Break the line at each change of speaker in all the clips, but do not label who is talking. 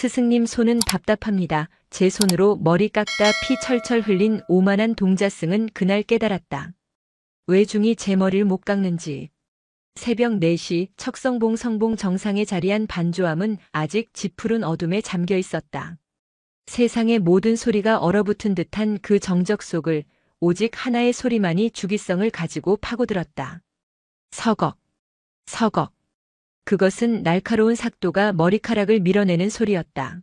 스승님 손은 답답합니다. 제 손으로 머리 깎다 피 철철 흘린 오만한 동자승은 그날 깨달았다. 왜 중이 제 머리를 못 깎는지. 새벽 4시 척성봉 성봉 정상에 자리한 반조함은 아직 짙푸른 어둠에 잠겨 있었다. 세상의 모든 소리가 얼어붙은 듯한 그 정적 속을 오직 하나의 소리만이 주기성을 가지고 파고들었다. 서걱, 서걱. 그것은 날카로운 삭도가 머리카락을 밀어내는 소리였다.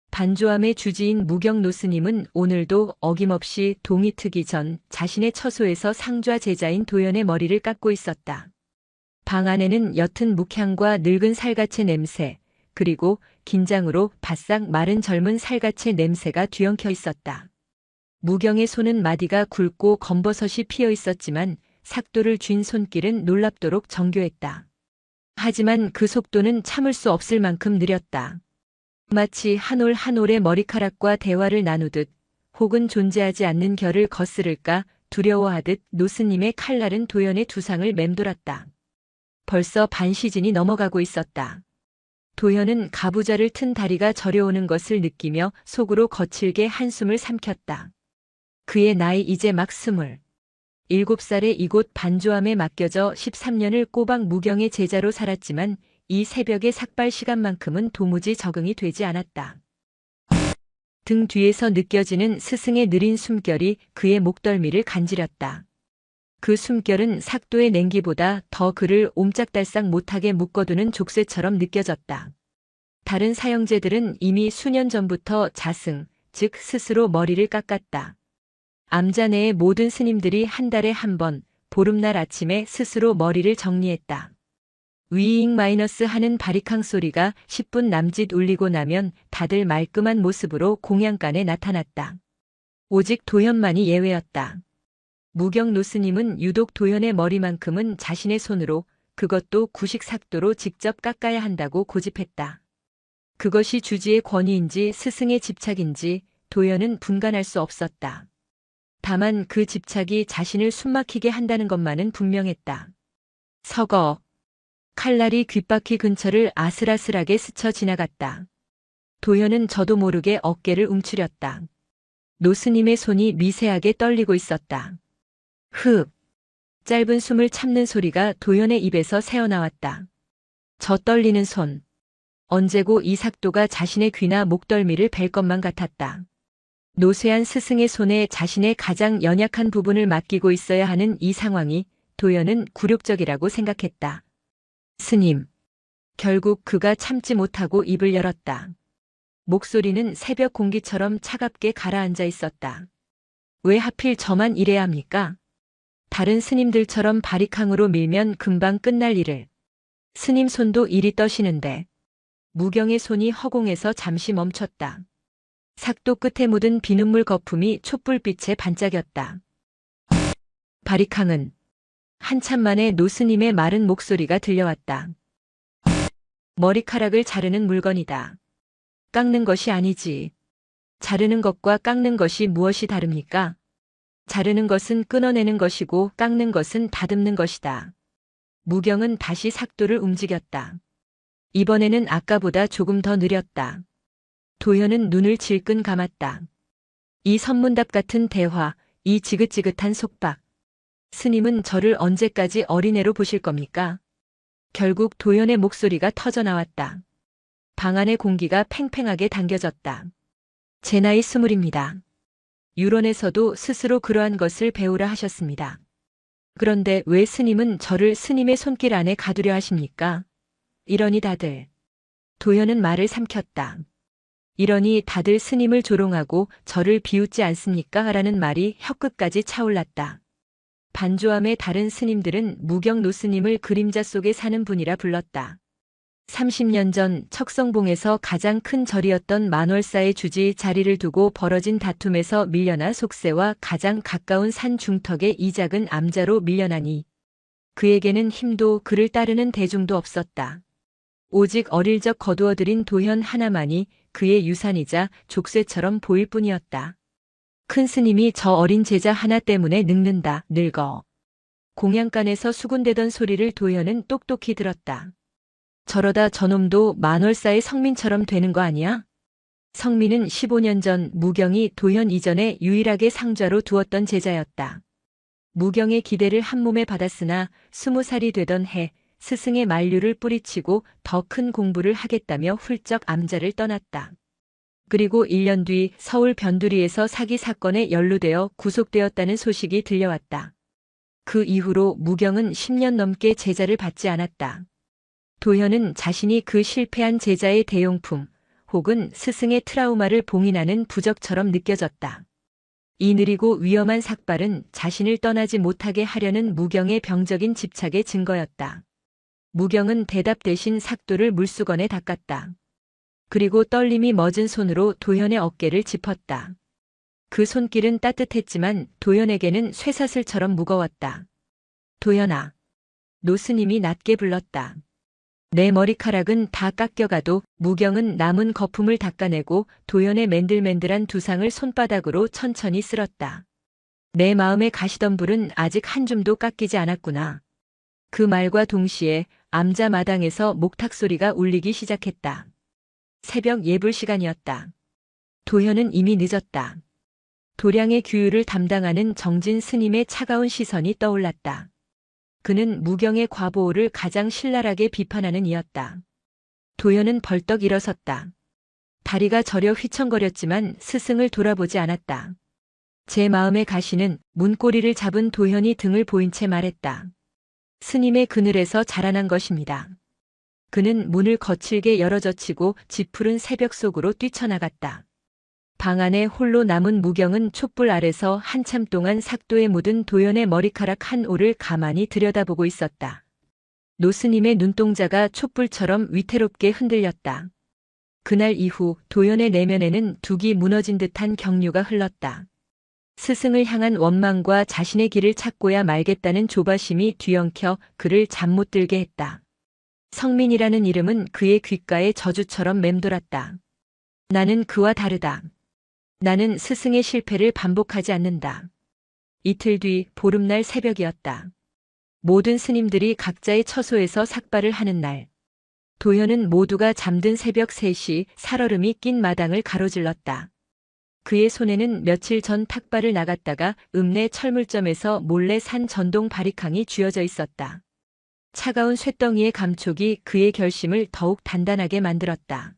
반조함의 주지인 무경 노스님은 오늘도 어김없이 동이 트기 전 자신의 처소에서 상좌 제자인 도연의 머리를 깎고 있었다. 방 안에는 옅은 묵향과 늙은 살갗의 냄새, 그리고 긴장으로 바싹 마른 젊은 살갗의 냄새가 뒤엉켜 있었다. 무경의 손은 마디가 굵고 검버섯이 피어 있었지만 삭도를 쥔 손길은 놀랍도록 정교했다. 하지만 그 속도는 참을 수 없을 만큼 느렸다. 마치 한 올 한 올의 머리카락과 대화를 나누듯 혹은 존재하지 않는 결을 거스를까 두려워하듯 노스님의 칼날은 도연의 두상을 맴돌았다. 벌써 반 시즌이 넘어가고 있었다. 도연은 가부좌를 튼 다리가 저려오는 것을 느끼며 속으로 거칠게 한숨을 삼켰다. 그의 나이 이제 막 27살에 이곳 반조함에 맡겨져 13년을 꼬박 무경의 제자로 살았지만 이 새벽의 삭발 시간만큼은 도무지 적응이 되지 않았다. 등 뒤에서 느껴지는 스승의 느린 숨결이 그의 목덜미를 간지렸다. 그 숨결은 삭도의 냉기보다 더 그를 옴짝달싹 못하게 묶어두는 족쇄처럼 느껴졌다. 다른 사형제들은 이미 수년 전부터 자승, 즉 스스로 머리를 깎았다. 암자내의 모든 스님들이 한 달에 한 번, 보름날 아침에 스스로 머리를 정리했다. 위잉 마이너스 하는 바리캉 소리가 10분 남짓 울리고 나면 다들 말끔한 모습으로 공양간에 나타났다. 오직 도현만이 예외였다. 무경 노스님은 유독 도현의 머리만큼은 자신의 손으로, 그것도 구식 삭도로 직접 깎아야 한다고 고집했다. 그것이 주지의 권위인지 스승의 집착인지 도현은 분간할 수 없었다. 다만 그 집착이 자신을 숨막히게 한다는 것만은 분명했다. 서거. 칼날이 귓바퀴 근처를 아슬아슬하게 스쳐 지나갔다. 도현은 저도 모르게 어깨를 움츠렸다. 노스님의 손이 미세하게 떨리고 있었다. 흡. 짧은 숨을 참는 소리가 도현의 입에서 새어나왔다. 저 떨리는 손. 언제고 이 삭도가 자신의 귀나 목덜미를 벨 것만 같았다. 노쇠한 스승의 손에 자신의 가장 연약한 부분을 맡기고 있어야 하는 이 상황이 도연은 굴욕적이라고 생각했다. 스님. 결국 그가 참지 못하고 입을 열었다. 목소리는 새벽 공기처럼 차갑게 가라앉아 있었다. 왜 하필 저만 이래야 합니까? 다른 스님들처럼 바리캉으로 밀면 금방 끝날 일을. 스님 손도 이리 떠시는데. 무경의 손이 허공에서 잠시 멈췄다. 삭도 끝에 묻은 비눗물 거품이 촛불빛에 반짝였다. 바리캉은 한참 만에 노스님의 마른 목소리가 들려왔다. 머리카락을 자르는 물건이다. 깎는 것이 아니지. 자르는 것과 깎는 것이 무엇이 다릅니까? 자르는 것은 끊어내는 것이고 깎는 것은 다듬는 것이다. 무경은 다시 삭도를 움직였다. 이번에는 아까보다 조금 더 느렸다. 도현은 눈을 질끈 감았다. 이 선문답 같은 대화, 이 지긋지긋한 속박. 스님은 저를 언제까지 어린애로 보실 겁니까? 결국 도현의 목소리가 터져나왔다. 방 안의 공기가 팽팽하게 당겨졌다. 제 나이 20입니다. 유론에서도 스스로 그러한 것을 배우라 하셨습니다. 그런데 왜 스님은 저를 스님의 손길 안에 가두려 하십니까? 이러니 다들. 도현은 말을 삼켰다. 이러니 다들 스님을 조롱하고 저를 비웃지 않습니까? 라는 말이 혀끝까지 차올랐다. 반조함의 다른 스님들은 무경 노스님을 그림자 속에 사는 분이라 불렀다. 30년 전 척성봉에서 가장 큰 절이었던 만월사의 주지 자리를 두고 벌어진 다툼에서 밀려나 속세와 가장 가까운 산 중턱의 이 작은 암자로 밀려나니 그에게는 힘도 그를 따르는 대중도 없었다. 오직 어릴 적 거두어들인 도현 하나만이 그의 유산이자 족쇄처럼 보일 뿐이었다. 큰 스님이 저 어린 제자 하나 때문에 늙는다, 늙어. 공양간에서 수군대던 소리를 도현은 똑똑히 들었다. 저러다 저놈도 만월사의 성민처럼 되는 거 아니야? 성민은 15년 전 무경이 도현 이전에 유일하게 상좌로 두었던 제자였다. 무경의 기대를 한몸에 받았으나 20살이 되던 해 스승의 만류를 뿌리치고 더 큰 공부를 하겠다며 훌쩍 암자를 떠났다. 그리고 1년 뒤 서울 변두리에서 사기 사건에 연루되어 구속되었다는 소식이 들려왔다. 그 이후로 무경은 10년 넘게 제자를 받지 않았다. 도현은 자신이 그 실패한 제자의 대용품 혹은 스승의 트라우마를 봉인하는 부적처럼 느껴졌다. 이 느리고 위험한 삭발은 자신을 떠나지 못하게 하려는 무경의 병적인 집착의 증거였다. 무경은 대답 대신 삭도를 물수건에 닦았다. 그리고 떨림이 멎은 손으로 도현의 어깨를 짚었다. 그 손길은 따뜻했지만 도현에게는 쇠사슬처럼 무거웠다. 도현아. 노스님이 낮게 불렀다. 내 머리카락은 다 깎여가도 무경은 남은 거품을 닦아내고 도현의 맨들맨들한 두상을 손바닥으로 천천히 쓸었다. 내 마음에 가시던 불은 아직 한 줌도 깎이지 않았구나. 그 말과 동시에 암자 마당에서 목탁 소리가 울리기 시작했다. 새벽 예불 시간이었다. 도현은 이미 늦었다. 도량의 규율을 담당하는 정진 스님의 차가운 시선이 떠올랐다. 그는 무경의 과보호를 가장 신랄하게 비판하는 이였다. 도현은 벌떡 일어섰다. 다리가 저려 휘청거렸지만 스승을 돌아보지 않았다. 제 마음의 가시는 문고리를 잡은 도현이 등을 보인 채 말했다. 스님의 그늘에서 자라난 것입니다. 그는 문을 거칠게 열어젖히고 짙푸른 새벽 속으로 뛰쳐나갔다. 방 안에 홀로 남은 무경은 촛불 아래서 한참 동안 삭도에 묻은 도현의 머리카락 한 올을 가만히 들여다보고 있었다. 노스님의 눈동자가 촛불처럼 위태롭게 흔들렸다. 그날 이후 도현의 내면에는 둑이 무너진 듯한 경류가 흘렀다. 스승을 향한 원망과 자신의 길을 찾고야 말겠다는 조바심이 뒤엉켜 그를 잠 못 들게 했다. 성민이라는 이름은 그의 귓가에 저주처럼 맴돌았다. 나는 그와 다르다. 나는 스승의 실패를 반복하지 않는다. 이틀 뒤 보름날 새벽이었다. 모든 스님들이 각자의 처소에서 삭발을 하는 날. 도현은 모두가 잠든 새벽 3시 살얼음이 낀 마당을 가로질렀다. 그의 손에는 며칠 전 탁발을 나갔다가 읍내 철물점에서 몰래 산 전동 바리캉이 쥐어져 있었다. 차가운 쇳덩이의 감촉이 그의 결심을 더욱 단단하게 만들었다.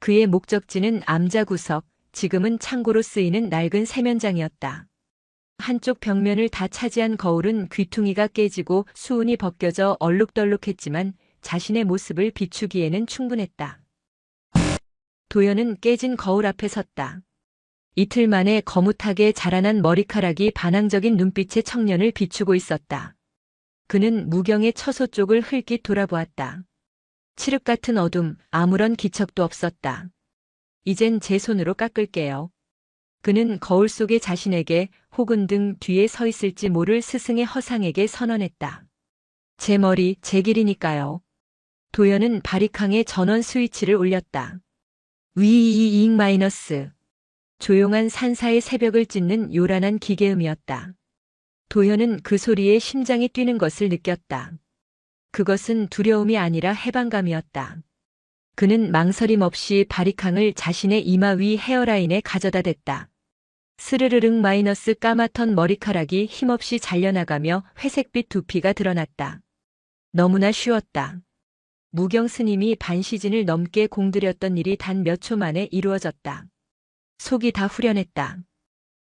그의 목적지는 암자구석, 지금은 창고로 쓰이는 낡은 세면장이었다. 한쪽 벽면을 다 차지한 거울은 귀퉁이가 깨지고 수은이 벗겨져 얼룩덜룩했지만 자신의 모습을 비추기에는 충분했다. 도현은 깨진 거울 앞에 섰다. 이틀 만에 거뭇하게 자라난 머리카락이 반항적인 눈빛의 청년을 비추고 있었다. 그는 무경의 처소 쪽을 흘낏 돌아보았다. 칠흑 같은 어둠, 아무런 기척도 없었다. 이젠 제 손으로 깎을게요. 그는 거울 속의 자신에게 혹은 등 뒤에 서 있을지 모를 스승의 허상에게 선언했다. 제 머리, 제 길이니까요. 도현은 바리캉에 전원 스위치를 올렸다. 위이잉 마이너스. 조용한 산사의 새벽을 찢는 요란한 기계음이었다. 도현은 그 소리에 심장이 뛰는 것을 느꼈다. 그것은 두려움이 아니라 해방감이었다. 그는 망설임 없이 바리캉을 자신의 이마 위 헤어라인에 가져다 댔다. 스르르릉 마이너스 까맣던 머리카락이 힘없이 잘려나가며 회색빛 두피가 드러났다. 너무나 쉬웠다. 무경 스님이 반시진을 넘게 공들였던 일이 단 몇 초 만에 이루어졌다. 속이 다 후련했다.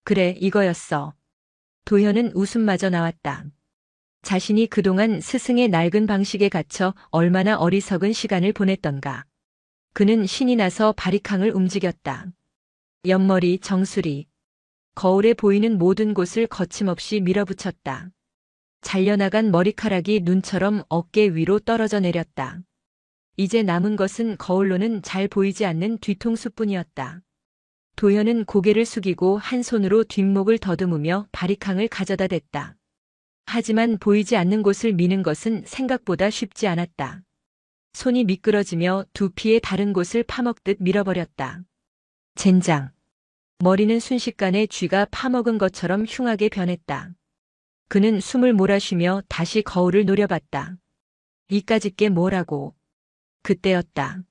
그래, 이거였어. 도현은 웃음마저 나왔다. 자신이 그동안 스승의 낡은 방식에 갇혀 얼마나 어리석은 시간을 보냈던가. 그는 신이 나서 바리캉을 움직였다. 옆머리, 정수리. 거울에 보이는 모든 곳을 거침없이 밀어붙였다. 잘려나간 머리카락이 눈처럼 어깨 위로 떨어져 내렸다. 이제 남은 것은 거울로는 잘 보이지 않는 뒤통수뿐이었다. 도현은 고개를 숙이고 한 손으로 뒷목을 더듬으며 바리캉을 가져다 댔다. 하지만 보이지 않는 곳을 미는 것은 생각보다 쉽지 않았다. 손이 미끄러지며 두피의 다른 곳을 파먹듯 밀어버렸다. 젠장. 머리는 순식간에 쥐가 파먹은 것처럼 흉하게 변했다. 그는 숨을 몰아쉬며 다시 거울을 노려봤다. 이까짓 게 뭐라고. 그때였다.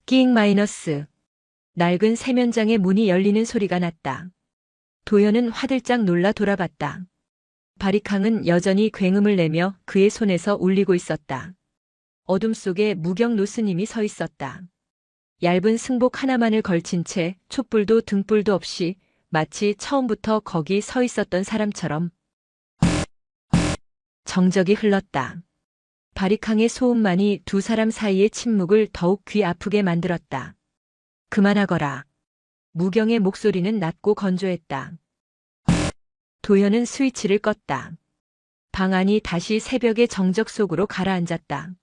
끼잉 마이너스. 낡은 세면장의 문이 열리는 소리가 났다. 도현은 화들짝 놀라 돌아봤다. 바리캉은 여전히 굉음을 내며 그의 손에서 울리고 있었다. 어둠 속에 무경 노스님이 서 있었다. 얇은 승복 하나만을 걸친 채 촛불도 등불도 없이 마치 처음부터 거기 서 있었던 사람처럼 정적이 흘렀다. 바리캉의 소음만이 두 사람 사이의 침묵을 더욱 귀 아프게 만들었다. 그만하거라. 무경의 목소리는 낮고 건조했다. 도현은 스위치를 껐다. 방 안이 다시 새벽의 정적 속으로 가라앉았다.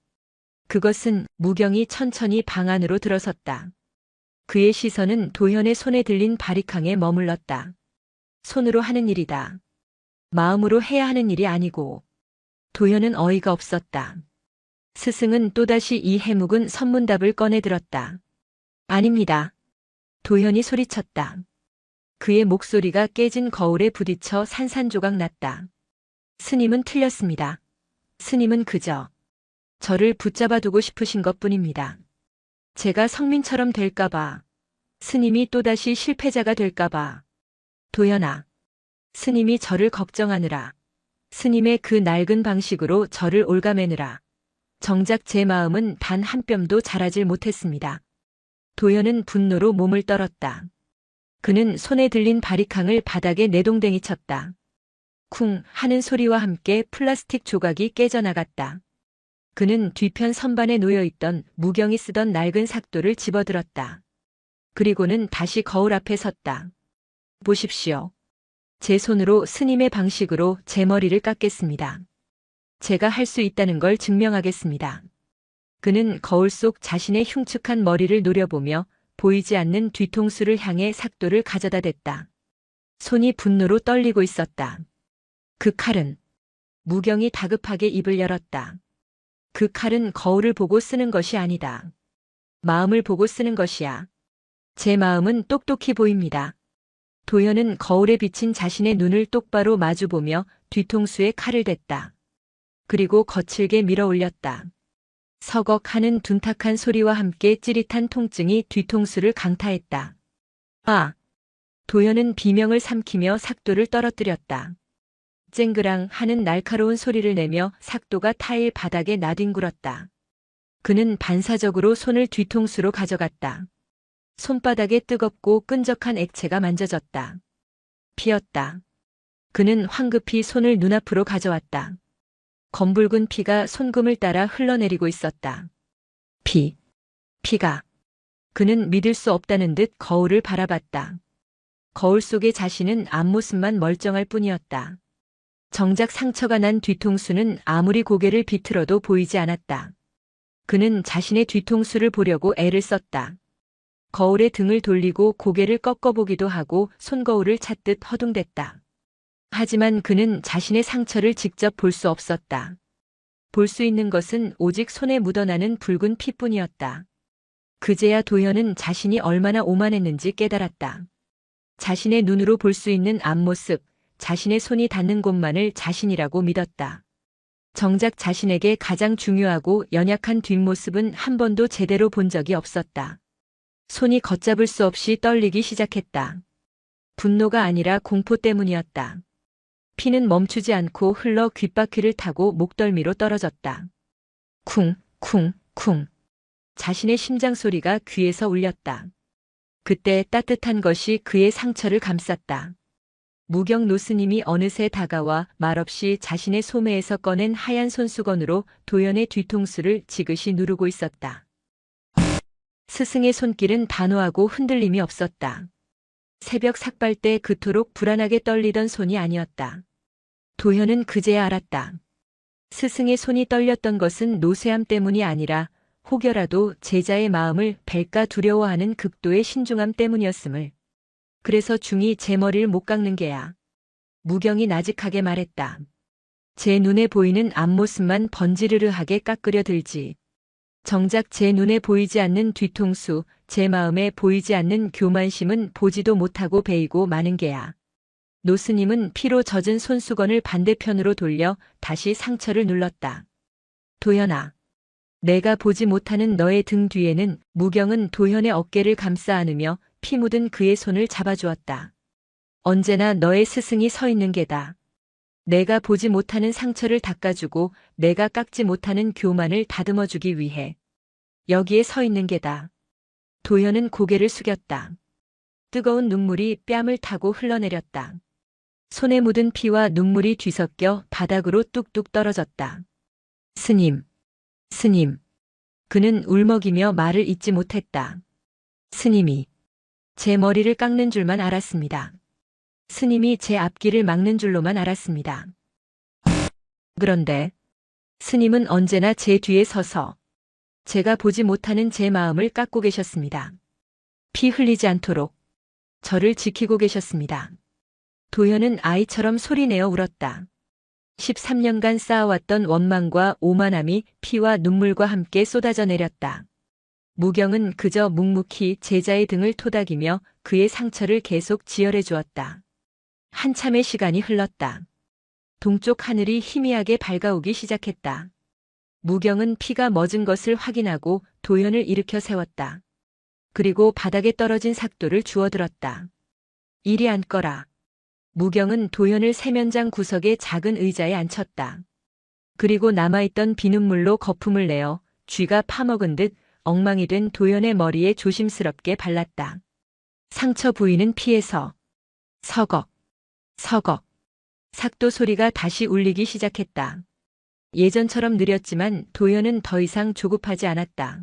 그것은 무경이 천천히 방 안으로 들어섰다. 그의 시선은 도현의 손에 들린 바리캉에 머물렀다. 손으로 하는 일이다. 마음으로 해야 하는 일이 아니고. 도현은 어이가 없었다. 스승은 또다시 이 해묵은 선문답을 꺼내 들었다. 아닙니다. 도현이 소리쳤다. 그의 목소리가 깨진 거울에 부딪혀 산산조각 났다. 스님은 틀렸습니다. 스님은 그저 저를 붙잡아 두고 싶으신 것뿐입니다. 제가 성민처럼 될까봐, 스님이 또다시 실패자가 될까봐. 도현아, 스님이 저를 걱정하느라, 스님의 그 낡은 방식으로 저를 올가매느라 정작 제 마음은 단 한 뼘도 자라질 못했습니다. 도현은 분노로 몸을 떨었다. 그는 손에 들린 바리캉을 바닥에 내동댕이 쳤다. 쿵 하는 소리와 함께 플라스틱 조각이 깨져나갔다. 그는 뒤편 선반에 놓여있던 무경이 쓰던 낡은 삭도를 집어들었다. 그리고는 다시 거울 앞에 섰다. 보십시오. 제 손으로 스님의 방식으로 제 머리를 깎겠습니다. 제가 할 수 있다는 걸 증명하겠습니다. 그는 거울 속 자신의 흉측한 머리를 노려보며 보이지 않는 뒤통수를 향해 삭도를 가져다 댔다. 손이 분노로 떨리고 있었다. 그 칼은, 무경이 다급하게 입을 열었다. 그 칼은 거울을 보고 쓰는 것이 아니다. 마음을 보고 쓰는 것이야. 제 마음은 똑똑히 보입니다. 도현은 거울에 비친 자신의 눈을 똑바로 마주보며 뒤통수에 칼을 댔다. 그리고 거칠게 밀어 올렸다. 서걱 하는 둔탁한 소리와 함께 찌릿한 통증이 뒤통수를 강타했다. 아! 도현은 비명을 삼키며 삭도를 떨어뜨렸다. 쨍그랑 하는 날카로운 소리를 내며 삭도가 타일 바닥에 나뒹굴었다. 그는 반사적으로 손을 뒤통수로 가져갔다. 손바닥에 뜨겁고 끈적한 액체가 만져졌다. 피었다. 그는 황급히 손을 눈앞으로 가져왔다. 검붉은 피가 손금을 따라 흘러내리고 있었다. 피가. 그는 믿을 수 없다는 듯 거울을 바라봤다. 거울 속의 자신은 앞모습만 멀쩡할 뿐이었다. 정작 상처가 난 뒤통수는 아무리 고개를 비틀어도 보이지 않았다. 그는 자신의 뒤통수를 보려고 애를 썼다. 거울에 등을 돌리고 고개를 꺾어보기도 하고 손거울을 찾듯 허둥댔다. 하지만 그는 자신의 상처를 직접 볼 수 없었다. 볼 수 있는 것은 오직 손에 묻어나는 붉은 피뿐이었다. 그제야 도현은 자신이 얼마나 오만했는지 깨달았다. 자신의 눈으로 볼 수 있는 앞모습, 자신의 손이 닿는 곳만을 자신이라고 믿었다. 정작 자신에게 가장 중요하고 연약한 뒷모습은 한 번도 제대로 본 적이 없었다. 손이 걷잡을 수 없이 떨리기 시작했다. 분노가 아니라 공포 때문이었다. 피는 멈추지 않고 흘러 귓바퀴를 타고 목덜미로 떨어졌다. 쿵, 쿵, 쿵. 자신의 심장 소리가 귀에서 울렸다. 그때 따뜻한 것이 그의 상처를 감쌌다. 무경 노스님이 어느새 다가와 말없이 자신의 소매에서 꺼낸 하얀 손수건으로 도연의 뒤통수를 지그시 누르고 있었다. 스승의 손길은 단호하고 흔들림이 없었다. 새벽 삭발 때 그토록 불안하게 떨리던 손이 아니었다. 도현은 그제야 알았다. 스승의 손이 떨렸던 것은 노쇠함 때문이 아니라 혹여라도 제자의 마음을 벨까 두려워하는 극도의 신중함 때문이었음을. 그래서 중이 제 머리를 못 깎는 게야. 무경이 나직하게 말했다. 제 눈에 보이는 앞모습만 번지르르하게 깎으려 들지. 정작 제 눈에 보이지 않는 뒤통수, 제 마음에 보이지 않는 교만심은 보지도 못하고 베이고 마는 게야. 노스님은 피로 젖은 손수건을 반대편으로 돌려 다시 상처를 눌렀다. 도연아. 내가 보지 못하는 너의 등 뒤에는 무경은 도현의 어깨를 감싸 안으며 피 묻은 그의 손을 잡아주었다. 언제나 너의 스승이 서 있는 게다. 내가 보지 못하는 상처를 닦아주고 내가 깎지 못하는 교만을 다듬어주기 위해 여기에 서 있는 게다. 도현은 고개를 숙였다. 뜨거운 눈물이 뺨을 타고 흘러내렸다. 손에 묻은 피와 눈물이 뒤섞여 바닥으로 뚝뚝 떨어졌다. 스님, 스님. 그는 울먹이며 말을 잇지 못했다. 스님이 제 머리를 깎는 줄만 알았습니다. 스님이 제 앞길을 막는 줄로만 알았습니다. 그런데 스님은 언제나 제 뒤에 서서 제가 보지 못하는 제 마음을 깎고 계셨습니다. 피 흘리지 않도록 저를 지키고 계셨습니다. 도현은 아이처럼 소리내어 울었다. 13년간 쌓아왔던 원망과 오만함이 피와 눈물과 함께 쏟아져 내렸다. 무경은 그저 묵묵히 제자의 등을 토닥이며 그의 상처를 계속 지혈해 주었다. 한참의 시간이 흘렀다. 동쪽 하늘이 희미하게 밝아오기 시작했다. 무경은 피가 멎은 것을 확인하고 도현을 일으켜 세웠다. 그리고 바닥에 떨어진 삭도를 주워들었다. 이리 앉거라. 무경은 도현을 세면장 구석의 작은 의자에 앉혔다. 그리고 남아있던 비눗물로 거품을 내어 쥐가 파먹은 듯 엉망이 된 도현의 머리에 조심스럽게 발랐다. 상처 부위는 피해서 서걱, 서걱. 삭도 소리가 다시 울리기 시작했다. 예전처럼 느렸지만 도현은 더 이상 조급하지 않았다.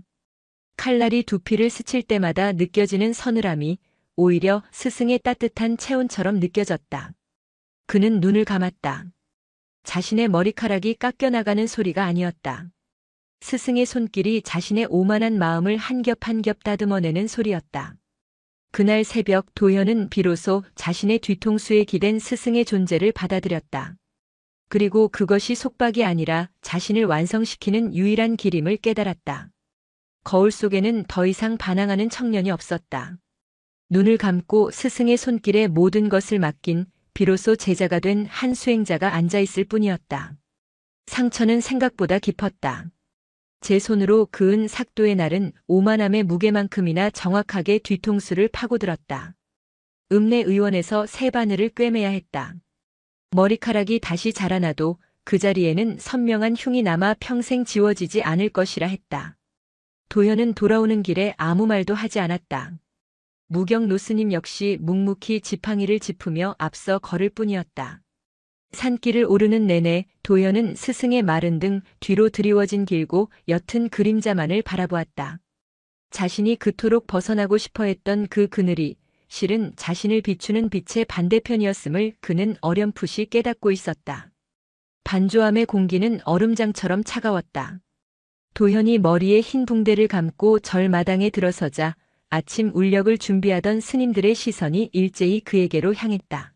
칼날이 두피를 스칠 때마다 느껴지는 서늘함이 오히려 스승의 따뜻한 체온처럼 느껴졌다. 그는 눈을 감았다. 자신의 머리카락이 깎여나가는 소리가 아니었다. 스승의 손길이 자신의 오만한 마음을 한 겹 한 겹 다듬어내는 소리였다. 그날 새벽 도현은 비로소 자신의 뒤통수에 기댄 스승의 존재를 받아들였다. 그리고 그것이 속박이 아니라 자신을 완성시키는 유일한 길임을 깨달았다. 거울 속에는 더 이상 반항하는 청년이 없었다. 눈을 감고 스승의 손길에 모든 것을 맡긴 비로소 제자가 된 한 수행자가 앉아있을 뿐이었다. 상처는 생각보다 깊었다. 제 손으로 그은 삭도의 날은 오만함의 무게만큼이나 정확하게 뒤통수를 파고들었다. 읍내 의원에서 새 바늘을 꿰매야 했다. 머리카락이 다시 자라나도 그 자리에는 선명한 흉이 남아 평생 지워지지 않을 것이라 했다. 도현은 돌아오는 길에 아무 말도 하지 않았다. 무경 노스님 역시 묵묵히 지팡이를 짚으며 앞서 걸을 뿐이었다. 산길을 오르는 내내 도현은 스승의 마른 등 뒤로 드리워진 길고 옅은 그림자만을 바라보았다. 자신이 그토록 벗어나고 싶어 했던 그 그늘이 실은 자신을 비추는 빛의 반대편이었음을 그는 어렴풋이 깨닫고 있었다. 반조함의 공기는 얼음장처럼 차가웠다. 도현이 머리에 흰 붕대를 감고 절마당에 들어서자 아침 울력을 준비하던 스님들의 시선이 일제히 그에게로 향했다.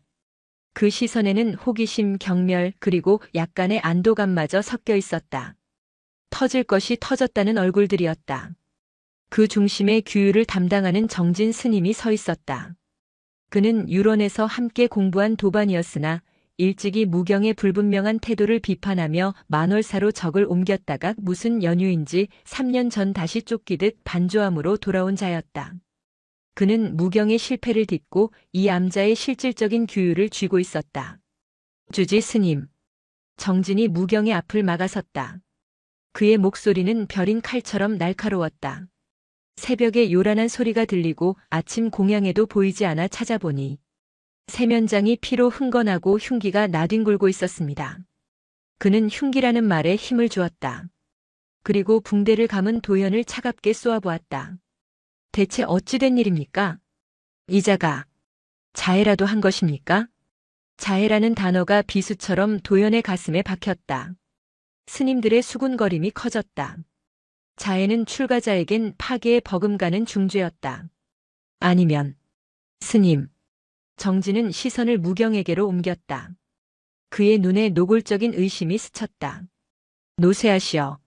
그 시선에는 호기심, 경멸, 그리고 약간의 안도감마저 섞여 있었다. 터질 것이 터졌다는 얼굴들이었다. 그 중심에 규율을 담당하는 정진 스님이 서 있었다. 그는 유론에서 함께 공부한 도반이었으나 일찍이 무경의 불분명한 태도를 비판하며 만월사로 적을 옮겼다가 무슨 연유인지 3년 전 다시 쫓기듯 반조함으로 돌아온 자였다. 그는 무경의 실패를 딛고 이 암자의 실질적인 규율을 쥐고 있었다. 주지 스님. 정진이 무경의 앞을 막아섰다. 그의 목소리는 벼린 칼처럼 날카로웠다. 새벽에 요란한 소리가 들리고 아침 공양에도 보이지 않아 찾아보니 세면장이 피로 흥건하고 흉기가 나뒹굴고 있었습니다. 그는 흉기라는 말에 힘을 주었다. 그리고 붕대를 감은 도현을 차갑게 쏘아보았다. 대체 어찌된 일입니까? 이자가 자해라도 한 것입니까? 자해라는 단어가 비수처럼 도현의 가슴에 박혔다. 스님들의 수군거림이 커졌다. 자해는 출가자에겐 파괴에 버금가는 중죄였다. 아니면 스님. 정진은 시선을 무경에게로 옮겼다. 그의 눈에 노골적인 의심이 스쳤다. 노쇠하시어.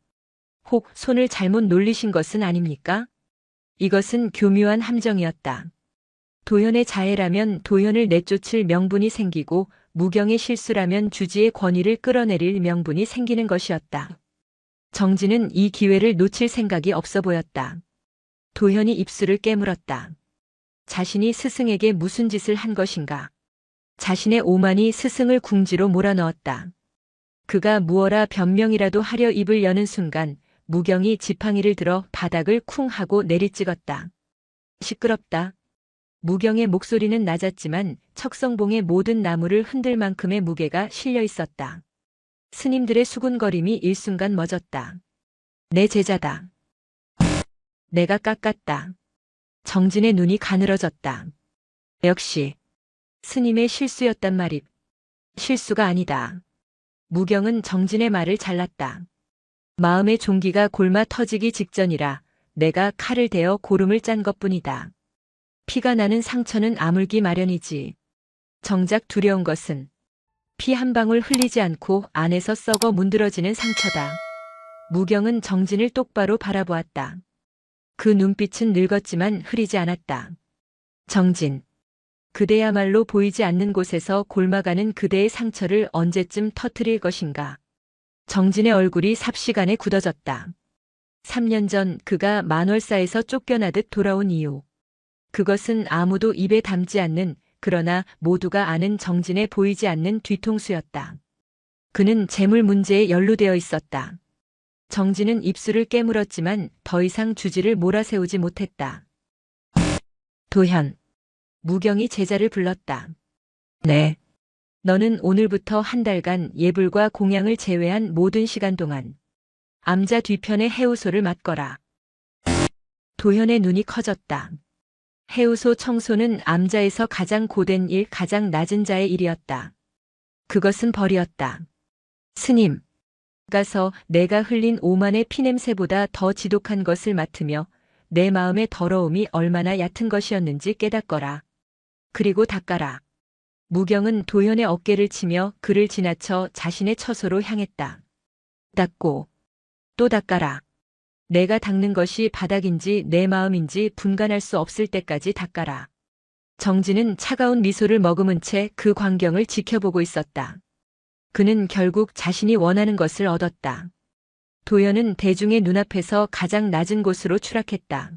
혹 손을 잘못 놀리신 것은 아닙니까? 이것은 교묘한 함정이었다. 도현의 자해라면 도현을 내쫓을 명분이 생기고 무경의 실수라면 주지의 권위를 끌어내릴 명분이 생기는 것이었다. 정진은 이 기회를 놓칠 생각이 없어 보였다. 도현이 입술을 깨물었다. 자신이 스승에게 무슨 짓을 한 것인가. 자신의 오만이 스승을 궁지로 몰아넣었다. 그가 무어라 변명이라도 하려 입을 여는 순간 무경이 지팡이를 들어 바닥을 쿵 하고 내리찍었다. 시끄럽다. 무경의 목소리는 낮았지만 척성봉의 모든 나무를 흔들 만큼의 무게가 실려 있었다. 스님들의 수군거림이 일순간 멎었다. 내 제자다. 내가 깎았다. 정진의 눈이 가늘어졌다. 역시 스님의 실수였단 말입. 실수가 아니다. 무경은 정진의 말을 잘랐다. 마음의 종기가 골마 터지기 직전이라 내가 칼을 대어 고름을 짠 것뿐이다. 피가 나는 상처는 아물기 마련이지. 정작 두려운 것은 피 한 방울 흘리지 않고 안에서 썩어 문드러지는 상처다. 무경은 정진을 똑바로 바라보았다. 그 눈빛은 늙었지만 흐리지 않았다. 정진. 그대야말로 보이지 않는 곳에서 골마가는 그대의 상처를 언제쯤 터뜨릴 것인가. 정진의 얼굴이 삽시간에 굳어졌다. 3년 전 그가 만월사에서 쫓겨나듯 돌아온 이유. 그것은 아무도 입에 담지 않는, 그러나 모두가 아는 정진의 보이지 않는 뒤통수였다. 그는 재물 문제에 연루되어 있었다. 정진은 입술을 깨물었지만 더 이상 주지를 몰아세우지 못했다. 도현. 무경이 제자를 불렀다. 네. 너는 오늘부터 한 달간 예불과 공양을 제외한 모든 시간 동안 암자 뒤편의 해우소를 맡거라. 도현의 눈이 커졌다. 해우소 청소는 암자에서 가장 고된 일, 가장 낮은 자의 일이었다. 그것은 벌이었다. 스님. 가서 내가 흘린 오만의 피냄새보다 더 지독한 것을 맡으며 내 마음의 더러움이 얼마나 얕은 것이었는지 깨닫거라. 그리고 닦아라. 무경은 도현의 어깨를 치며 그를 지나쳐 자신의 처소로 향했다. 닦고 또 닦아라. 내가 닦는 것이 바닥인지 내 마음인지 분간할 수 없을 때까지 닦아라. 정진은 차가운 미소를 머금은 채 그 광경을 지켜보고 있었다. 그는 결국 자신이 원하는 것을 얻었다. 도현은 대중의 눈앞에서 가장 낮은 곳으로 추락했다.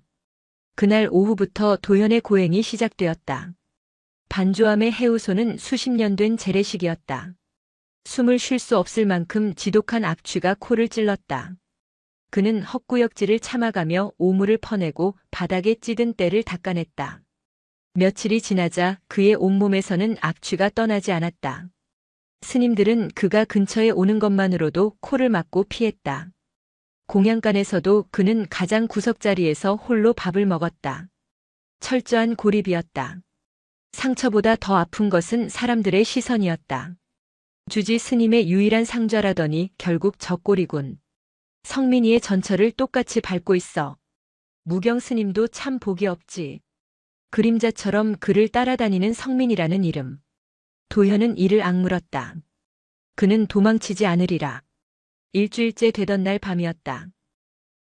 그날 오후부터 도현의 고행이 시작되었다. 반조암의 해우소는 수십 년 된 재래식이었다. 숨을 쉴 수 없을 만큼 지독한 악취가 코를 찔렀다. 그는 헛구역질을 참아가며 오물을 퍼내고 바닥에 찌든 때를 닦아냈다. 며칠이 지나자 그의 온몸에서는 악취가 떠나지 않았다. 스님들은 그가 근처에 오는 것만으로도 코를 막고 피했다. 공양간에서도 그는 가장 구석자리에서 홀로 밥을 먹었다. 철저한 고립이었다. 상처보다 더 아픈 것은 사람들의 시선이었다. 주지 스님의 유일한 상좌라더니 결국 저꼴이군. 성민이의 전처를 똑같이 밟고 있어. 무경 스님도 참 복이 없지. 그림자처럼 그를 따라다니는 성민이라는 이름. 도현은 이를 악물었다. 그는 도망치지 않으리라. 일주일째 되던 날 밤이었다.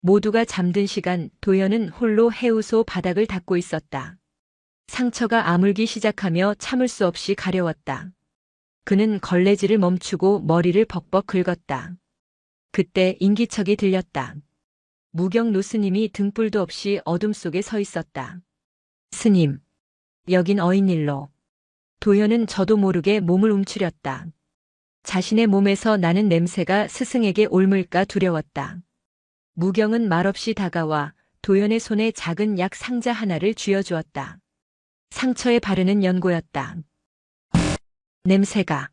모두가 잠든 시간 도현은 홀로 해우소 바닥을 닦고 있었다. 상처가 아물기 시작하며 참을 수 없이 가려웠다. 그는 걸레질을 멈추고 머리를 벅벅 긁었다. 그때 인기척이 들렸다. 무경 노스님이 등불도 없이 어둠 속에 서 있었다. 스님, 여긴 어인일로. 도현은 저도 모르게 몸을 움츠렸다. 자신의 몸에서 나는 냄새가 스승에게 옮을까 두려웠다. 무경은 말없이 다가와 도현의 손에 작은 약 상자 하나를 쥐어주었다. 상처에 바르는 연고였다. 냄새가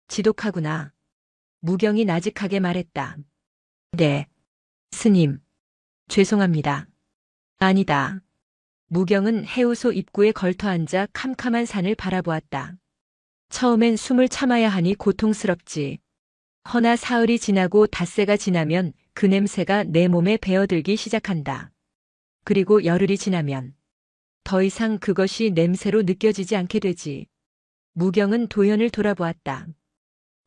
지독하구나. 무경이 나직하게 말했다. 네. 스님. 죄송합니다. 아니다. 무경은 해우소 입구에 걸터앉아 캄캄한 산을 바라보았다. 처음엔 숨을 참아야 하니 고통스럽지. 허나 사흘이 지나고 닷새가 지나면 그 냄새가 내 몸에 배어들기 시작한다. 그리고 열흘이 지나면 더 이상 그것이 냄새로 느껴지지 않게 되지. 무경은 도현을 돌아보았다.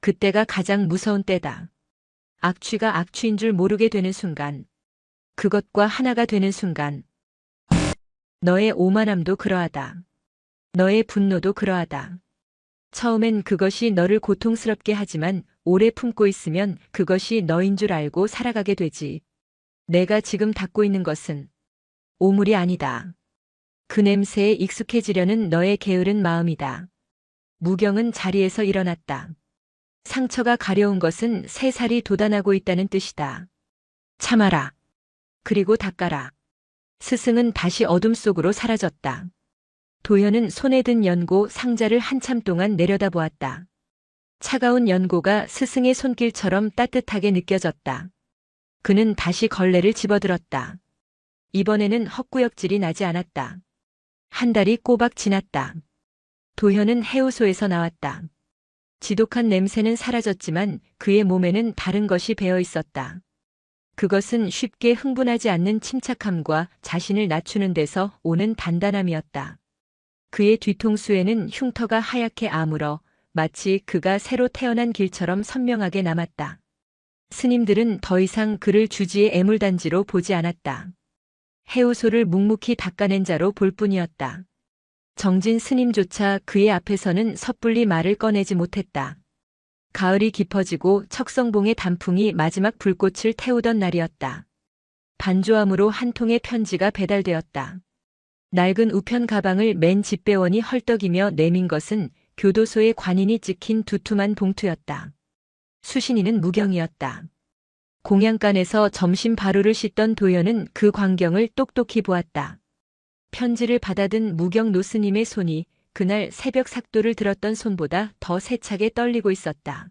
그때가 가장 무서운 때다. 악취가 악취인 줄 모르게 되는 순간. 그것과 하나가 되는 순간. 너의 오만함도 그러하다. 너의 분노도 그러하다. 처음엔 그것이 너를 고통스럽게 하지만 오래 품고 있으면 그것이 너인 줄 알고 살아가게 되지. 내가 지금 닦고 있는 것은 오물이 아니다. 그 냄새에 익숙해지려는 너의 게으른 마음이다. 무경은 자리에서 일어났다. 상처가 가려운 것은 새살이 돋아나고 있다는 뜻이다. 참아라. 그리고 닦아라. 스승은 다시 어둠 속으로 사라졌다. 도현은 손에 든 연고 상자를 한참 동안 내려다보았다. 차가운 연고가 스승의 손길처럼 따뜻하게 느껴졌다. 그는 다시 걸레를 집어들었다. 이번에는 헛구역질이 나지 않았다. 한 달이 꼬박 지났다. 도현은 해우소에서 나왔다. 지독한 냄새는 사라졌지만 그의 몸에는 다른 것이 배어 있었다. 그것은 쉽게 흥분하지 않는 침착함과 자신을 낮추는 데서 오는 단단함이었다. 그의 뒤통수에는 흉터가 하얗게 아물어 마치 그가 새로 태어난 길처럼 선명하게 남았다. 스님들은 더 이상 그를 주지의 애물단지로 보지 않았다. 해우소를 묵묵히 닦아낸 자로 볼 뿐이었다. 정진 스님조차 그의 앞에서는 섣불리 말을 꺼내지 못했다. 가을이 깊어지고 척성봉의 단풍이 마지막 불꽃을 태우던 날이었다. 반조함으로 한 통의 편지가 배달되었다. 낡은 우편 가방을 맨 집배원이 헐떡이며 내민 것은 교도소의 관인이 찍힌 두툼한 봉투였다. 수신인은 무경이었다. 공양간에서 점심 바루를 씻던 도연은 그 광경을 똑똑히 보았다. 편지를 받아든 무경 노스님의 손이 그날 새벽 삭도를 들었던 손보다 더 세차게 떨리고 있었다.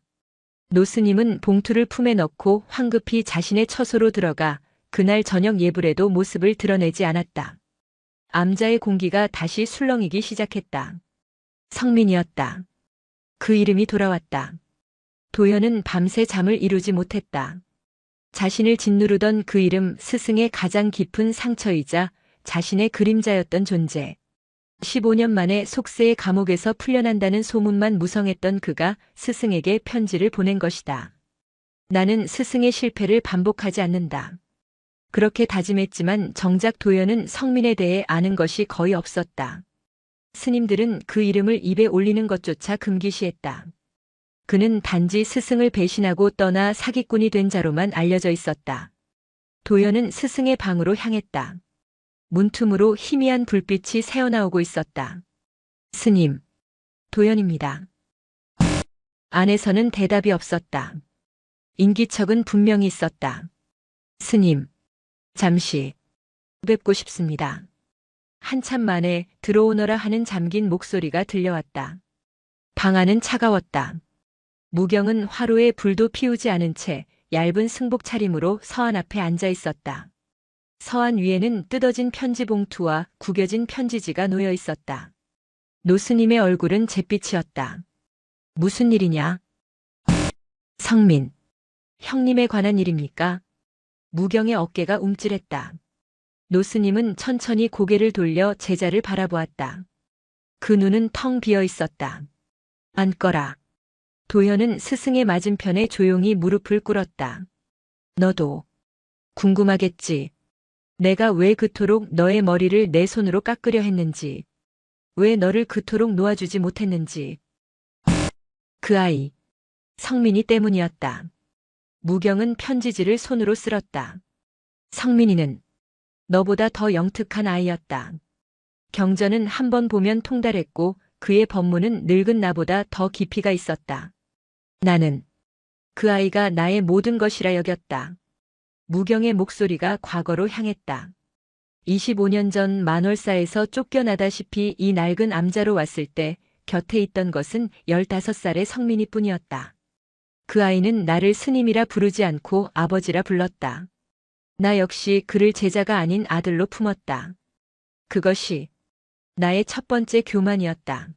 노스님은 봉투를 품에 넣고 황급히 자신의 처소로 들어가 그날 저녁 예불에도 모습을 드러내지 않았다. 암자의 공기가 다시 술렁이기 시작했다. 성민이었다. 그 이름이 돌아왔다. 도연은 밤새 잠을 이루지 못했다. 자신을 짓누르던 그 이름, 스승의 가장 깊은 상처이자 자신의 그림자였던 존재. 15년 만에 속세의 감옥에서 풀려난다는 소문만 무성했던 그가 스승에게 편지를 보낸 것이다. 나는 스승의 실패를 반복하지 않는다. 그렇게 다짐했지만 정작 도연은 성민에 대해 아는 것이 거의 없었다. 스님들은 그 이름을 입에 올리는 것조차 금기시했다. 그는 단지 스승을 배신하고 떠나 사기꾼이 된 자로만 알려져 있었다. 도연은 스승의 방으로 향했다. 문틈으로 희미한 불빛이 새어나오고 있었다. 스님, 도연입니다. 안에서는 대답이 없었다. 인기척은 분명히 있었다. 스님, 잠시 뵙고 싶습니다. 한참 만에 들어오너라 하는 잠긴 목소리가 들려왔다. 방 안은 차가웠다. 무경은 화로에 불도 피우지 않은 채 얇은 승복 차림으로 서안 앞에 앉아 있었다. 서안 위에는 뜯어진 편지 봉투와 구겨진 편지지가 놓여 있었다. 노스님의 얼굴은 잿빛이었다. 무슨 일이냐? 성민, 형님에 관한 일입니까? 무경의 어깨가 움찔했다. 노스님은 천천히 고개를 돌려 제자를 바라보았다. 그 눈은 텅 비어 있었다. 앉거라. 도현은 스승의 맞은편에 조용히 무릎을 꿇었다. 너도 궁금하겠지. 내가 왜 그토록 너의 머리를 내 손으로 깎으려 했는지, 왜 너를 그토록 놓아주지 못했는지. 그 아이, 성민이 때문이었다. 무경은 편지지를 손으로 쓸었다. 성민이는 너보다 더 영특한 아이였다. 경전은 한 번 보면 통달했고 그의 법문은 늙은 나보다 더 깊이가 있었다. 나는 그 아이가 나의 모든 것이라 여겼다. 무경의 목소리가 과거로 향했다. 25년 전 만월사에서 쫓겨나다시피 이 낡은 암자로 왔을 때 곁에 있던 것은 15살의 성민이 뿐이었다. 그 아이는 나를 스님이라 부르지 않고 아버지라 불렀다. 나 역시 그를 제자가 아닌 아들로 품었다. 그것이 나의 첫 번째 교만이었다.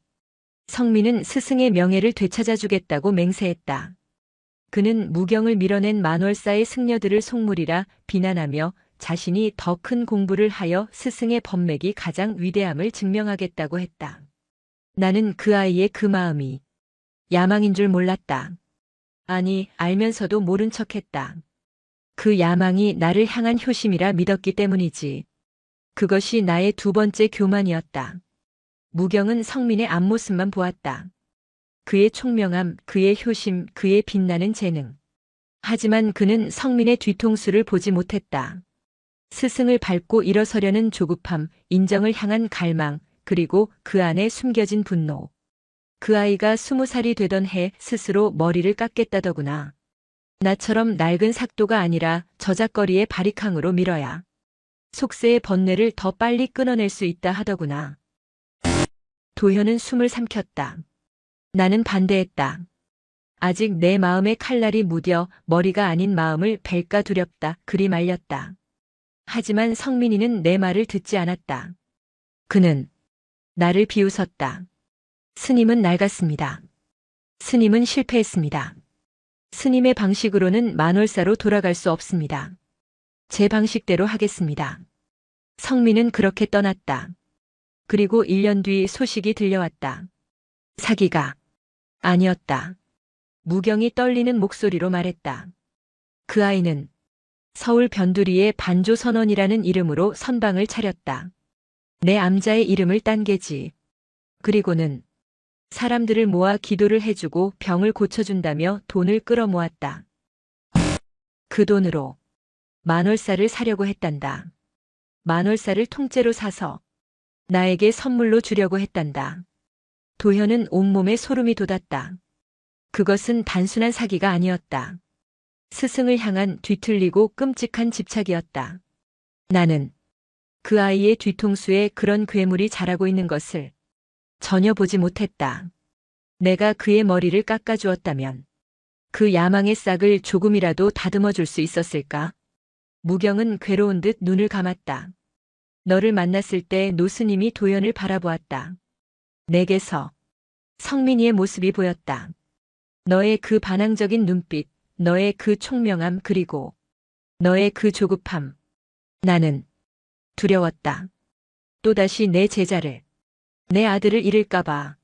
성민은 스승의 명예를 되찾아주겠다고 맹세했다. 그는 무경을 밀어낸 만월사의 승려들을 속물이라 비난하며 자신이 더 큰 공부를 하여 스승의 법맥이 가장 위대함을 증명하겠다고 했다. 나는 그 아이의 그 마음이 야망인 줄 몰랐다. 아니, 알면서도 모른 척했다. 그 야망이 나를 향한 효심이라 믿었기 때문이지. 그것이 나의 두 번째 교만이었다. 무경은 성민의 앞모습만 보았다. 그의 총명함, 그의 효심, 그의 빛나는 재능. 하지만 그는 성민의 뒤통수를 보지 못했다. 스승을 밟고 일어서려는 조급함, 인정을 향한 갈망, 그리고 그 안에 숨겨진 분노. 그 아이가 20살이 되던 해 스스로 머리를 깎겠다더구나. 나처럼 낡은 삭도가 아니라 저작거리의 바리캉으로 밀어야 속세의 번뇌를 더 빨리 끊어낼 수 있다 하더구나. 도현은 숨을 삼켰다. 나는 반대했다. 아직 내 마음에 칼날이 무뎌 머리가 아닌 마음을 벨까 두렵다. 그리 말렸다. 하지만 성민이는 내 말을 듣지 않았다. 그는 나를 비웃었다. 스님은 낡았습니다. 스님은 실패했습니다. 스님의 방식으로는 만월사로 돌아갈 수 없습니다. 제 방식대로 하겠습니다. 성민은 그렇게 떠났다. 그리고 1년 뒤 소식이 들려왔다. 사기가 아니었다. 무경이 떨리는 목소리로 말했다. 그 아이는 서울 변두리의 반조선원이라는 이름으로 선방을 차렸다. 내 암자의 이름을 딴 게지. 그리고는 사람들을 모아 기도를 해주고 병을 고쳐준다며 돈을 끌어모았다. 그 돈으로 만월사를 사려고 했단다. 만월사를 통째로 사서 나에게 선물로 주려고 했단다. 도현은 온몸에 소름이 돋았다. 그것은 단순한 사기가 아니었다. 스승을 향한 뒤틀리고 끔찍한 집착이었다. 나는 그 아이의 뒤통수에 그런 괴물이 자라고 있는 것을 전혀 보지 못했다. 내가 그의 머리를 깎아주었다면 그 야망의 싹을 조금이라도 다듬어 줄 수 있었을까? 무경은 괴로운 듯 눈을 감았다. 너를 만났을 때 노스님이 도연을 바라보았다. 내게서 성민이의 모습이 보였다. 너의 그 반항적인 눈빛, 너의 그 총명함 그리고 너의 그 조급함. 나는 두려웠다. 또다시 내 제자를, 내 아들을 잃을까봐.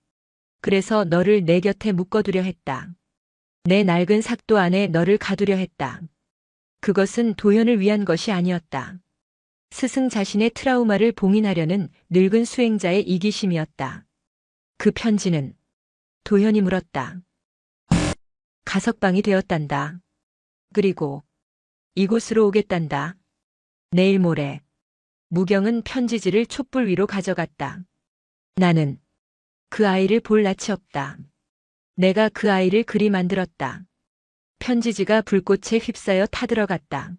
그래서 너를 내 곁에 묶어두려 했다. 내 낡은 삭도 안에 너를 가두려 했다. 그것은 도현을 위한 것이 아니었다. 스승 자신의 트라우마를 봉인하려는 늙은 수행자의 이기심이었다. 그 편지는 도현이 물었다. 가석방이 되었단다. 그리고 이곳으로 오겠단다. 내일 모레. 무경은 편지지를 촛불 위로 가져갔다. 나는 그 아이를 볼 낯이 없다. 내가 그 아이를 그리 만들었다. 편지지가 불꽃에 휩싸여 타들어갔다.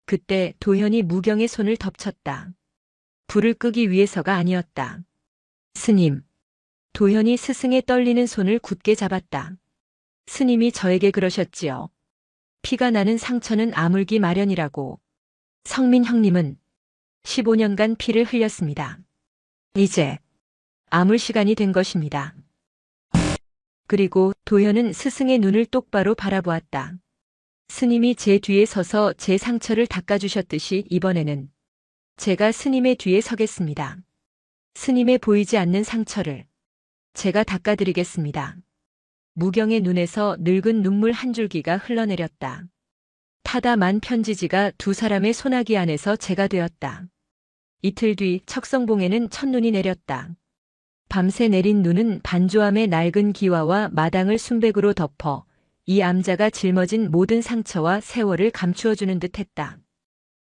그때 도현이 무경의 손을 덮쳤다. 불을 끄기 위해서가 아니었다. 스님. 도현이 스승의 떨리는 손을 굳게 잡았다. 스님이 저에게 그러셨지요. 피가 나는 상처는 아물기 마련이라고. 성민 형님은 15년간 피를 흘렸습니다. 이제 아물 시간이 된 것입니다. 그리고 도현은 스승의 눈을 똑바로 바라보았다. 스님이 제 뒤에 서서 제 상처를 닦아주셨듯이 이번에는 제가 스님의 뒤에 서겠습니다. 스님의 보이지 않는 상처를 제가 닦아드리겠습니다. 무경의 눈에서 늙은 눈물 한 줄기가 흘러내렸다. 타다 만 편지지가 두 사람의 소나기 안에서 재가 되었다. 이틀 뒤 척성봉에는 첫눈이 내렸다. 밤새 내린 눈은 반조함의 낡은 기와와 마당을 순백으로 덮어 이 암자가 짊어진 모든 상처와 세월을 감추어주는 듯했다.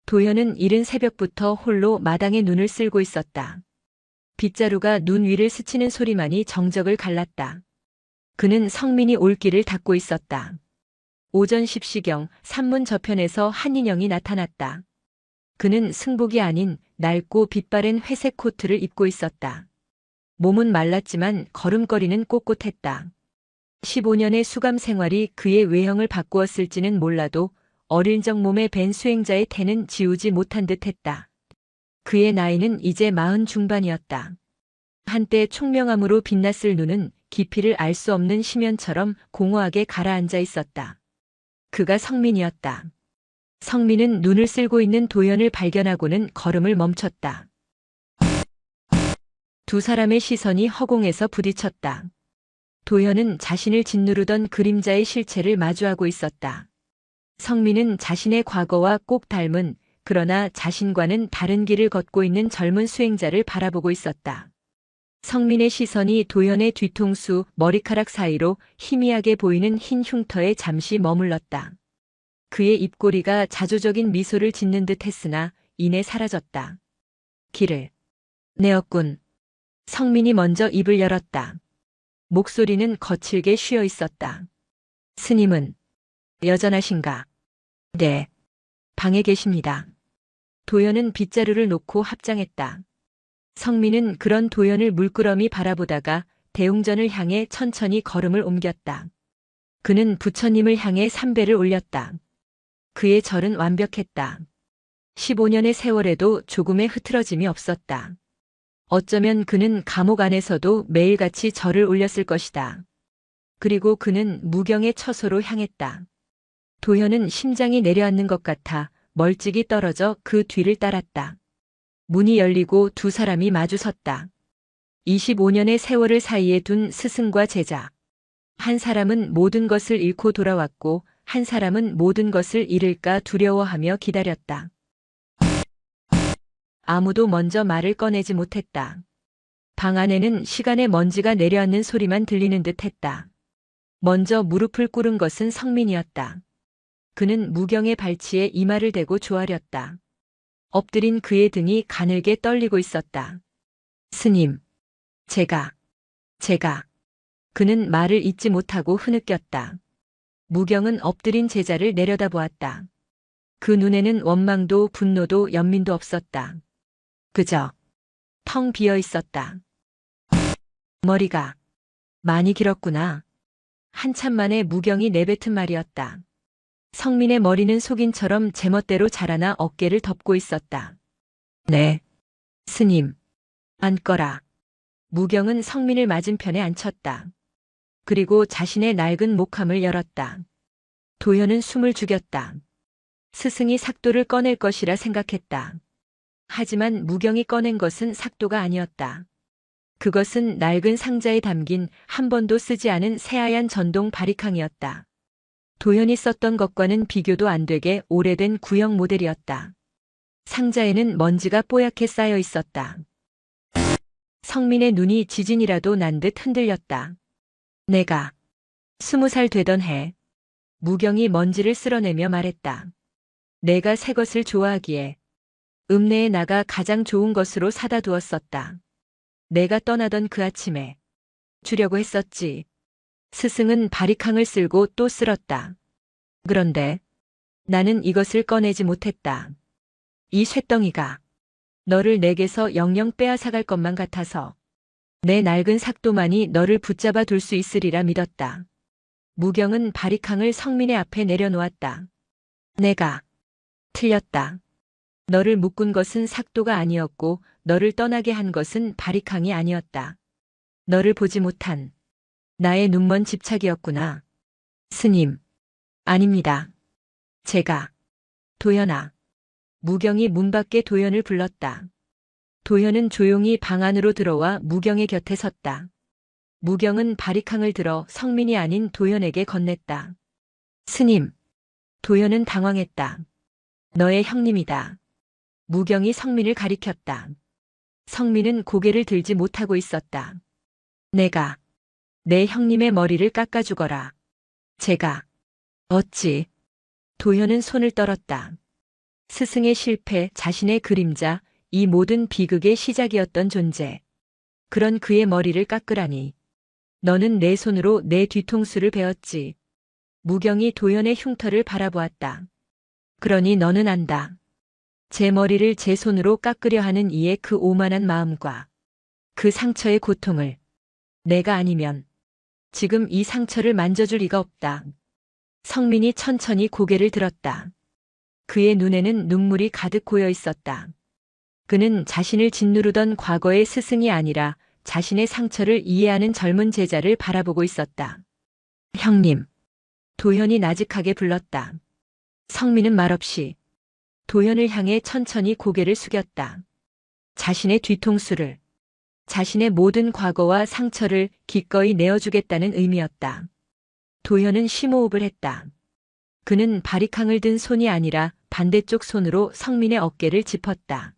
도현은 이른 새벽부터 홀로 마당에 눈을 쓸고 있었다. 빗자루가 눈 위를 스치는 소리만이 정적을 갈랐다. 그는 성민이 올 길을 닦고 있었다. 오전 10시경 산문 저편에서 한 인형이 나타났다. 그는 승복이 아닌 낡고 빛바랜 회색 코트를 입고 있었다. 몸은 말랐지만 걸음걸이는 꼿꼿했다. 15년의 수감 생활이 그의 외형을 바꾸었을지는 몰라도 어릴 적 몸에 밴 수행자의 태는 지우지 못한 듯했다. 그의 나이는 이제 40 중반이었다. 한때 총명함으로 빛났을 눈은 깊이를 알 수 없는 심연처럼 공허하게 가라앉아 있었다. 그가 성민이었다. 성민은 눈을 쓸고 있는 도연을 발견하고는 걸음을 멈췄다. 두 사람의 시선이 허공에서 부딪혔다. 도연은 자신을 짓누르던 그림자의 실체를 마주하고 있었다. 성민은 자신의 과거와 꼭 닮은 그러나 자신과는 다른 길을 걷고 있는 젊은 수행자를 바라보고 있었다. 성민의 시선이 도연의 뒤통수 머리카락 사이로 희미하게 보이는 흰 흉터에 잠시 머물렀다. 그의 입꼬리가 자조적인 미소를 짓는 듯 했으나 이내 사라졌다. 길을 내었군. 성민이 먼저 입을 열었다. 목소리는 거칠게 쉬어 있었다. 스님은 여전하신가? 네. 방에 계십니다. 도연은 빗자루를 놓고 합장했다. 성민은 그런 도연을 물끄러미 바라보다가 대웅전을 향해 천천히 걸음을 옮겼다. 그는 부처님을 향해 삼배를 올렸다. 그의 절은 완벽했다. 15년의 세월에도 조금의 흐트러짐이 없었다. 어쩌면 그는 감옥 안에서도 매일같이 절을 올렸을 것이다. 그리고 그는 무경의 처소로 향했다. 도현은 심장이 내려앉는 것 같아 멀찍이 떨어져 그 뒤를 따랐다. 문이 열리고 두 사람이 마주섰다. 25년의 세월을 사이에 둔 스승과 제자. 한 사람은 모든 것을 잃고 돌아왔고 한 사람은 모든 것을 잃을까 두려워하며 기다렸다. 아무도 먼저 말을 꺼내지 못했다. 방 안에는 시간의 먼지가 내려앉는 소리만 들리는 듯 했다. 먼저 무릎을 꿇은 것은 성민이었다. 그는 무경의 발치에 이마를 대고 조아렸다. 엎드린 그의 등이 가늘게 떨리고 있었다. 스님, 제가. 그는 말을 잇지 못하고 흐느꼈다. 무경은 엎드린 제자를 내려다보았다. 그 눈에는 원망도 분노도 연민도 없었다. 그저 텅 비어 있었다. 머리가 많이 길었구나. 한참 만에 무경이 내뱉은 말이었다. 성민의 머리는 속인처럼 제멋대로 자라나 어깨를 덮고 있었다. 네. 스님. 앉거라. 무경은 성민을 맞은편에 앉혔다. 그리고 자신의 낡은 목함을 열었다. 도현은 숨을 죽였다. 스승이 삭도를 꺼낼 것이라 생각했다. 하지만 무경이 꺼낸 것은 삭도가 아니었다. 그것은 낡은 상자에 담긴 한 번도 쓰지 않은 새하얀 전동 바리캉이었다. 도현이 썼던 것과는 비교도 안 되게 오래된 구형 모델이었다. 상자에는 먼지가 뽀얗게 쌓여 있었다. 성민의 눈이 지진이라도 난 듯 흔들렸다. 내가 20살 되던 해, 무경이 먼지를 쓸어내며 말했다. 내가 새 것을 좋아하기에 읍내에 나가 가장 좋은 것으로 사다 두었었다. 내가 떠나던 그 아침에 주려고 했었지. 스승은 바리캉을 쓸고 또 쓸었다. 그런데 나는 이것을 꺼내지 못했다. 이 쇳덩이가 너를 내게서 영영 빼앗아갈 것만 같아서 내 낡은 삭도만이 너를 붙잡아 둘 수 있으리라 믿었다. 무경은 바리캉을 성민의 앞에 내려놓았다. 내가 틀렸다. 너를 묶은 것은 삭도가 아니었고 너를 떠나게 한 것은 바리캉이 아니었다. 너를 보지 못한 나의 눈먼 집착이었구나. 스님. 아닙니다. 제가. 도연아. 무경이 문 밖에 도연을 불렀다. 도연은 조용히 방 안으로 들어와 무경의 곁에 섰다. 무경은 바리캉을 들어 성민이 아닌 도연에게 건넸다. 스님. 도연은 당황했다. 너의 형님이다. 무경이 성민을 가리켰다. 성민은 고개를 들지 못하고 있었다. 내가 내 형님의 머리를 깎아주거라. 제가. 어찌. 도현은 손을 떨었다. 스승의 실패, 자신의 그림자, 이 모든 비극의 시작이었던 존재. 그런 그의 머리를 깎으라니. 너는 내 손으로 내 뒤통수를 베었지. 무경이 도현의 흉터를 바라보았다. 그러니 너는 안다. 제 머리를 제 손으로 깎으려 하는 이의 그 오만한 마음과 그 상처의 고통을 내가 아니면 지금 이 상처를 만져줄 리가 없다. 성민이 천천히 고개를 들었다. 그의 눈에는 눈물이 가득 고여 있었다. 그는 자신을 짓누르던 과거의 스승이 아니라 자신의 상처를 이해하는 젊은 제자를 바라보고 있었다. 형님. 도현이 나직하게 불렀다. 성민은 말없이 도현을 향해 천천히 고개를 숙였다. 자신의 뒤통수를, 자신의 모든 과거와 상처를 기꺼이 내어주겠다는 의미였다. 도현은 심호흡을 했다. 그는 바리캉을 든 손이 아니라 반대쪽 손으로 성민의 어깨를 짚었다.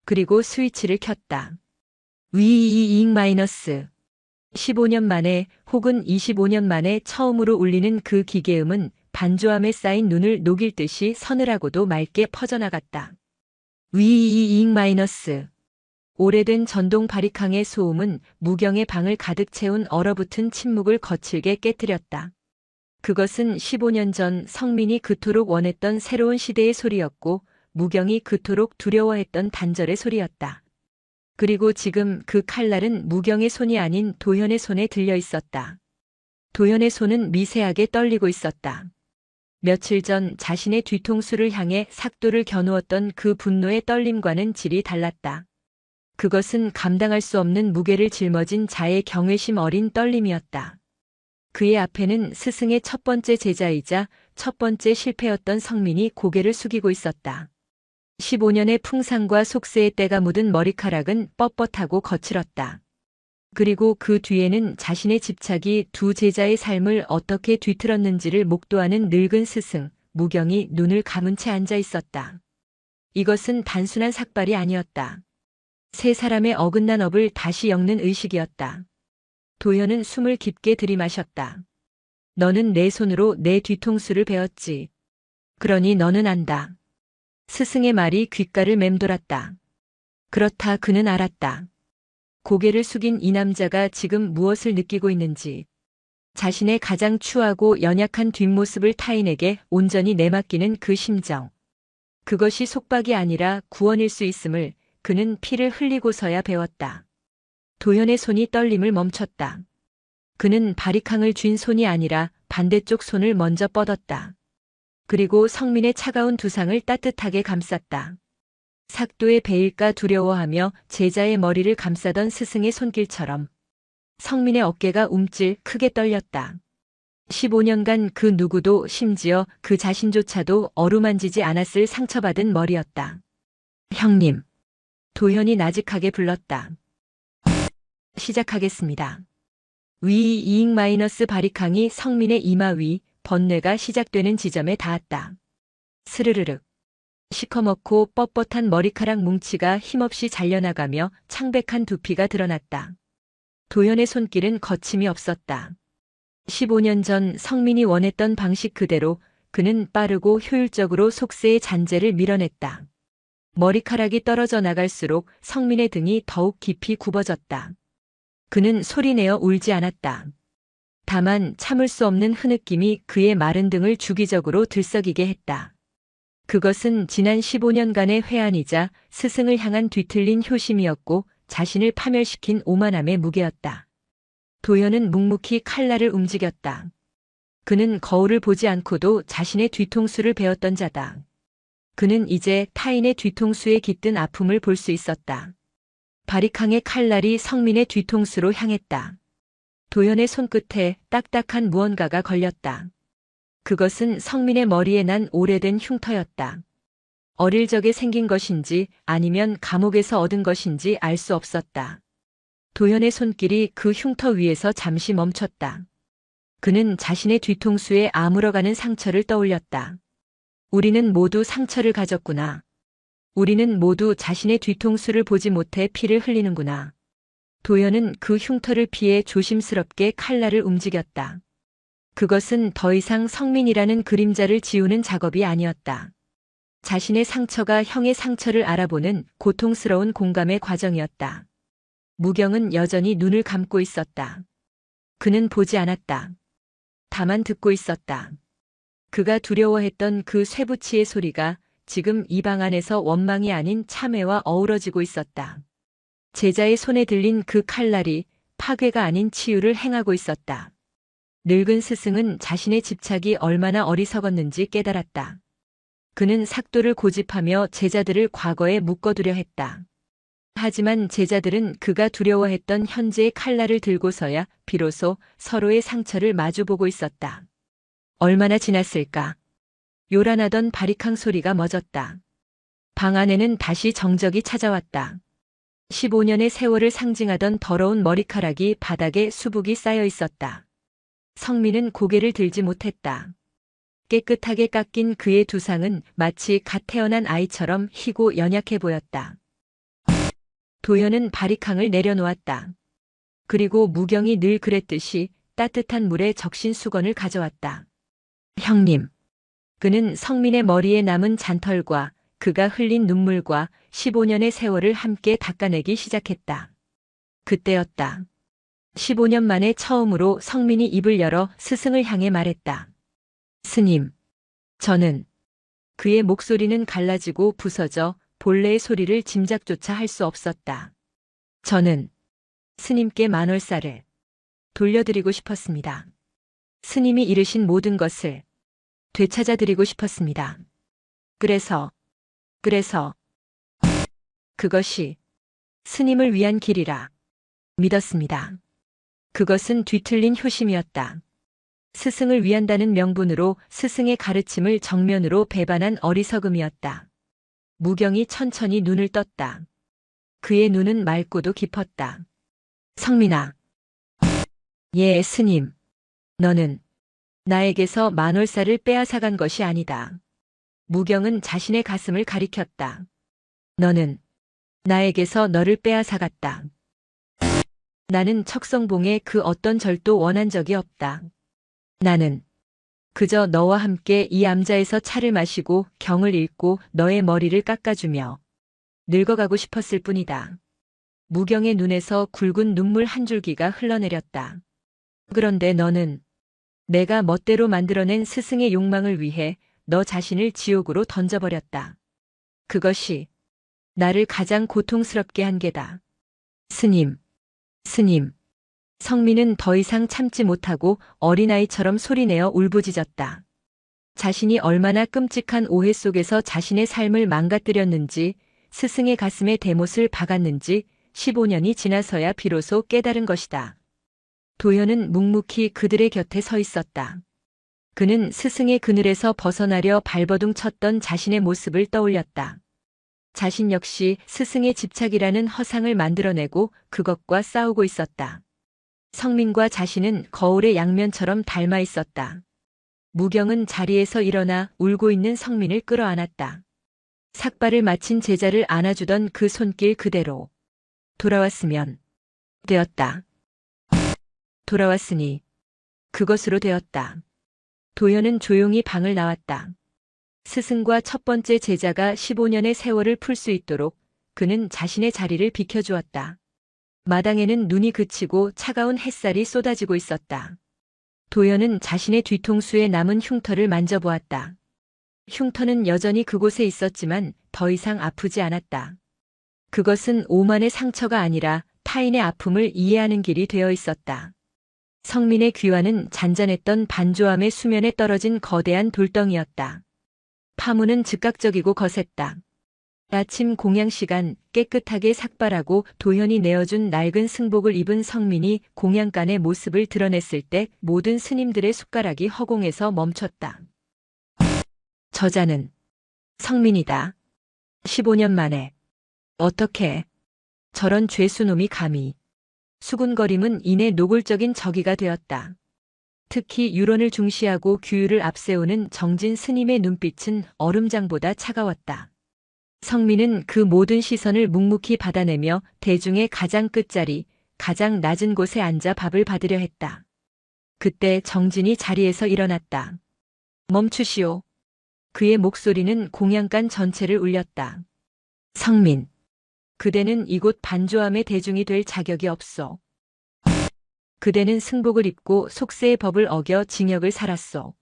그리고 스위치를 켰다. 위이잉 마이너스 15년 만에 혹은 25년 만에 처음으로 울리는 그 기계음은 반조함에 쌓인 눈을 녹일 듯이 서늘하고도 맑게 퍼져나갔다. 위이잉 마이너스 오래된 전동 바리캉의 소음은 무경의 방을 가득 채운 얼어붙은 침묵을 거칠게 깨뜨렸다. 그것은 15년 전 성민이 그토록 원했던 새로운 시대의 소리였고 무경이 그토록 두려워했던 단절의 소리였다. 그리고 지금 그 칼날은 무경의 손이 아닌 도현의 손에 들려 있었다. 도현의 손은 미세하게 떨리고 있었다. 며칠 전 자신의 뒤통수를 향해 삭도를 겨누었던 그 분노의 떨림과는 질이 달랐다. 그것은 감당할 수 없는 무게를 짊어진 자의 경외심 어린 떨림이었다. 그의 앞에는 스승의 첫 번째 제자이자 첫 번째 실패였던 성민이 고개를 숙이고 있었다. 15년의 풍상과 속세의 때가 묻은 머리카락은 뻣뻣하고 거칠었다. 그리고 그 뒤에는 자신의 집착이 두 제자의 삶을 어떻게 뒤틀었는지를 목도하는 늙은 스승, 무경이 눈을 감은 채 앉아 있었다. 이것은 단순한 삭발이 아니었다. 세 사람의 어긋난 업을 다시 엮는 의식이었다. 도현은 숨을 깊게 들이마셨다. 너는 내 손으로 내 뒤통수를 베었지. 그러니 너는 안다. 스승의 말이 귓가를 맴돌았다. 그렇다 그는 알았다. 고개를 숙인 이 남자가 지금 무엇을 느끼고 있는지. 자신의 가장 추하고 연약한 뒷모습을 타인에게 온전히 내맡기는 그 심정. 그것이 속박이 아니라 구원일 수 있음을 그는 피를 흘리고서야 배웠다. 도현의 손이 떨림을 멈췄다. 그는 바리캉을 쥔 손이 아니라 반대쪽 손을 먼저 뻗었다. 그리고 성민의 차가운 두상을 따뜻하게 감쌌다. 삭도에 베일까 두려워하며 제자의 머리를 감싸던 스승의 손길처럼 성민의 어깨가 움찔 크게 떨렸다. 15년간 그 누구도 심지어 그 자신조차도 어루만지지 않았을 상처받은 머리였다. 형님. 도현이 나직하게 불렀다. 시작하겠습니다. 위이잉 마이너스 바리캉이 성민의 이마 위 번뇌가 시작되는 지점에 닿았다. 스르르륵. 시커멓고 뻣뻣한 머리카락 뭉치가 힘없이 잘려나가며 창백한 두피가 드러났다. 도현의 손길은 거침이 없었다. 15년 전 성민이 원했던 방식 그대로 그는 빠르고 효율적으로 속세의 잔재를 밀어냈다. 머리카락이 떨어져 나갈수록 성민의 등이 더욱 깊이 굽어졌다. 그는 소리내어 울지 않았다. 다만 참을 수 없는 흐느낌이 그의 마른 등을 주기적으로 들썩이게 했다. 그것은 지난 15년간의 회한이자 스승을 향한 뒤틀린 효심이었고 자신을 파멸시킨 오만함의 무게였다. 도현은 묵묵히 칼날을 움직였다. 그는 거울을 보지 않고도 자신의 뒤통수를 베었던 자다. 그는 이제 타인의 뒤통수에 깃든 아픔을 볼 수 있었다. 바리캉의 칼날이 성민의 뒤통수로 향했다. 도현의 손끝에 딱딱한 무언가가 걸렸다. 그것은 성민의 머리에 난 오래된 흉터였다. 어릴 적에 생긴 것인지 아니면 감옥에서 얻은 것인지 알 수 없었다. 도현의 손길이 그 흉터 위에서 잠시 멈췄다. 그는 자신의 뒤통수에 아물어가는 상처를 떠올렸다. 우리는 모두 상처를 가졌구나. 우리는 모두 자신의 뒤통수를 보지 못해 피를 흘리는구나. 도현은 그 흉터를 피해 조심스럽게 칼날을 움직였다. 그것은 더 이상 성민이라는 그림자를 지우는 작업이 아니었다. 자신의 상처가 형의 상처를 알아보는 고통스러운 공감의 과정이었다. 무경은 여전히 눈을 감고 있었다. 그는 보지 않았다. 다만 듣고 있었다. 그가 두려워했던 그 쇠붙이의 소리가 지금 이 방 안에서 원망이 아닌 참회와 어우러지고 있었다. 제자의 손에 들린 그 칼날이 파괴가 아닌 치유를 행하고 있었다. 늙은 스승은 자신의 집착이 얼마나 어리석었는지 깨달았다. 그는 삭도를 고집하며 제자들을 과거에 묶어두려 했다. 하지만 제자들은 그가 두려워했던 현재의 칼날을 들고서야 비로소 서로의 상처를 마주보고 있었다. 얼마나 지났을까? 요란하던 바리캉 소리가 멎었다. 방 안에는 다시 정적이 찾아왔다. 15년의 세월을 상징하던 더러운 머리카락이 바닥에 수북이 쌓여 있었다. 성민은 고개를 들지 못했다. 깨끗하게 깎인 그의 두상은 마치 갓 태어난 아이처럼 희고 연약해 보였다. 도현은 바리캉을 내려놓았다. 그리고 무경이 늘 그랬듯이 따뜻한 물에 적신 수건을 가져왔다. 형님. 그는 성민의 머리에 남은 잔털과 그가 흘린 눈물과 15년의 세월을 함께 닦아내기 시작했다. 그때였다. 15년 만에 처음으로 성민이 입을 열어 스승을 향해 말했다. 스님. 저는. 그의 목소리는 갈라지고 부서져 본래의 소리를 짐작조차 할 수 없었다. 저는 스님께 만월사를 돌려드리고 싶었습니다. 스님이 이르신 모든 것을 되찾아드리고 싶었습니다. 그래서 그것이 스님을 위한 길이라 믿었습니다. 그것은 뒤틀린 효심이었다. 스승을 위한다는 명분으로 스승의 가르침을 정면으로 배반한 어리석음이었다. 무경이 천천히 눈을 떴다. 그의 눈은 맑고도 깊었다. 성민아. 예, 스님. 너는 나에게서 만월사를 빼앗아간 것이 아니다. 무경은 자신의 가슴을 가리켰다. 너는 나에게서 너를 빼앗아갔다. 나는 척성봉의 그 어떤 절도 원한 적이 없다. 나는 그저 너와 함께 이 암자에서 차를 마시고 경을 읽고 너의 머리를 깎아주며 늙어가고 싶었을 뿐이다. 무경의 눈에서 굵은 눈물 한 줄기가 흘러내렸다. 그런데 너는 내가 멋대로 만들어낸 스승의 욕망을 위해 너 자신을 지옥으로 던져버렸다. 그것이 나를 가장 고통스럽게 한 게다. 스님. 성민은 더 이상 참지 못하고 어린아이처럼 소리내어 울부짖었다. 자신이 얼마나 끔찍한 오해 속에서 자신의 삶을 망가뜨렸는지, 스승의 가슴에 대못을 박았는지 15년이 지나서야 비로소 깨달은 것이다. 도현은 묵묵히 그들의 곁에 서 있었다. 그는 스승의 그늘에서 벗어나려 발버둥 쳤던 자신의 모습을 떠올렸다. 자신 역시 스승의 집착이라는 허상을 만들어내고 그것과 싸우고 있었다. 성민과 자신은 거울의 양면처럼 닮아 있었다. 무경은 자리에서 일어나 울고 있는 성민을 끌어안았다. 삭발을 마친 제자를 안아주던 그 손길 그대로 돌아왔으면 되었다. 돌아왔으니 그것으로 되었다. 도현은 조용히 방을 나왔다. 스승과 첫 번째 제자가 15년의 세월을 풀 수 있도록 그는 자신의 자리를 비켜주었다. 마당에는 눈이 그치고 차가운 햇살이 쏟아지고 있었다. 도현은 자신의 뒤통수에 남은 흉터를 만져보았다. 흉터는 여전히 그곳에 있었지만 더 이상 아프지 않았다. 그것은 오만의 상처가 아니라 타인의 아픔을 이해하는 길이 되어 있었다. 성민의 귀환은 잔잔했던 반조함의 수면에 떨어진 거대한 돌덩이였다. 파문은 즉각적이고 거셌다. 아침 공양 시간 깨끗하게 삭발하고 도현이 내어준 낡은 승복을 입은 성민이 공양간의 모습을 드러냈을 때 모든 스님들의 숟가락이 허공에서 멈췄다. 저자는 성민이다. 15년 만에 어떻게 저런 죄수놈이 감히. 수군거림은 이내 노골적인 저기가 되었다. 특히 유론을 중시하고 규율을 앞세우는 정진 스님의 눈빛은 얼음장보다 차가웠다. 성민은 그 모든 시선을 묵묵히 받아내며 대중의 가장 끝자리, 가장 낮은 곳에 앉아 밥을 받으려 했다. 그때 정진이 자리에서 일어났다. 멈추시오. 그의 목소리는 공양간 전체를 울렸다. 성민. 그대는 이곳 반조함의 대중이 될 자격이 없소. 그대는 승복을 입고 속세의 법을 어겨 징역을 살았소.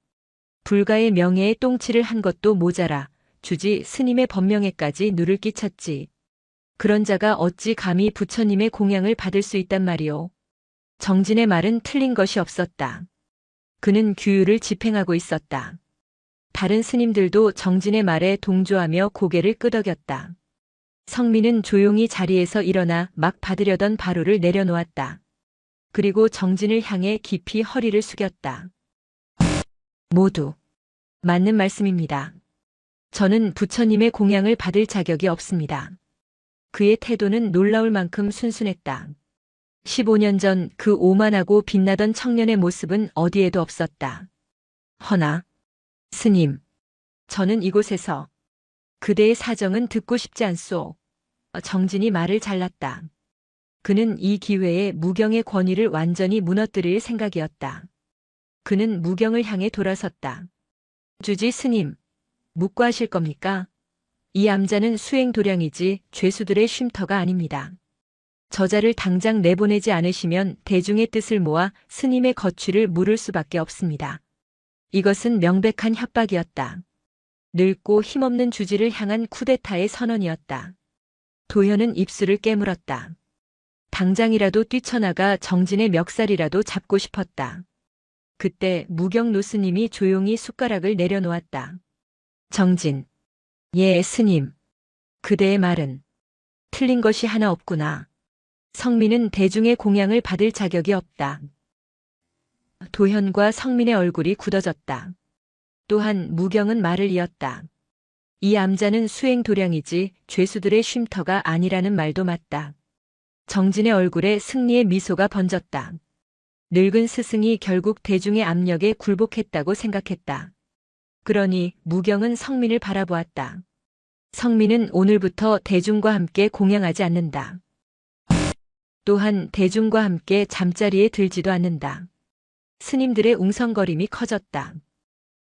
불가의 명예에 똥칠을 한 것도 모자라 주지 스님의 법명에까지 누를 끼쳤지. 그런 자가 어찌 감히 부처님의 공양을 받을 수 있단 말이오. 정진의 말은 틀린 것이 없었다. 그는 규율을 집행하고 있었다. 다른 스님들도 정진의 말에 동조하며 고개를 끄덕였다. 성민은 조용히 자리에서 일어나 막 받으려던 바로를 내려놓았다. 그리고 정진을 향해 깊이 허리를 숙였다. 모두 맞는 말씀입니다. 저는 부처님의 공양을 받을 자격이 없습니다. 그의 태도는 놀라울 만큼 순순했다. 15년 전 그 오만하고 빛나던 청년의 모습은 어디에도 없었다. 허나 스님, 저는 이곳에서 그대의 사정은 듣고 싶지 않소. 정진이 말을 잘랐다. 그는 이 기회에 무경의 권위를 완전히 무너뜨릴 생각이었다. 그는 무경을 향해 돌아섰다. 주지 스님, 묵과하실 겁니까? 이 암자는 수행도량이지 죄수들의 쉼터가 아닙니다. 저자를 당장 내보내지 않으시면 대중의 뜻을 모아 스님의 거취를 물을 수밖에 없습니다. 이것은 명백한 협박이었다. 늙고 힘없는 주지를 향한 쿠데타의 선언이었다. 도현은 입술을 깨물었다. 당장이라도 뛰쳐나가 정진의 멱살이라도 잡고 싶었다. 그때 무경 노스님이 조용히 숟가락을 내려놓았다. 정진. 예, 스님. 그대의 말은 틀린 것이 하나 없구나. 성민은 대중의 공양을 받을 자격이 없다. 도현과 성민의 얼굴이 굳어졌다. 또한 무경은 말을 이었다. 이 암자는 수행도량이지 죄수들의 쉼터가 아니라는 말도 맞다. 정진의 얼굴에 승리의 미소가 번졌다. 늙은 스승이 결국 대중의 압력에 굴복했다고 생각했다. 그러니 무경은 성민을 바라보았다. 성민은 오늘부터 대중과 함께 공양하지 않는다. 또한 대중과 함께 잠자리에 들지도 않는다. 스님들의 웅성거림이 커졌다.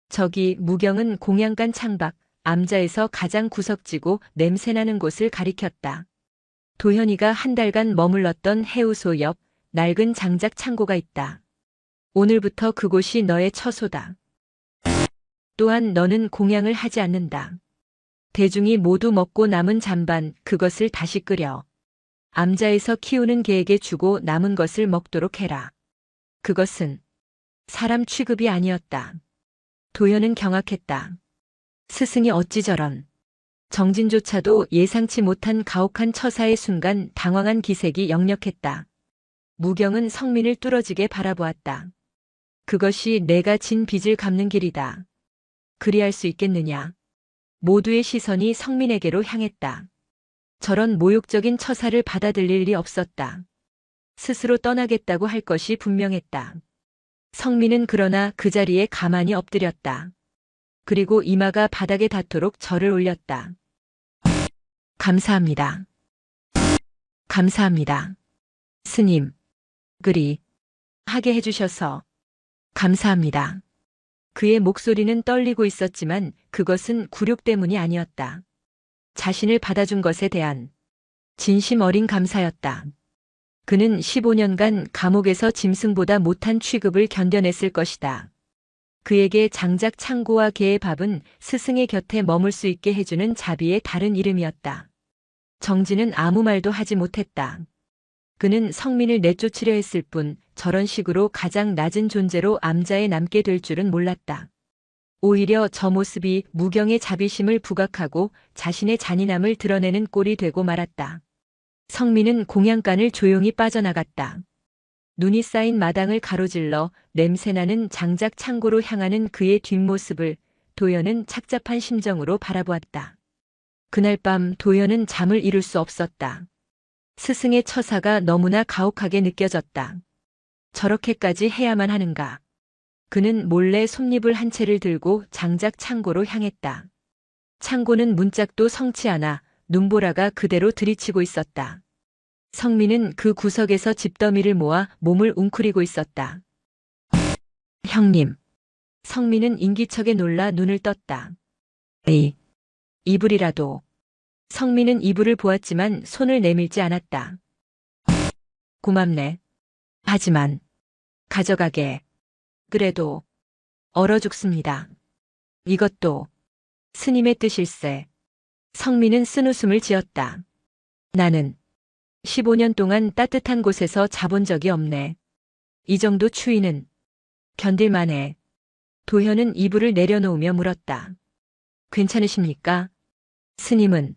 저기 무경은 공양간 창밖, 암자에서 가장 구석지고 냄새나는 곳을 가리켰다. 도현이가 한 달간 머물렀던 해우소 옆 낡은 장작 창고가 있다. 오늘부터 그곳이 너의 처소다. 또한 너는 공양을 하지 않는다. 대중이 모두 먹고 남은 잔반 그것을 다시 끓여 암자에서 키우는 개에게 주고 남은 것을 먹도록 해라. 그것은 사람 취급이 아니었다. 도현은 경악했다. 스승이 어찌 저런. 정진조차도 예상치 못한 가혹한 처사의 순간 당황한 기색이 역력했다. 무경은 성민을 뚫어지게 바라보았다. 그것이 내가 진 빚을 갚는 길이다. 그리할 수 있겠느냐. 모두의 시선이 성민에게로 향했다. 저런 모욕적인 처사를 받아들일 리 없었다. 스스로 떠나겠다고 할 것이 분명했다. 성민은 그러나 그 자리에 가만히 엎드렸다. 그리고 이마가 바닥에 닿도록 절을 올렸다. 감사합니다. 감사합니다. 스님, 그리 하게 해주셔서 감사합니다. 그의 목소리는 떨리고 있었지만 그것은 굴욕 때문이 아니었다. 자신을 받아준 것에 대한 진심 어린 감사였다. 그는 15년간 감옥에서 짐승보다 못한 취급을 견뎌냈을 것이다. 그에게 장작 창고와 개의 밥은 스승의 곁에 머물 수 있게 해주는 자비의 다른 이름이었다. 정진은 아무 말도 하지 못했다. 그는 성민을 내쫓으려 했을 뿐 저런 식으로 가장 낮은 존재로 암자에 남게 될 줄은 몰랐다. 오히려 저 모습이 무경의 자비심을 부각하고 자신의 잔인함을 드러내는 꼴이 되고 말았다. 성민은 공양간을 조용히 빠져나갔다. 눈이 쌓인 마당을 가로질러 냄새나는 장작 창고로 향하는 그의 뒷모습을 도연은 착잡한 심정으로 바라보았다. 그날 밤 도연은 잠을 이룰 수 없었다. 스승의 처사가 너무나 가혹하게 느껴졌다. 저렇게까지 해야만 하는가. 그는 몰래 솜잎을 한 채를 들고 장작 창고로 향했다. 창고는 문짝도 성치 않아 눈보라가 그대로 들이치고 있었다. 성민은 그 구석에서 집더미를 모아 몸을 웅크리고 있었다. 형님. 성민은 인기척에 놀라 눈을 떴다. 이불이라도. 성민은 이불을 보았지만 손을 내밀지 않았다. 고맙네. 하지만 가져가게. 그래도 얼어 죽습니다. 이것도 스님의 뜻일세. 성민은 쓴웃음을 지었다. 나는 15년 동안 따뜻한 곳에서 자본 적이 없네. 이 정도 추위는 견딜만해. 도현은 이불을 내려놓으며 물었다. 괜찮으십니까? 스님은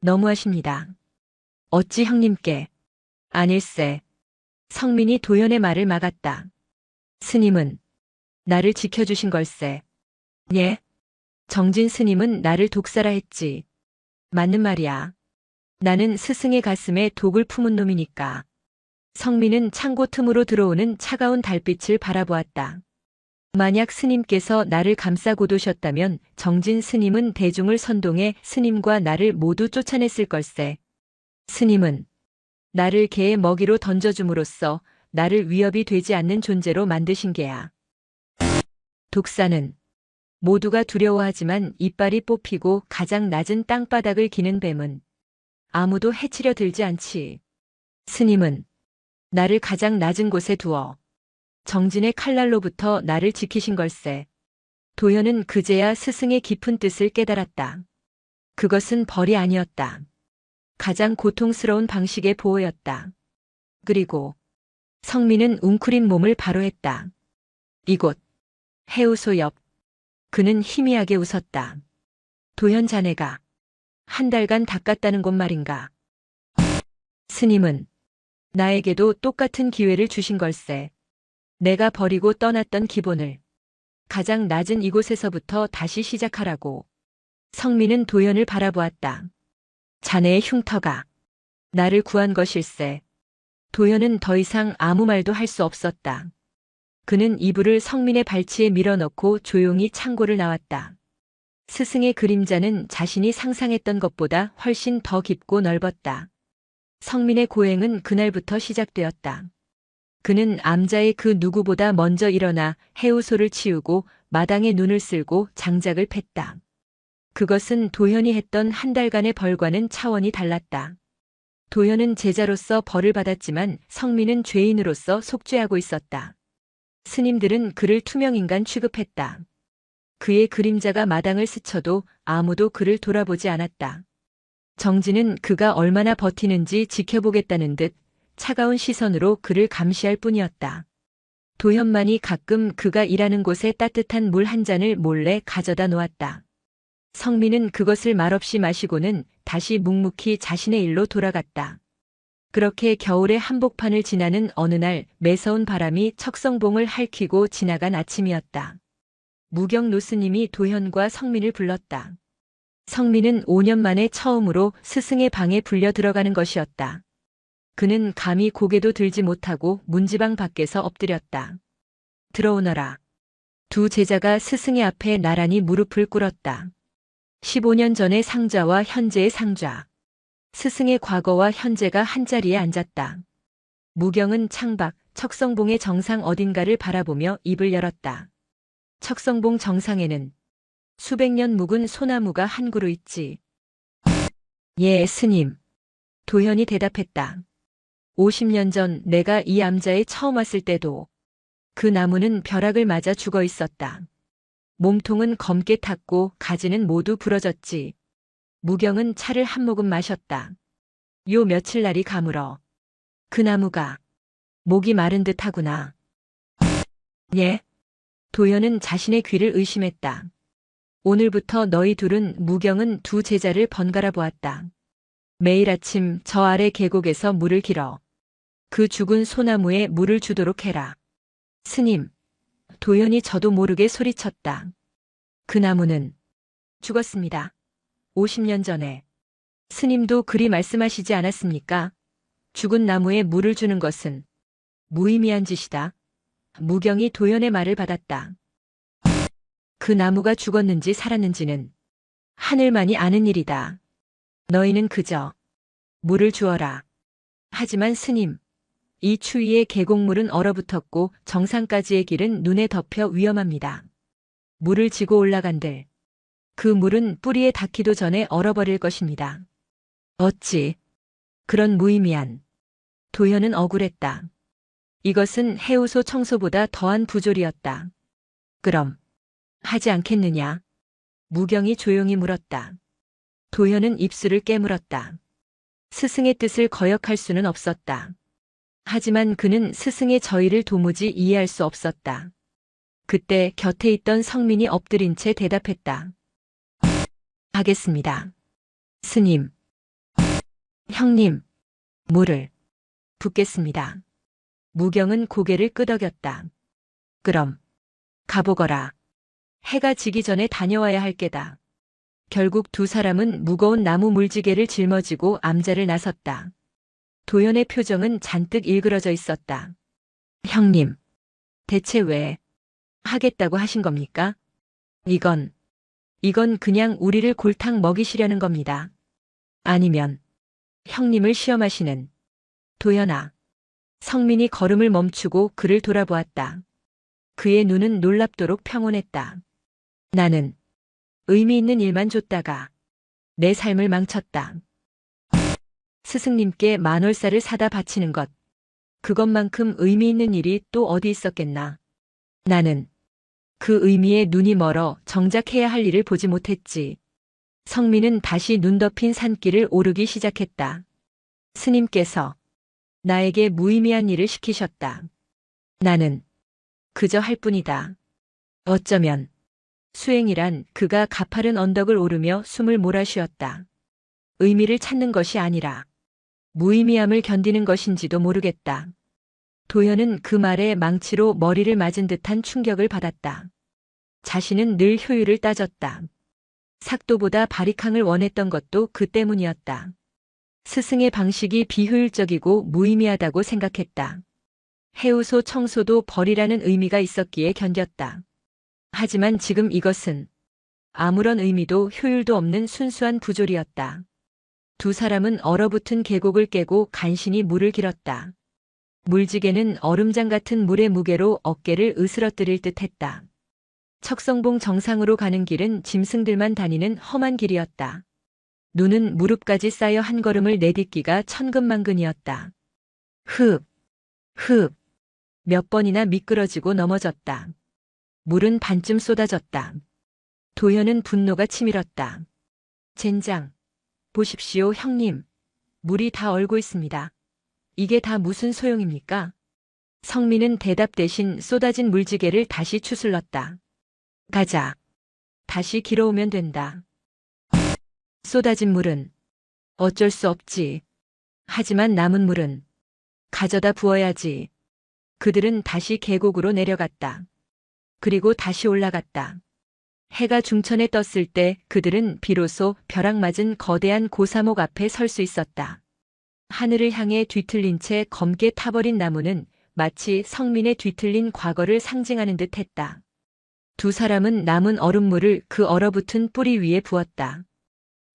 너무하십니다. 어찌 형님께. 아닐세. 성민이 도현의 말을 막았다. 스님은 나를 지켜주신 걸세. 예? 정진 스님은 나를 독사라 했지. 맞는 말이야. 나는 스승의 가슴에 독을 품은 놈이니까. 성민은 창고 틈으로 들어오는 차가운 달빛을 바라보았다. 만약 스님께서 나를 감싸고 두셨다면 정진 스님은 대중을 선동해 스님과 나를 모두 쫓아냈을 걸세. 스님은 나를 개의 먹이로 던져줌으로써 나를 위협이 되지 않는 존재로 만드신 게야. 독사는 모두가 두려워하지만 이빨이 뽑히고 가장 낮은 땅바닥을 기는 뱀은 아무도 해치려 들지 않지. 스님은 나를 가장 낮은 곳에 두어 정진의 칼날로부터 나를 지키신 걸세. 도현은 그제야 스승의 깊은 뜻을 깨달았다. 그것은 벌이 아니었다. 가장 고통스러운 방식의 보호였다. 그리고 성민은 웅크린 몸을 바로 했다. 이곳 해우소 옆. 그는 희미하게 웃었다. 도현 자네가 한 달간 닦았다는 곳 말인가. 스님은 나에게도 똑같은 기회를 주신 걸세. 내가 버리고 떠났던 기본을 가장 낮은 이곳에서부터 다시 시작하라고. 성민은 도현을 바라보았다. 자네의 흉터가 나를 구한 것일세. 도현은 더 이상 아무 말도 할 수 없었다. 그는 이불을 성민의 발치에 밀어넣고 조용히 창고를 나왔다. 스승의 그림자는 자신이 상상했던 것보다 훨씬 더 깊고 넓었다. 성민의 고행은 그날부터 시작되었다. 그는 암자의 그 누구보다 먼저 일어나 해우소를 치우고 마당에 눈을 쓸고 장작을 팼다. 그것은 도현이 했던 한 달간의 벌과는 차원이 달랐다. 도현은 제자로서 벌을 받았지만 성민은 죄인으로서 속죄하고 있었다. 스님들은 그를 투명인간 취급했다. 그의 그림자가 마당을 스쳐도 아무도 그를 돌아보지 않았다. 정진은 그가 얼마나 버티는지 지켜보겠다는 듯 차가운 시선으로 그를 감시할 뿐이었다. 도현만이 가끔 그가 일하는 곳에 따뜻한 물 한 잔을 몰래 가져다 놓았다. 성민은 그것을 말없이 마시고는 다시 묵묵히 자신의 일로 돌아갔다. 그렇게 겨울의 한복판을 지나는 어느 날 매서운 바람이 척성봉을 핥히고 지나간 아침이었다. 무경 노스님이 도현과 성민을 불렀다. 성민은 5년 만에 처음으로 스승의 방에 불려 들어가는 것이었다. 그는 감히 고개도 들지 못하고 문지방 밖에서 엎드렸다. 들어오너라. 두 제자가 스승의 앞에 나란히 무릎을 꿇었다. 15년 전의 상좌와 현재의 상좌. 스승의 과거와 현재가 한자리에 앉았다. 무경은 창밖 척성봉의 정상 어딘가를 바라보며 입을 열었다. 척성봉 정상에는 수백 년 묵은 소나무가 한 그루 있지. 예, 스님. 도현이 대답했다. 50년 전 내가 이 암자에 처음 왔을 때도 그 나무는 벼락을 맞아 죽어 있었다. 몸통은 검게 탔고 가지는 모두 부러졌지. 무경은 차를 한 모금 마셨다. 요 며칠 날이 가물어. 그 나무가 목이 마른 듯 하구나. 예? 도현은 자신의 귀를 의심했다. 오늘부터 너희 둘은 무경은 두 제자를 번갈아 보았다. 매일 아침 저 아래 계곡에서 물을 길어 그 죽은 소나무에 물을 주도록 해라. 스님. 도현이 저도 모르게 소리쳤다. 그 나무는 죽었습니다. 50년 전에. 스님도 그리 말씀하시지 않았습니까? 죽은 나무에 물을 주는 것은 무의미한 짓이다. 무경이 도현의 말을 받았다. 그 나무가 죽었는지 살았는지는 하늘만이 아는 일이다. 너희는 그저 물을 주어라. 하지만 스님, 이 추위에 계곡물은 얼어붙었고 정상까지의 길은 눈에 덮여 위험합니다. 물을 지고 올라간들 그 물은 뿌리에 닿기도 전에 얼어버릴 것입니다. 어찌 그런 무의미한. 도현은 억울했다. 이것은 해우소 청소보다 더한 부조리였다. 그럼 하지 않겠느냐? 무경이 조용히 물었다. 도현은 입술을 깨물었다. 스승의 뜻을 거역할 수는 없었다. 하지만 그는 스승의 저의를 도무지 이해할 수 없었다. 그때 곁에 있던 성민이 엎드린 채 대답했다. 하겠습니다. 스님. 형님. 물을 붓겠습니다. 무경은 고개를 끄덕였다. 그럼 가보거라. 해가 지기 전에 다녀와야 할 게다. 결국 두 사람은 무거운 나무 물지개를 짊어지고 암자를 나섰다. 도현의 표정은 잔뜩 일그러져 있었다. 형님, 대체 왜 하겠다고 하신 겁니까? 이건 그냥 우리를 골탕 먹이시려는 겁니다. 아니면 형님을 시험하시는. 도연아. 성민이 걸음을 멈추고 그를 돌아보았다. 그의 눈은 놀랍도록 평온했다. 나는 의미 있는 일만 줬다가 내 삶을 망쳤다. 스승님께 만월사를 사다 바치는 것. 그것만큼 의미 있는 일이 또 어디 있었겠나. 나는 그 의미에 눈이 멀어 정작 해야 할 일을 보지 못했지. 성민은 다시 눈 덮인 산길을 오르기 시작했다. 스님께서 나에게 무의미한 일을 시키셨다. 나는 그저 할 뿐이다. 어쩌면 수행이란 그가 가파른 언덕을 오르며 숨을 몰아쉬었다. 의미를 찾는 것이 아니라 무의미함을 견디는 것인지도 모르겠다. 도현은 그 말에 망치로 머리를 맞은 듯한 충격을 받았다. 자신은 늘 효율을 따졌다. 삭도보다 바리캉을 원했던 것도 그 때문이었다. 스승의 방식이 비효율적이고 무의미하다고 생각했다. 해우소 청소도 벌이라는 의미가 있었기에 견뎠다. 하지만 지금 이것은 아무런 의미도 효율도 없는 순수한 부조리였다. 두 사람은 얼어붙은 계곡을 깨고 간신히 물을 길었다. 물지개는 얼음장 같은 물의 무게로 어깨를 으스러뜨릴 듯했다. 척성봉 정상으로 가는 길은 짐승들만 다니는 험한 길이었다. 눈은 무릎까지 쌓여 한 걸음을 내딛기가 천근만근이었다. 흡, 흡. 몇 번이나 미끄러지고 넘어졌다. 물은 반쯤 쏟아졌다. 도현은 분노가 치밀었다. 젠장. 보십시오, 형님. 물이 다 얼고 있습니다. 이게 다 무슨 소용입니까? 성민은 대답 대신 쏟아진 물지개를 다시 추슬렀다. 가자. 다시 길어오면 된다. 쏟아진 물은 어쩔 수 없지. 하지만 남은 물은 가져다 부어야지. 그들은 다시 계곡으로 내려갔다. 그리고 다시 올라갔다. 해가 중천에 떴을 때 그들은 비로소 벼락 맞은 거대한 고사목 앞에 설 수 있었다. 하늘을 향해 뒤틀린 채 검게 타버린 나무는 마치 성민의 뒤틀린 과거를 상징하는 듯 했다. 두 사람은 남은 얼음물을 그 얼어붙은 뿌리 위에 부었다.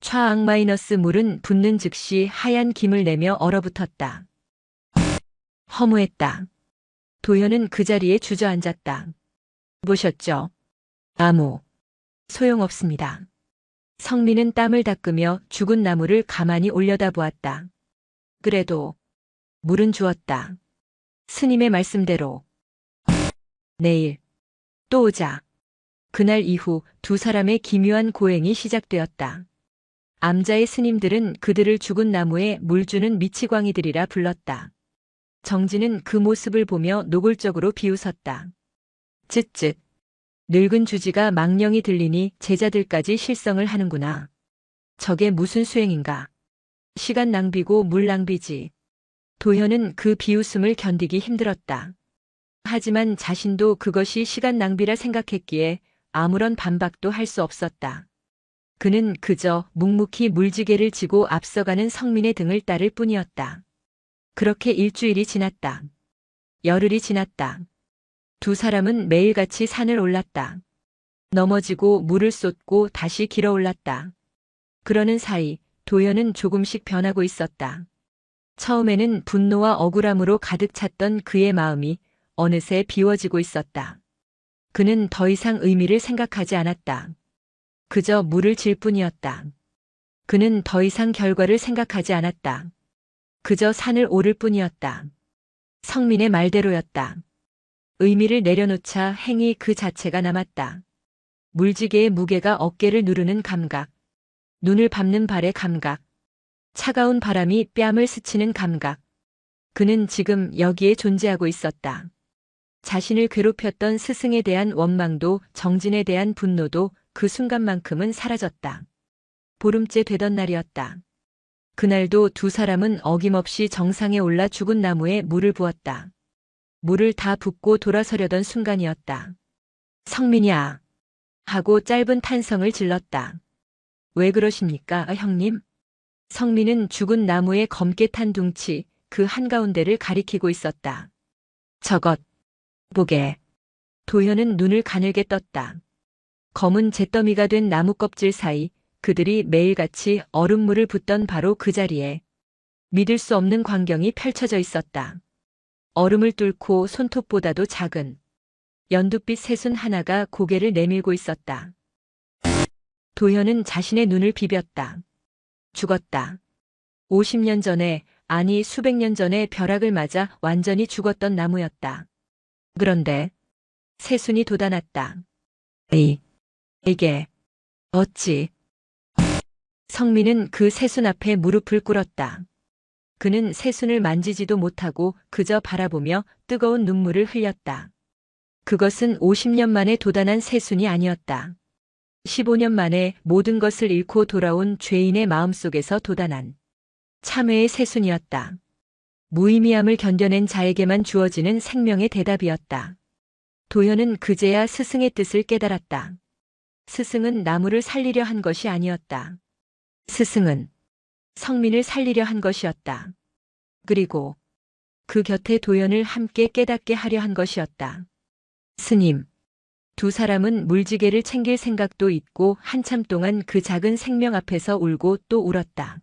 촤악- 물은 붓는 즉시 하얀 김을 내며 얼어붙었다. 허무했다. 도현은 그 자리에 주저앉았다. 보셨죠? 아무 소용없습니다. 성민은 땀을 닦으며 죽은 나무를 가만히 올려다보았다. 그래도 물은 주었다. 스님의 말씀대로. 내일 또 오자. 그날 이후 두 사람의 기묘한 고행이 시작되었다. 암자의 스님들은 그들을 죽은 나무에 물 주는 미치광이들이라 불렀다. 정진은 그 모습을 보며 노골적으로 비웃었다. 쯧쯧. 늙은 주지가 망령이 들리니 제자들까지 실성을 하는구나. 저게 무슨 수행인가. 시간 낭비고 물 낭비지. 도현은 그 비웃음을 견디기 힘들었다. 하지만 자신도 그것이 시간 낭비라 생각했기에 아무런 반박도 할 수 없었다. 그는 그저 묵묵히 물지개를 지고 앞서가는 성민의 등을 따를 뿐이었다. 그렇게 일주일이 지났다. 열흘이 지났다. 두 사람은 매일같이 산을 올랐다. 넘어지고 물을 쏟고 다시 길어 올랐다. 그러는 사이 도현은 조금씩 변하고 있었다. 처음에는 분노와 억울함으로 가득 찼던 그의 마음이 어느새 비워지고 있었다. 그는 더 이상 의미를 생각하지 않았다. 그저 물을 질 뿐이었다. 그는 더 이상 결과를 생각하지 않았다. 그저 산을 오를 뿐이었다. 성민의 말대로였다. 의미를 내려놓자 행위 그 자체가 남았다. 물지개의 무게가 어깨를 누르는 감각, 눈을 밟는 발의 감각, 차가운 바람이 뺨을 스치는 감각. 그는 지금 여기에 존재하고 있었다. 자신을 괴롭혔던 스승에 대한 원망도 정진에 대한 분노도 그 순간만큼은 사라졌다. 보름째 되던 날이었다. 그날도 두 사람은 어김없이 정상에 올라 죽은 나무에 물을 부었다. 물을 다 붓고 돌아서려던 순간이었다. 성민이야. 하고 짧은 탄성을 질렀다. 왜 그러십니까, 형님? 성민은 죽은 나무의 검게 탄 둥치 그 한가운데를 가리키고 있었다. 저것 보게. 도현은 눈을 가늘게 떴다. 검은 잿더미가 된 나무 껍질 사이 그들이 매일같이 얼음물을 붓던 바로 그 자리에 믿을 수 없는 광경이 펼쳐져 있었다. 얼음을 뚫고 손톱보다도 작은 연두빛 새순 하나가 고개를 내밀고 있었다. 도현은 자신의 눈을 비볐다. 죽었다. 50년 전에, 아니 수백 년 전에 벼락을 맞아 완전히 죽었던 나무였다. 그런데 새순이 돋아났다. 이게 어찌? 성민은 그 새순 앞에 무릎을 꿇었다. 그는 새순을 만지지도 못하고 그저 바라보며 뜨거운 눈물을 흘렸다. 그것은 50년 만에 돋아난 새순이 아니었다. 15년 만에 모든 것을 잃고 돌아온 죄인의 마음속에서 돋아난 참회의 새순이었다. 무의미함을 견뎌낸 자에게만 주어지는 생명의 대답이었다. 도현은 그제야 스승의 뜻을 깨달았다. 스승은 나무를 살리려 한 것이 아니었다. 스승은 성민을 살리려 한 것이었다. 그리고 그 곁에 도현을 함께 깨닫게 하려 한 것이었다. 스님. 두 사람은 물지개를 챙길 생각도 잊고 한참 동안 그 작은 생명 앞에서 울고 또 울었다.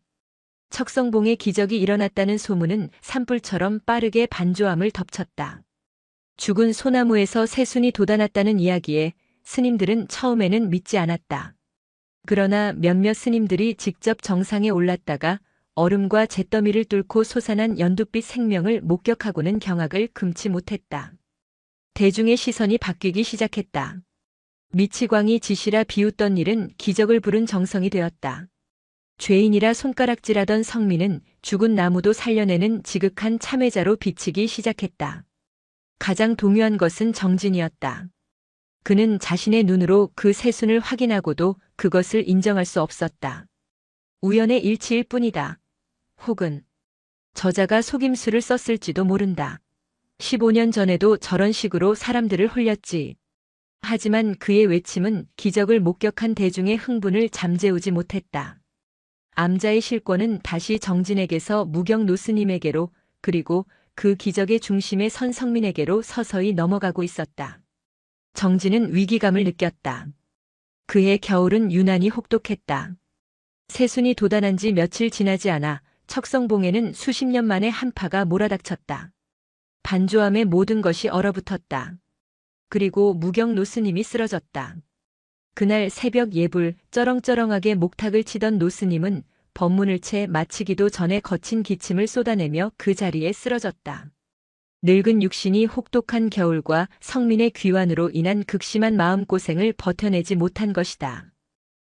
척성봉의 기적이 일어났다는 소문은 산불처럼 빠르게 반조함을 덮쳤다. 죽은 소나무에서 새순이 돋아났다는 이야기에 스님들은 처음에는 믿지 않았다. 그러나 몇몇 스님들이 직접 정상에 올랐다가 얼음과 잿더미를 뚫고 솟아난 연두빛 생명을 목격하고는 경악을 금치 못했다. 대중의 시선이 바뀌기 시작했다. 미치광이 지시라 비웃던 일은 기적을 부른 정성이 되었다. 죄인이라 손가락질하던 성민은 죽은 나무도 살려내는 지극한 참회자로 비치기 시작했다. 가장 동요한 것은 정진이었다. 그는 자신의 눈으로 그 새순을 확인하고도 그것을 인정할 수 없었다. 우연의 일치일 뿐이다. 혹은 저자가 속임수를 썼을지도 모른다. 15년 전에도 저런 식으로 사람들을 홀렸지. 하지만 그의 외침은 기적을 목격한 대중의 흥분을 잠재우지 못했다. 암자의 실권은 다시 정진에게서 무경 노스님에게로 그리고 그 기적의 중심에 선 성민에게로 서서히 넘어가고 있었다. 정진은 위기감을 느꼈다. 그의 겨울은 유난히 혹독했다. 새순이 돋아난 지 며칠 지나지 않아 척성봉에는 수십 년 만에 한파가 몰아닥쳤다. 반조함에 모든 것이 얼어붙었다. 그리고 무경 노스님이 쓰러졌다. 그날 새벽 예불 쩌렁쩌렁하게 목탁을 치던 노스님은 법문을 채 마치기도 전에 거친 기침을 쏟아내며 그 자리에 쓰러졌다. 늙은 육신이 혹독한 겨울과 성민의 귀환으로 인한 극심한 마음고생을 버텨내지 못한 것이다.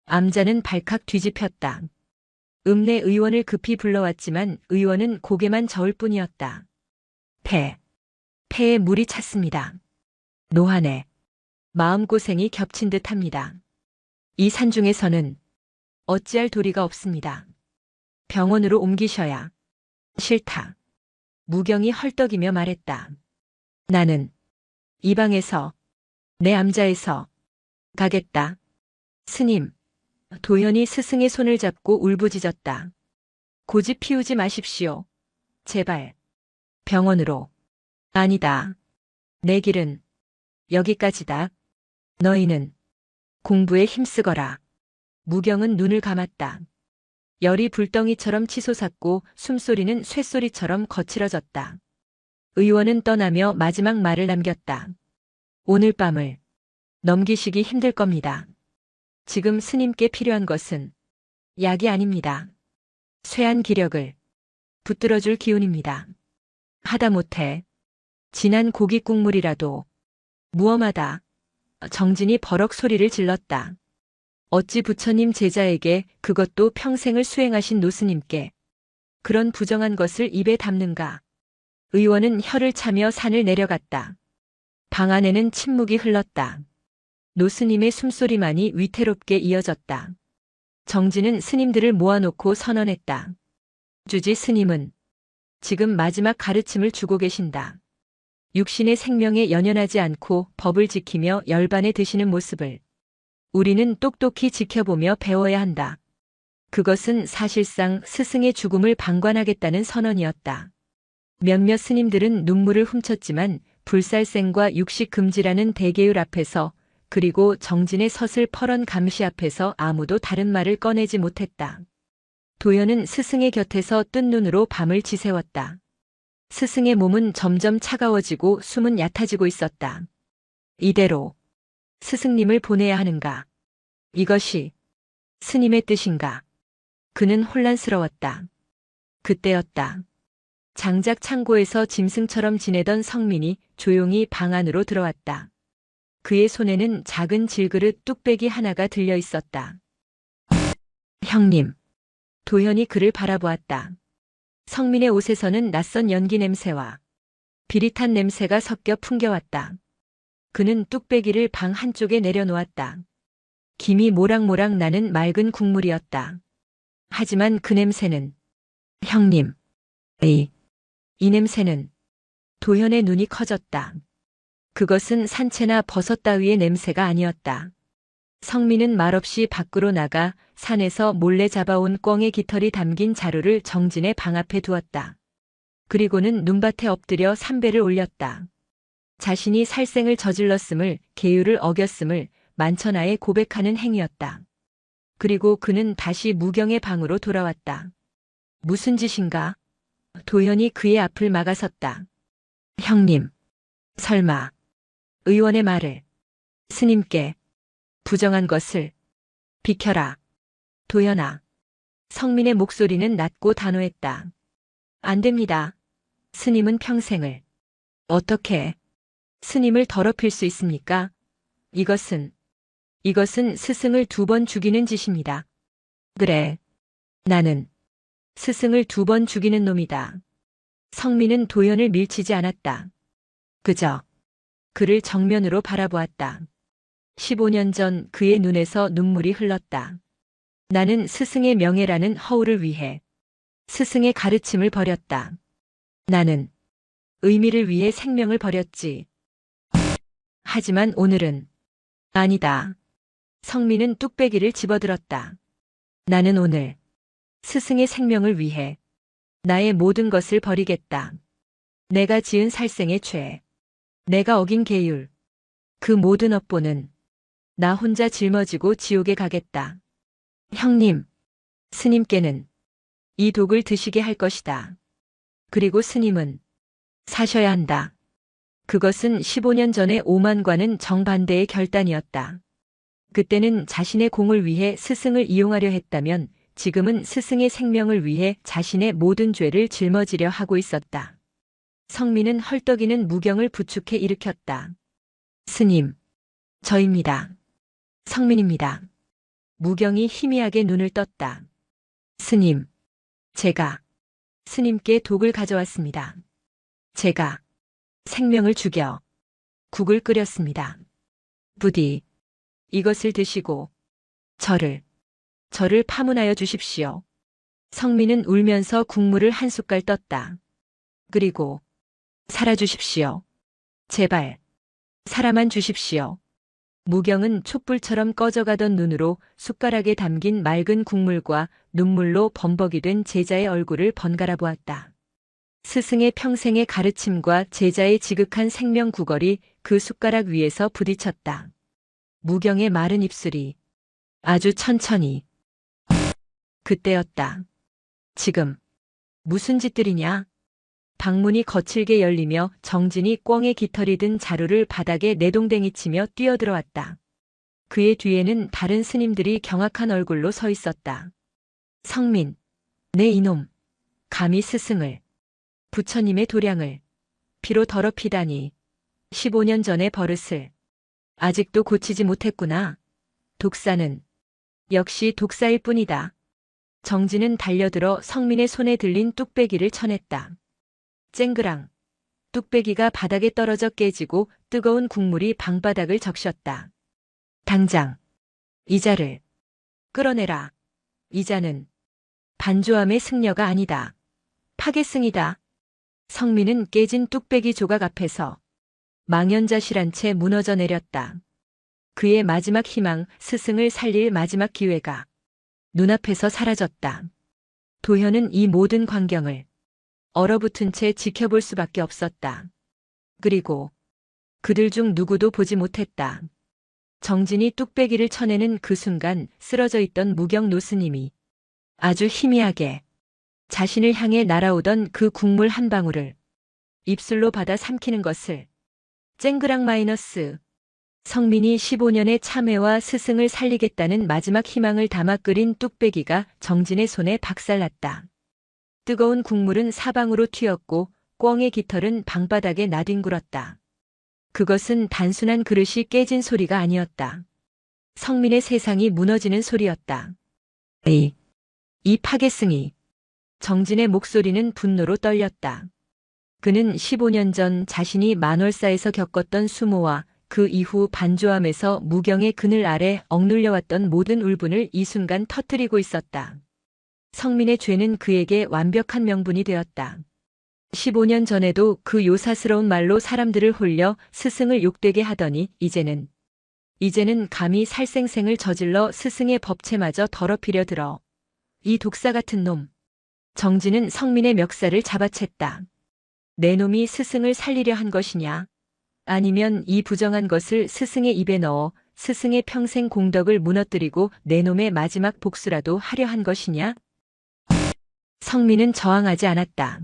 암자는 발칵 뒤집혔다. 읍내 의원을 급히 불러왔지만 의원은 고개만 저을 뿐이었다. 폐에 물이 찼습니다. 노환에 마음고생이 겹친 듯합니다. 이 산중에서는 어찌할 도리가 없습니다. 병원으로 옮기셔야. 싫다. 무경이 헐떡이며 말했다. 나는 이 방에서 내 암자에서 가겠다. 스님. 도현이 스승의 손을 잡고 울부짖었다. 고집 피우지 마십시오. 제발. 병원으로. 아니다. 내 길은 여기까지다. 너희는 공부에 힘쓰거라. 무경은 눈을 감았다. 열이 불덩이처럼 치솟았고 숨소리는 쇳소리처럼 거칠어졌다. 의원은 떠나며 마지막 말을 남겼다. 오늘 밤을 넘기시기 힘들 겁니다. 지금 스님께 필요한 것은 약이 아닙니다. 쇠한 기력을 붙들어줄 기운입니다. 하다못해 진한 고기 국물이라도 무엄하다. 정진이 버럭 소리를 질렀다. 어찌 부처님 제자에게 그것도 평생을 수행하신 노스님께 그런 부정한 것을 입에 담는가. 의원은 혀를 차며 산을 내려갔다. 방 안에는 침묵이 흘렀다. 노스님의 숨소리만이 위태롭게 이어졌다. 정진은 스님들을 모아놓고 선언했다. 주지 스님은 지금 마지막 가르침을 주고 계신다. 육신의 생명에 연연하지 않고 법을 지키며 열반에 드시는 모습을 우리는 똑똑히 지켜보며 배워야 한다. 그것은 사실상 스승의 죽음을 방관하겠다는 선언이었다. 몇몇 스님들은 눈물을 훔쳤지만 불살생과 육식금지라는 대계율 앞에서 그리고 정진의 서슬 퍼런 감시 앞에서 아무도 다른 말을 꺼내지 못했다. 도현은 스승의 곁에서 뜬 눈으로 밤을 지새웠다. 스승의 몸은 점점 차가워지고 숨은 얕아지고 있었다. 이대로 스승님을 보내야 하는가? 이것이 스님의 뜻인가? 그는 혼란스러웠다. 그때였다. 장작 창고에서 짐승처럼 지내던 성민이 조용히 방 안으로 들어왔다. 그의 손에는 작은 질그릇 뚝배기 하나가 들려 있었다. 형님. 도현이 그를 바라보았다. 성민의 옷에서는 낯선 연기 냄새와 비릿한 냄새가 섞여 풍겨왔다. 그는 뚝배기를 방 한쪽에 내려놓았다. 김이 모락모락 나는 맑은 국물이었다. 하지만 그 냄새는 형님. 이 냄새는 도현의 눈이 커졌다. 그것은 산채나 버섯 따위의 냄새가 아니었다. 성민은 말없이 밖으로 나가 산에서 몰래 잡아온 꿩의 깃털이 담긴 자루를 정진의 방 앞에 두었다. 그리고는 눈밭에 엎드려 삼배를 올렸다. 자신이 살생을 저질렀음을, 계율을 어겼음을 만천하에 고백하는 행위였다. 그리고 그는 다시 무경의 방으로 돌아왔다. 무슨 짓인가? 도현이 그의 앞을 막아섰다. 형님, 설마 의원의 말을 스님께 부정한 것을 비켜라. 도현아. 성민의 목소리는 낮고 단호했다. 안 됩니다. 스님은 평생을 어떻게 스님을 더럽힐 수 있습니까? 이것은 스승을 2번 죽이는 짓입니다. 그래. 나는 스승을 2번 죽이는 놈이다. 성민은 도현을 밀치지 않았다. 그저 그를 정면으로 바라보았다. 15년 전 그의 눈에서 눈물이 흘렀다. 나는 스승의 명예라는 허울을 위해 스승의 가르침을 버렸다. 나는 의미를 위해 생명을 버렸지. 하지만 오늘은 아니다. 성민은 뚝배기를 집어들었다. 나는 오늘 스승의 생명을 위해 나의 모든 것을 버리겠다. 내가 지은 살생의 죄, 내가 어긴 계율, 그 모든 업보는 나 혼자 짊어지고 지옥에 가겠다. 형님, 스님께는 이 독을 드시게 할 것이다. 그리고 스님은 사셔야 한다. 그것은 15년 전의 오만과는 정반대의 결단이었다. 그때는 자신의 공을 위해 스승을 이용하려 했다면 지금은 스승의 생명을 위해 자신의 모든 죄를 짊어지려 하고 있었다. 성민은 헐떡이는 무경을 부축해 일으켰다. 스님, 저입니다. 성민입니다. 무경이 희미하게 눈을 떴다. 스님, 제가 스님께 독을 가져왔습니다. 제가 생명을 죽여 국을 끓였습니다. 부디 이것을 드시고 저를 파문하여 주십시오. 성민은 울면서 국물을 한 숟갈 떴다. 그리고 살아주십시오. 제발 살아만 주십시오. 무경은 촛불처럼 꺼져가던 눈으로 숟가락에 담긴 맑은 국물과 눈물로 범벅이 된 제자의 얼굴을 번갈아 보았다. 스승의 평생의 가르침과 제자의 지극한 생명 구걸이 그 숟가락 위에서 부딪혔다. 무경의 마른 입술이 아주 천천히. 그때였다. 지금 무슨 짓들이냐? 방문이 거칠게 열리며 정진이 꿩의 깃털이 든 자루를 바닥에 내동댕이치며 뛰어들어왔다. 그의 뒤에는 다른 스님들이 경악한 얼굴로 서 있었다. 성민, 내 이놈, 감히 스승을, 부처님의 도량을 피로 더럽히다니. 15년 전의 버릇을 아직도 고치지 못했구나. 독사는 역시 독사일 뿐이다. 정진은 달려들어 성민의 손에 들린 뚝배기를 쳐냈다. 쨍그랑. 뚝배기가 바닥에 떨어져 깨지고 뜨거운 국물이 방바닥을 적셨다. 당장 이자를 끌어내라. 이자는 반조함의 승려가 아니다. 파괴승이다. 성민은 깨진 뚝배기 조각 앞에서 망연자실한 채 무너져 내렸다. 그의 마지막 희망, 스승을 살릴 마지막 기회가 눈앞에서 사라졌다. 도현은 이 모든 광경을 얼어붙은 채 지켜볼 수밖에 없었다. 그리고 그들 중 누구도 보지 못했다. 정진이 뚝배기를 쳐내는 그 순간 쓰러져 있던 무경 노스님이 아주 희미하게 자신을 향해 날아오던 그 국물 한 방울을 입술로 받아 삼키는 것을 쨍그랑 마이너스. 성민이 15년의 참회와 스승을 살리겠다는 마지막 희망을 담아 끓인 뚝배기가 정진의 손에 박살났다. 뜨거운 국물은 사방으로 튀었고 꿩의 깃털은 방바닥에 나뒹굴었다. 그것은 단순한 그릇이 깨진 소리가 아니었다. 성민의 세상이 무너지는 소리였다. 이 파괴승이. 정진의 목소리는 분노로 떨렸다. 그는 15년 전 자신이 만월사에서 겪었던 수모와 그 이후 반조함에서 무경의 그늘 아래 억눌려왔던 모든 울분을 이 순간 터뜨리고 있었다. 성민의 죄는 그에게 완벽한 명분이 되었다. 15년 전에도 그 요사스러운 말로 사람들을 홀려 스승을 욕되게 하더니 이제는 감히 살생생을 저질러 스승의 법체마저 더럽히려 들어. 이 독사 같은 놈. 정진은 성민의 멱살을 잡아챘다. 내 놈이 스승을 살리려 한 것이냐? 아니면 이 부정한 것을 스승의 입에 넣어 스승의 평생 공덕을 무너뜨리고 내 놈의 마지막 복수라도 하려 한 것이냐? 성민은 저항하지 않았다.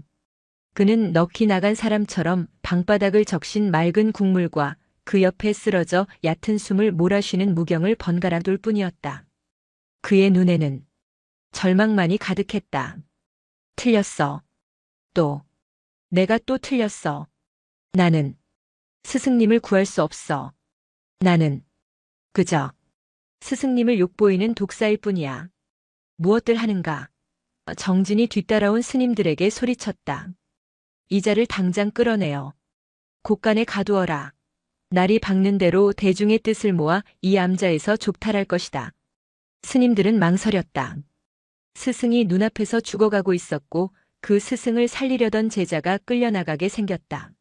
그는 넋이 나간 사람처럼 방바닥을 적신 맑은 국물과 그 옆에 쓰러져 얕은 숨을 몰아쉬는 무경을 번갈아 둘 뿐이었다. 그의 눈에는 절망만이 가득했다. 틀렸어. 내가 또 틀렸어. 나는 스승님을 구할 수 없어. 나는 그저 스승님을 욕보이는 독사일 뿐이야. 무엇들 하는가? 정진이 뒤따라온 스님들에게 소리쳤다. 이자를 당장 끌어내어 곳간에 가두어라. 날이 밝는 대로 대중의 뜻을 모아 이 암자에서 족탈할 것이다. 스님들은 망설였다. 스승이 눈앞에서 죽어가고 있었고 그 스승을 살리려던 제자가 끌려나가게 생겼다.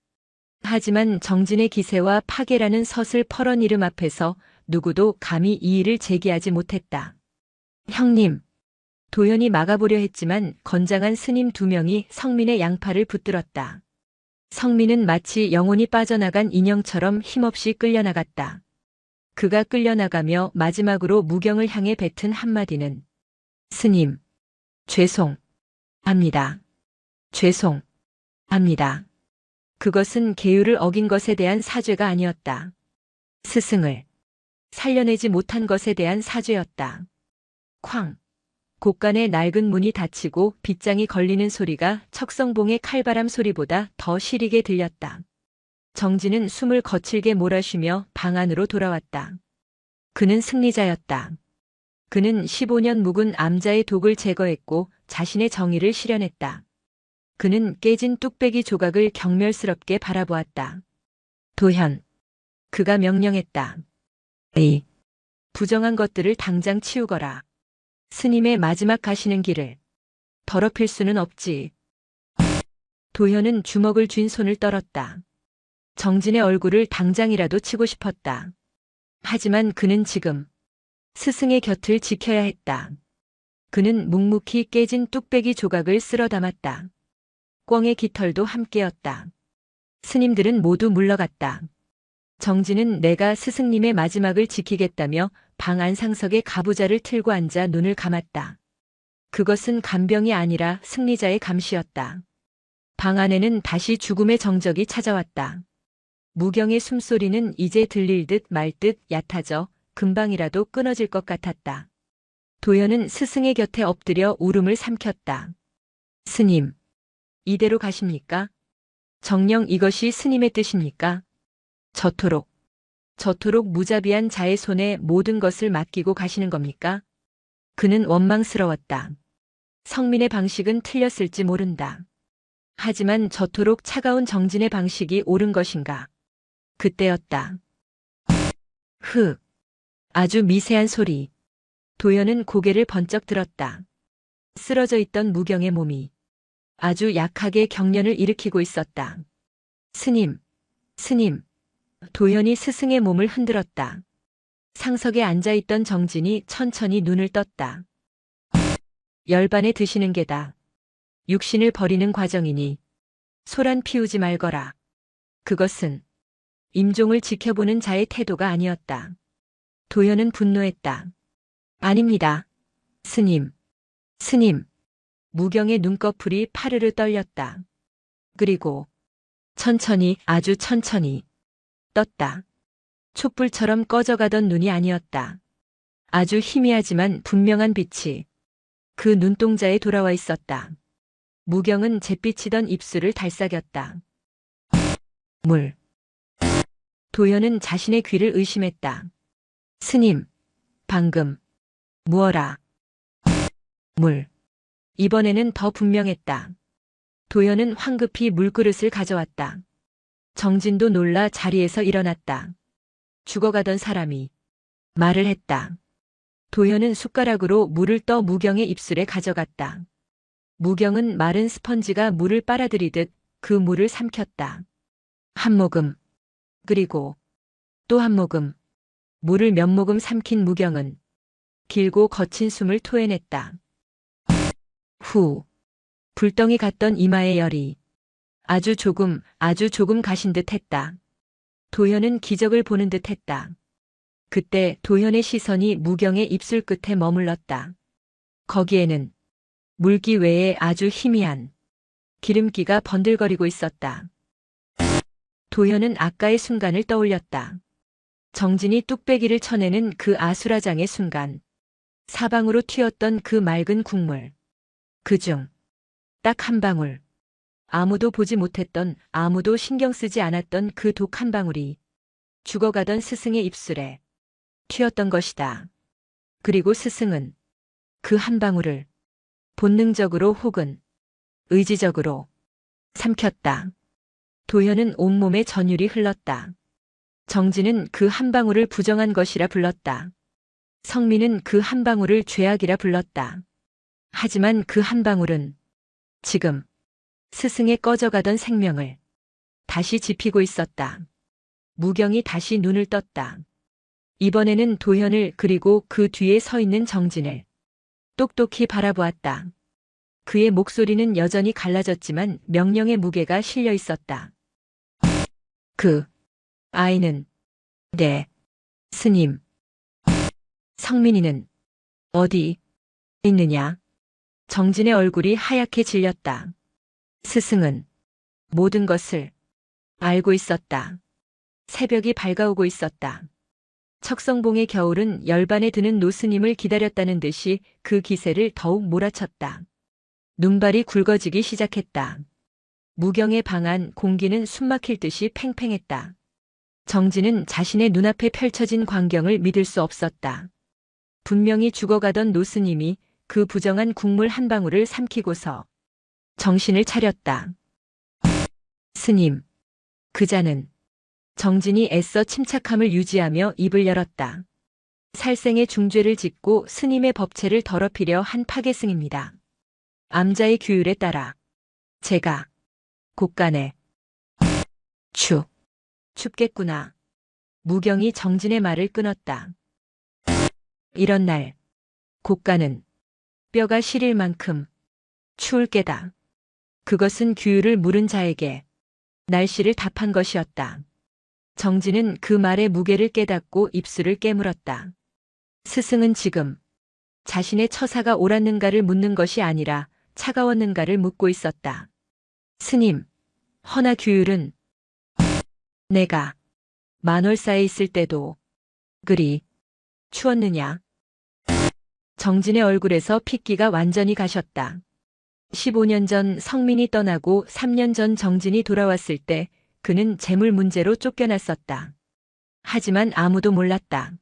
하지만 정진의 기세와 파괴라는 서슬 퍼런 이름 앞에서 누구도 감히 이의를 제기하지 못했다. 형님. 도연이 막아보려 했지만 건장한 스님 2명이 성민의 양팔을 붙들었다. 성민은 마치 영혼이 빠져나간 인형처럼 힘없이 끌려나갔다. 그가 끌려나가며 마지막으로 무경을 향해 뱉은 한마디는 스님, 죄송합니다. 죄송합니다. 그것은 계율을 어긴 것에 대한 사죄가 아니었다. 스승을 살려내지 못한 것에 대한 사죄였다. 쾅! 곳간의 낡은 문이 닫히고 빗장이 걸리는 소리가 척성봉의 칼바람 소리보다 더 시리게 들렸다. 정진은 숨을 거칠게 몰아쉬며 방 안으로 돌아왔다. 그는 승리자였다. 그는 15년 묵은 암자의 독을 제거했고 자신의 정의를 실현했다. 그는 깨진 뚝배기 조각을 경멸스럽게 바라보았다. 도현. 그가 명령했다. 이 부정한 것들을 당장 치우거라. 스님의 마지막 가시는 길을 더럽힐 수는 없지. 도현은 주먹을 쥔 손을 떨었다. 정진의 얼굴을 당장이라도 치고 싶었다. 하지만 그는 지금 스승의 곁을 지켜야 했다. 그는 묵묵히 깨진 뚝배기 조각을 쓸어 담았다. 꿩의 깃털도 함께였다. 스님들은 모두 물러갔다. 정진은 내가 스승님의 마지막을 지키겠다며 방 안상석에 가부좌를 틀고 앉아 눈을 감았다. 그것은 간병이 아니라 승리자의 감시였다. 방 안에는 다시 죽음의 정적이 찾아왔다. 무경의 숨소리는 이제 들릴 듯 말 듯 얕아져 금방이라도 끊어질 것 같았다. 도연은 스승의 곁에 엎드려 울음을 삼켰다. 스님, 이대로 가십니까? 정녕 이것이 스님의 뜻입니까? 저토록 무자비한 자의 손에 모든 것을 맡기고 가시는 겁니까? 그는 원망스러웠다. 성민의 방식은 틀렸을지 모른다. 하지만 저토록 차가운 정진의 방식이 옳은 것인가? 그때였다. 흑. 아주 미세한 소리. 도연은 고개를 번쩍 들었다. 쓰러져 있던 무경의 몸이 아주 약하게 경련을 일으키고 있었다. 스님. 도연이 스승의 몸을 흔들었다. 상석에 앉아있던 정진이 천천히 눈을 떴다. 열반에 드시는 게다. 육신을 버리는 과정이니 소란 피우지 말거라. 그것은 임종을 지켜보는 자의 태도가 아니었다. 도연은 분노했다. 아닙니다. 스님. 스님. 무경의 눈꺼풀이 파르르 떨렸다. 그리고 천천히, 아주 천천히 떴다. 촛불처럼 꺼져가던 눈이 아니었다. 아주 희미하지만 분명한 빛이 그 눈동자에 돌아와 있었다. 무경은 잿빛이던 입술을 달싹였다. 물. 도현은 자신의 귀를 의심했다. 스님, 방금 무어라. 물. 이번에는 더 분명했다. 도현은 황급히 물그릇을 가져왔다. 정진도 놀라 자리에서 일어났다. 죽어가던 사람이 말을 했다. 도현은 숟가락으로 물을 떠 무경의 입술에 가져갔다. 무경은 마른 스펀지가 물을 빨아들이듯 그 물을 삼켰다. 한 모금, 그리고 또 한 모금. 물을 몇 모금 삼킨 무경은 길고 거친 숨을 토해냈다. 후. 불덩이 같던 이마의 열이 아주 조금 가신 듯 했다. 도현은 기적을 보는 듯 했다. 그때 도현의 시선이 무경의 입술 끝에 머물렀다. 거기에는 물기 외에 아주 희미한 기름기가 번들거리고 있었다. 도현은 아까의 순간을 떠올렸다. 정진이 뚝배기를 쳐내는 그 아수라장의 순간. 사방으로 튀었던 그 맑은 국물. 그중 딱 한 방울. 아무도 보지 못했던, 아무도 신경 쓰지 않았던 그 독 한 방울이 죽어가던 스승의 입술에 튀었던 것이다. 그리고 스승은 그 한 방울을 본능적으로 혹은 의지적으로 삼켰다. 도현은 온몸에 전율이 흘렀다. 정진은 그 한 방울을 부정한 것이라 불렀다. 성민은 그 한 방울을 죄악이라 불렀다. 하지만 그 한 방울은 지금 스승의 꺼져가던 생명을 다시 지피고 있었다. 무경이 다시 눈을 떴다. 이번에는 도현을 그리고 그 뒤에 서 있는 정진을 똑똑히 바라보았다. 그의 목소리는 여전히 갈라졌지만 명령의 무게가 실려 있었다. 그 아이는 네, 스님. 성민이는 어디 있느냐? 정진의 얼굴이 하얗게 질렸다. 스승은 모든 것을 알고 있었다. 새벽이 밝아오고 있었다. 척성봉의 겨울은 열반에 드는 노스님을 기다렸다는 듯이 그 기세를 더욱 몰아쳤다. 눈발이 굵어지기 시작했다. 무경의 방 안 공기는 숨막힐 듯이 팽팽했다. 정진은 자신의 눈앞에 펼쳐진 광경을 믿을 수 없었다. 분명히 죽어가던 노스님이 그 부정한 국물 한 방울을 삼키고서 정신을 차렸다. 스님. 그자는 정진이 애써 침착함을 유지하며 입을 열었다. 살생의 중죄를 짓고 스님의 법체를 더럽히려 한 파괴승입니다. 암자의 규율에 따라 제가 곳간에 춥겠구나. 무경이 정진의 말을 끊었다. 이런 날 곳간은 뼈가 시릴 만큼 추울 게다. 그것은 규율을 물은 자에게 날씨를 답한 것이었다. 정진은 그 말의 무게를 깨닫고 입술을 깨물었다. 스승은 지금 자신의 처사가 옳았는가를 묻는 것이 아니라 차가웠는가를 묻고 있었다. 스님, 허나 규율은 내가 만월사에 있을 때도 그리 추웠느냐? 정진의 얼굴에서 핏기가 완전히 가셨다. 15년 전 성민이 떠나고 3년 전 정진이 돌아왔을 때 그는 재물 문제로 쫓겨났었다. 하지만 아무도 몰랐다.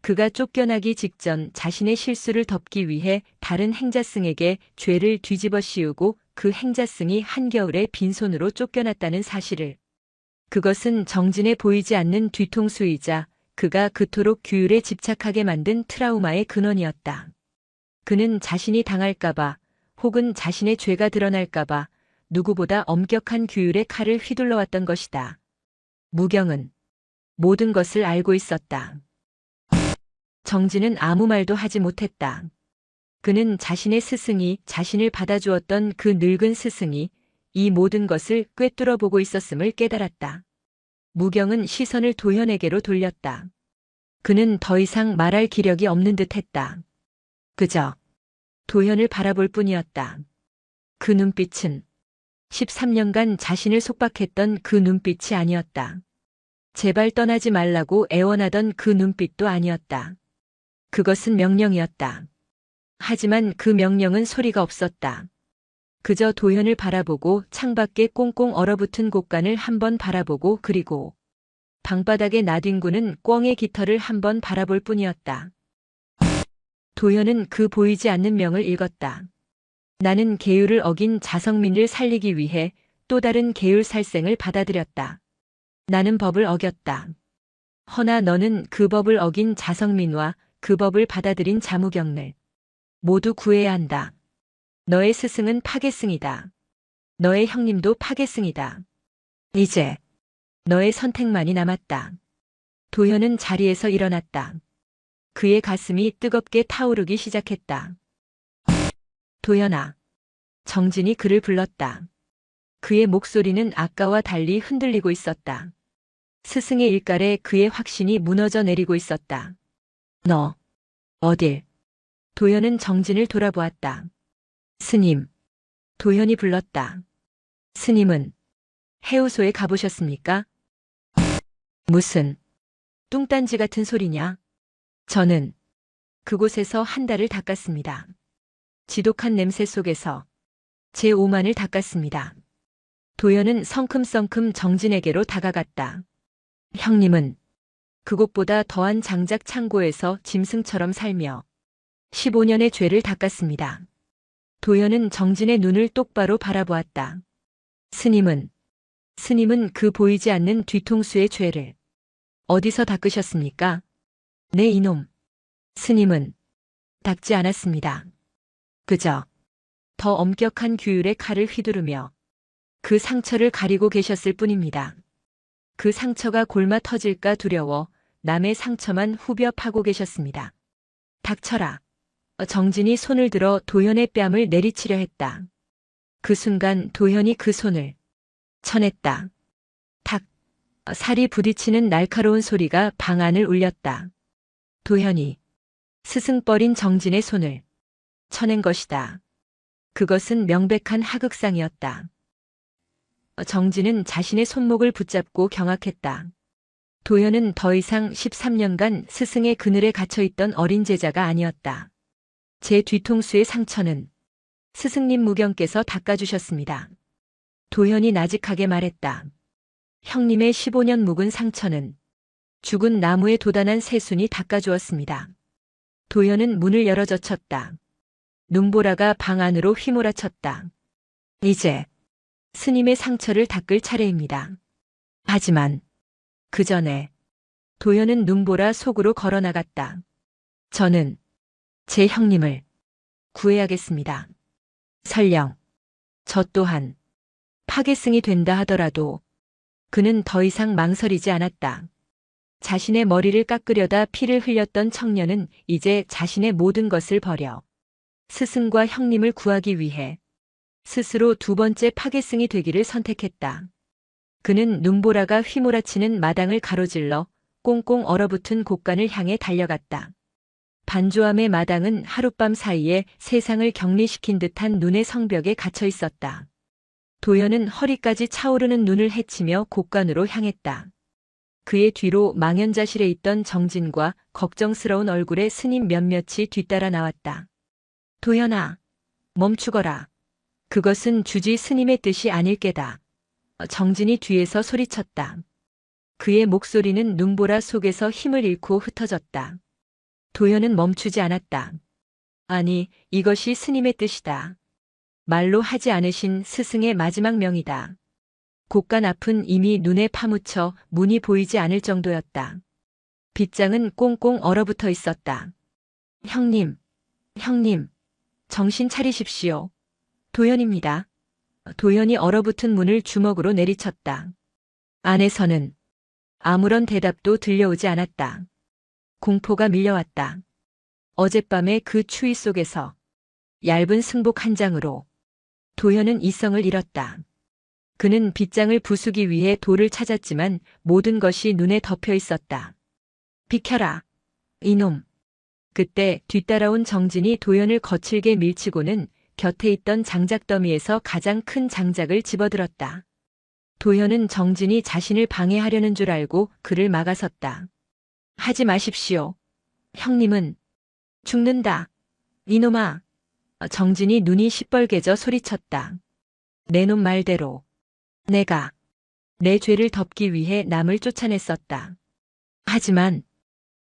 그가 쫓겨나기 직전 자신의 실수를 덮기 위해 다른 행자승에게 죄를 뒤집어 씌우고 그 행자승이 한겨울에 빈손으로 쫓겨났다는 사실을. 그것은 정진에 보이지 않는 뒤통수이자 그가 그토록 규율에 집착하게 만든 트라우마의 근원이었다. 그는 자신이 당할까봐 혹은 자신의 죄가 드러날까봐 누구보다 엄격한 규율의 칼을 휘둘러왔던 것이다. 무경은 모든 것을 알고 있었다. 정진은 아무 말도 하지 못했다. 그는 자신의 스승이 자신을 받아주었던 그 늙은 스승이 이 모든 것을 꿰뚫어 보고 있었음을 깨달았다. 무경은 시선을 도현에게로 돌렸다. 그는 더 이상 말할 기력이 없는 듯 했다. 그저 도현을 바라볼 뿐이었다. 그 눈빛은 13년간 자신을 속박했던 그 눈빛이 아니었다. 제발 떠나지 말라고 애원하던 그 눈빛도 아니었다. 그것은 명령이었다. 하지만 그 명령은 소리가 없었다. 그저 도현을 바라보고 창밖에 꽁꽁 얼어붙은 곳간을 한번 바라보고 그리고 방바닥에 나뒹구는 꿩의 깃털을 한번 바라볼 뿐이었다. 도현은 그 보이지 않는 명을 읽었다. 나는 계율을 어긴 자성민을 살리기 위해 또 다른 계율 살생을 받아들였다. 나는 법을 어겼다. 허나 너는 그 법을 어긴 자성민과 그 법을 받아들인 자무경을 모두 구해야 한다. 너의 스승은 파괴승이다. 너의 형님도 파괴승이다. 이제 너의 선택만이 남았다. 도현은 자리에서 일어났다. 그의 가슴이 뜨겁게 타오르기 시작했다. 도현아. 정진이 그를 불렀다. 그의 목소리는 아까와 달리 흔들리고 있었다. 스승의 일갈에 그의 확신이 무너져 내리고 있었다. 너, 어딜? 도현은 정진을 돌아보았다. 스님. 도현이 불렀다. 스님은 해우소에 가보셨습니까? 무슨 뚱딴지 같은 소리냐? 저는 그곳에서 한 달을 닦았습니다. 지독한 냄새 속에서 제 오만을 닦았습니다. 도현은 성큼성큼 정진에게로 다가갔다. 형님은 그곳보다 더한 장작 창고에서 짐승처럼 살며 15년의 죄를 닦았습니다. 도현은 정진의 눈을 똑바로 바라보았다. 스님은 그 보이지 않는 뒤통수의 죄를 어디서 닦으셨습니까? 네 이놈. 스님은 닦지 않았습니다. 그저 더 엄격한 규율의 칼을 휘두르며 그 상처를 가리고 계셨을 뿐입니다. 그 상처가 골마 터질까 두려워 남의 상처만 후벼 파고 계셨습니다. 닥쳐라. 정진이 손을 들어 도현의 뺨을 내리치려 했다. 그 순간 도현이 그 손을 쳐냈다. 탁. 살이 부딪히는 날카로운 소리가 방 안을 울렸다. 도현이 스승뻘인 정진의 손을 쳐낸 것이다. 그것은 명백한 하극상이었다. 정진은 자신의 손목을 붙잡고 경악했다. 도현은 더 이상 13년간 스승의 그늘에 갇혀있던 어린 제자가 아니었다. 제 뒤통수의 상처는 스승님 무경께서 닦아주셨습니다. 도현이 나직하게 말했다. 형님의 15년 묵은 상처는 죽은 나무에 도단한 새순이 닦아주었습니다. 도현은 문을 열어 젖혔다. 눈보라가 방 안으로 휘몰아쳤다. 이제 스님의 상처를 닦을 차례입니다. 하지만 그 전에 도현은 눈보라 속으로 걸어나갔다. 저는 제 형님을 구해야겠습니다. 설령 저 또한 파괴승이 된다 하더라도 그는 더 이상 망설이지 않았다. 자신의 머리를 깎으려다 피를 흘렸던 청년은 이제 자신의 모든 것을 버려 스승과 형님을 구하기 위해 스스로 두 번째 파괴승이 되기를 선택했다. 그는 눈보라가 휘몰아치는 마당을 가로질러 꽁꽁 얼어붙은 곳간을 향해 달려갔다. 반조함의 마당은 하룻밤 사이에 세상을 격리시킨 듯한 눈의 성벽에 갇혀 있었다. 도현은 허리까지 차오르는 눈을 헤치며 곳간으로 향했다. 그의 뒤로 망연자실해 있던 정진과 걱정스러운 얼굴의 스님 몇몇이 뒤따라 나왔다. 도현아, 멈추거라. 그것은 주지 스님의 뜻이 아닐 게다. 정진이 뒤에서 소리쳤다. 그의 목소리는 눈보라 속에서 힘을 잃고 흩어졌다. 도현은 멈추지 않았다. 아니, 이것이 스님의 뜻이다. 말로 하지 않으신 스승의 마지막 명이다. 곳간 앞은 이미 눈에 파묻혀 문이 보이지 않을 정도였다. 빗장은 꽁꽁 얼어붙어 있었다. 형님, 정신 차리십시오. 도현입니다. 도현이 얼어붙은 문을 주먹으로 내리쳤다. 안에서는 아무런 대답도 들려오지 않았다. 공포가 밀려왔다. 어젯밤의 그 추위 속에서 얇은 승복 한 장으로 도현은 이성을 잃었다. 그는 빗장을 부수기 위해 돌을 찾았지만 모든 것이 눈에 덮여 있었다. 비켜라. 이놈. 그때 뒤따라온 정진이 도연을 거칠게 밀치고는 곁에 있던 장작더미에서 가장 큰 장작을 집어들었다. 도현은 정진이 자신을 방해하려는 줄 알고 그를 막아섰다. 하지 마십시오. 형님은 죽는다. 이놈아. 정진이 눈이 시뻘개져 소리쳤다. 내 놈 말대로 내가 내 죄를 덮기 위해 남을 쫓아냈었다. 하지만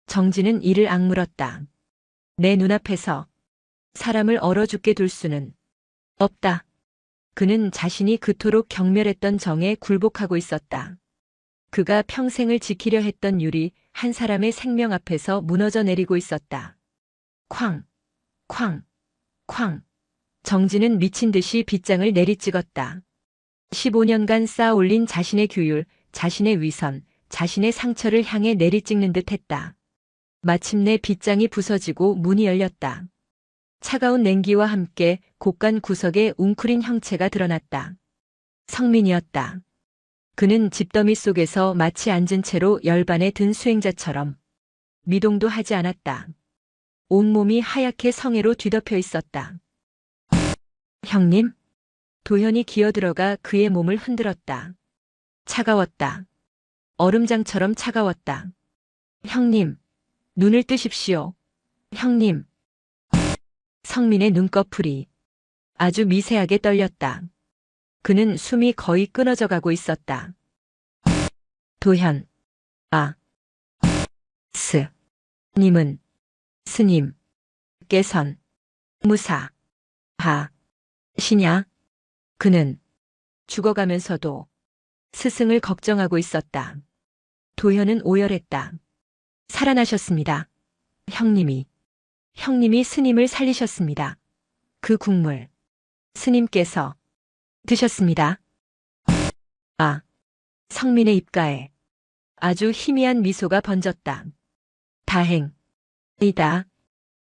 정진은 이를 악물었다. 내 눈앞에서 사람을 얼어 죽게 둘 수는 없다. 그는 자신이 그토록 경멸했던 정에 굴복하고 있었다. 그가 평생을 지키려 했던 율이 한 사람의 생명 앞에서 무너져 내리고 있었다. 쾅, 쾅, 쾅. 정진은 미친 듯이 빗장을 내리찍었다. 15년간 쌓아 올린 자신의 규율, 자신의 위선, 자신의 상처를 향해 내리찍는 듯 했다. 마침내 빗장이 부서지고 문이 열렸다. 차가운 냉기와 함께 곡간 구석에 웅크린 형체가 드러났다. 성민이었다. 그는 집더미 속에서 마치 앉은 채로 열반에 든 수행자처럼 미동도 하지 않았다. 온몸이 하얗게 성애로 뒤덮여 있었다. 형님? 도현이 기어들어가 그의 몸을 흔들었다. 차가웠다. 얼음장처럼 차가웠다. 형님, 눈을 뜨십시오. 형님. 성민의 눈꺼풀이 아주 미세하게 떨렸다. 그는 숨이 거의 끊어져 가고 있었다. 도현. 님은 스님 께선 무사 하시냐? 그는 죽어가면서도 스승을 걱정하고 있었다. 도현은 오열했다. 살아나셨습니다. 형님이 스님을 살리셨습니다. 그 국물 스님께서 드셨습니다. 성민의 입가에 아주 희미한 미소가 번졌다. 다행이다.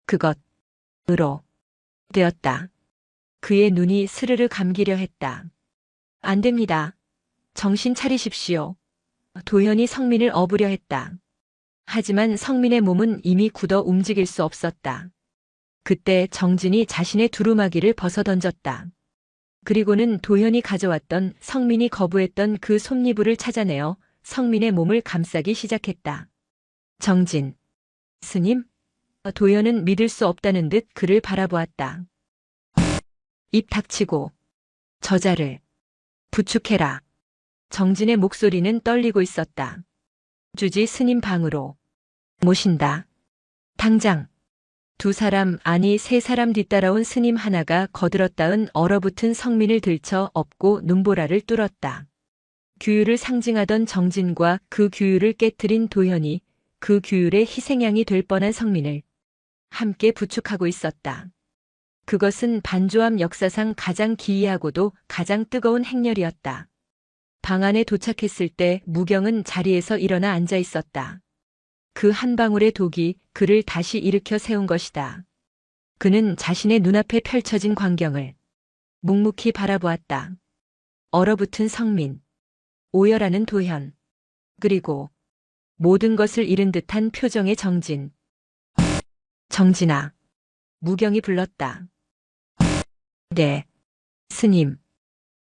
그것으로 되었다. 그의 눈이 스르르 감기려 했다. 안 됩니다. 정신 차리십시오. 도현이 성민을 업으려 했다. 하지만 성민의 몸은 이미 굳어 움직일 수 없었다. 그때 정진이 자신의 두루마기를 벗어던졌다. 그리고는 도현이 가져왔던 성민이 거부했던 그 솜니부를 찾아내어 성민의 몸을 감싸기 시작했다. 정진. 스님? 도현은 믿을 수 없다는 듯 그를 바라보았다. 입 닥치고 저자를 부축해라. 정진의 목소리는 떨리고 있었다. 주지 스님 방으로 모신다. 당장. 두 사람 아니 세 사람 뒤따라온 스님 하나가 거들었다은 얼어붙은 성민을 들쳐 업고 눈보라를 뚫었다. 규율을 상징하던 정진과 그 규율을 깨트린 도현이 그 규율의 희생양이 될 뻔한 성민을 함께 부축하고 있었다. 그것은 반조암 역사상 가장 기이하고도 가장 뜨거운 행렬이었다. 방 안에 도착했을 때 무경은 자리에서 일어나 앉아 있었다. 그 한 방울의 독이 그를 다시 일으켜 세운 것이다. 그는 자신의 눈앞에 펼쳐진 광경을 묵묵히 바라보았다. 얼어붙은 성민, 오열하는 도현, 그리고 모든 것을 잃은 듯한 표정의 정진. 정진아. 무경이 불렀다. 네, 스님.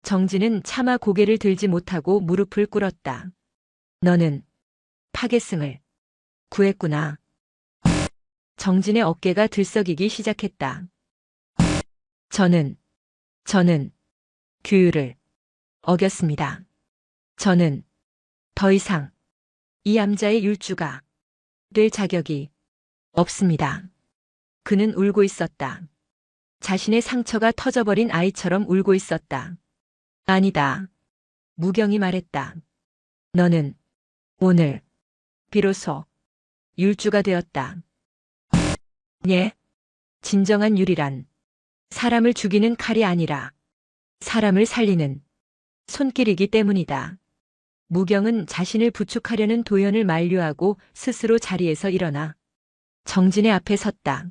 정진은 차마 고개를 들지 못하고 무릎을 꿇었다. 너는 파괴승을 구했구나. 정진의 어깨가 들썩이기 시작했다. 저는 규율을 어겼습니다. 저는 더 이상 이 암자의 율주가 될 자격이 없습니다. 그는 울고 있었다. 자신의 상처가 터져버린 아이처럼 울고 있었다. 아니다. 무경이 말했다. 너는 오늘 비로소 율주가 되었다. 예? 진정한 율이란 사람을 죽이는 칼이 아니라 사람을 살리는 손길이기 때문이다. 무경은 자신을 부축하려는 도현을 만류하고 스스로 자리에서 일어나 정진의 앞에 섰다.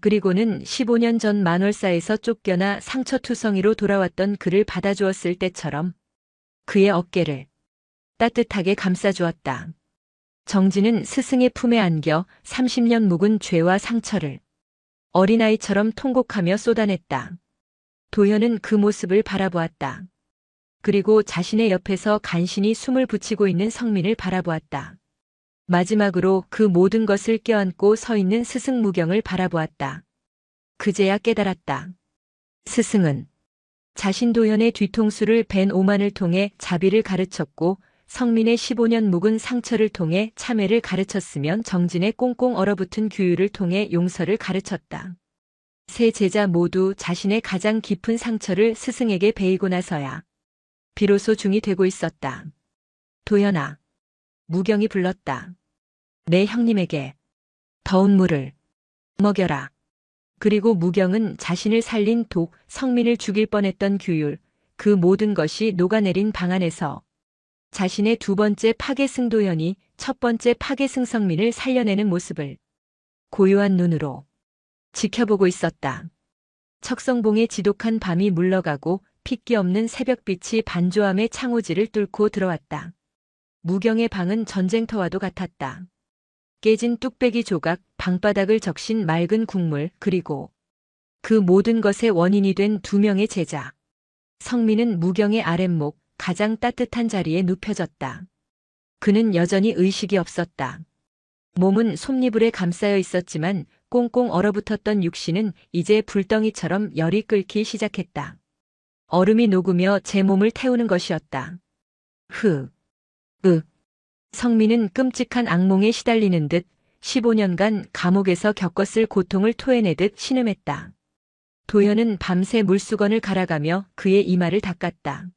그리고는 15년 전 만월사에서 쫓겨나 상처투성이로 돌아왔던 그를 받아주었을 때처럼 그의 어깨를 따뜻하게 감싸주었다. 정진은 스승의 품에 안겨 30년 묵은 죄와 상처를 어린아이처럼 통곡하며 쏟아냈다. 도현은 그 모습을 바라보았다. 그리고 자신의 옆에서 간신히 숨을 붙이고 있는 성민을 바라보았다. 마지막으로 그 모든 것을 껴안고 서 있는 스승 무경을 바라보았다. 그제야 깨달았다. 스승은 자신 도현의 뒤통수를 벤 오만을 통해 자비를 가르쳤고 성민의 15년 묵은 상처를 통해 참회를 가르쳤으면 정진의 꽁꽁 얼어붙은 규율을 통해 용서를 가르쳤다. 세 제자 모두 자신의 가장 깊은 상처를 스승에게 베이고 나서야 비로소 중이 되고 있었다. 도현아. 무경이 불렀다. 내 형님에게 더운 물을 먹여라. 그리고 무경은 자신을 살린 독, 성민을 죽일 뻔했던 규율, 그 모든 것이 녹아내린 방 안에서 자신의 두 번째 파괴승 도현이 첫 번째 파괴승 성민을 살려내는 모습을 고요한 눈으로 지켜보고 있었다. 척성봉의 지독한 밤이 물러가고 핏기 없는 새벽빛이 반조함의 창호지를 뚫고 들어왔다. 무경의 방은 전쟁터와도 같았다. 깨진 뚝배기 조각, 방바닥을 적신 맑은 국물, 그리고 그 모든 것의 원인이 된 두 명의 제자. 성민은 무경의 아랫목, 가장 따뜻한 자리에 눕혀졌다. 그는 여전히 의식이 없었다. 몸은 솜니불에 감싸여 있었지만 꽁꽁 얼어붙었던 육신은 이제 불덩이처럼 열이 끓기 시작했다. 얼음이 녹으며 제 몸을 태우는 것이었다. 성민은 끔찍한 악몽에 시달리는 듯 15년간 감옥에서 겪었을 고통을 토해내듯 신음했다. 도현은 밤새 물수건을 갈아가며 그의 이마를 닦았다.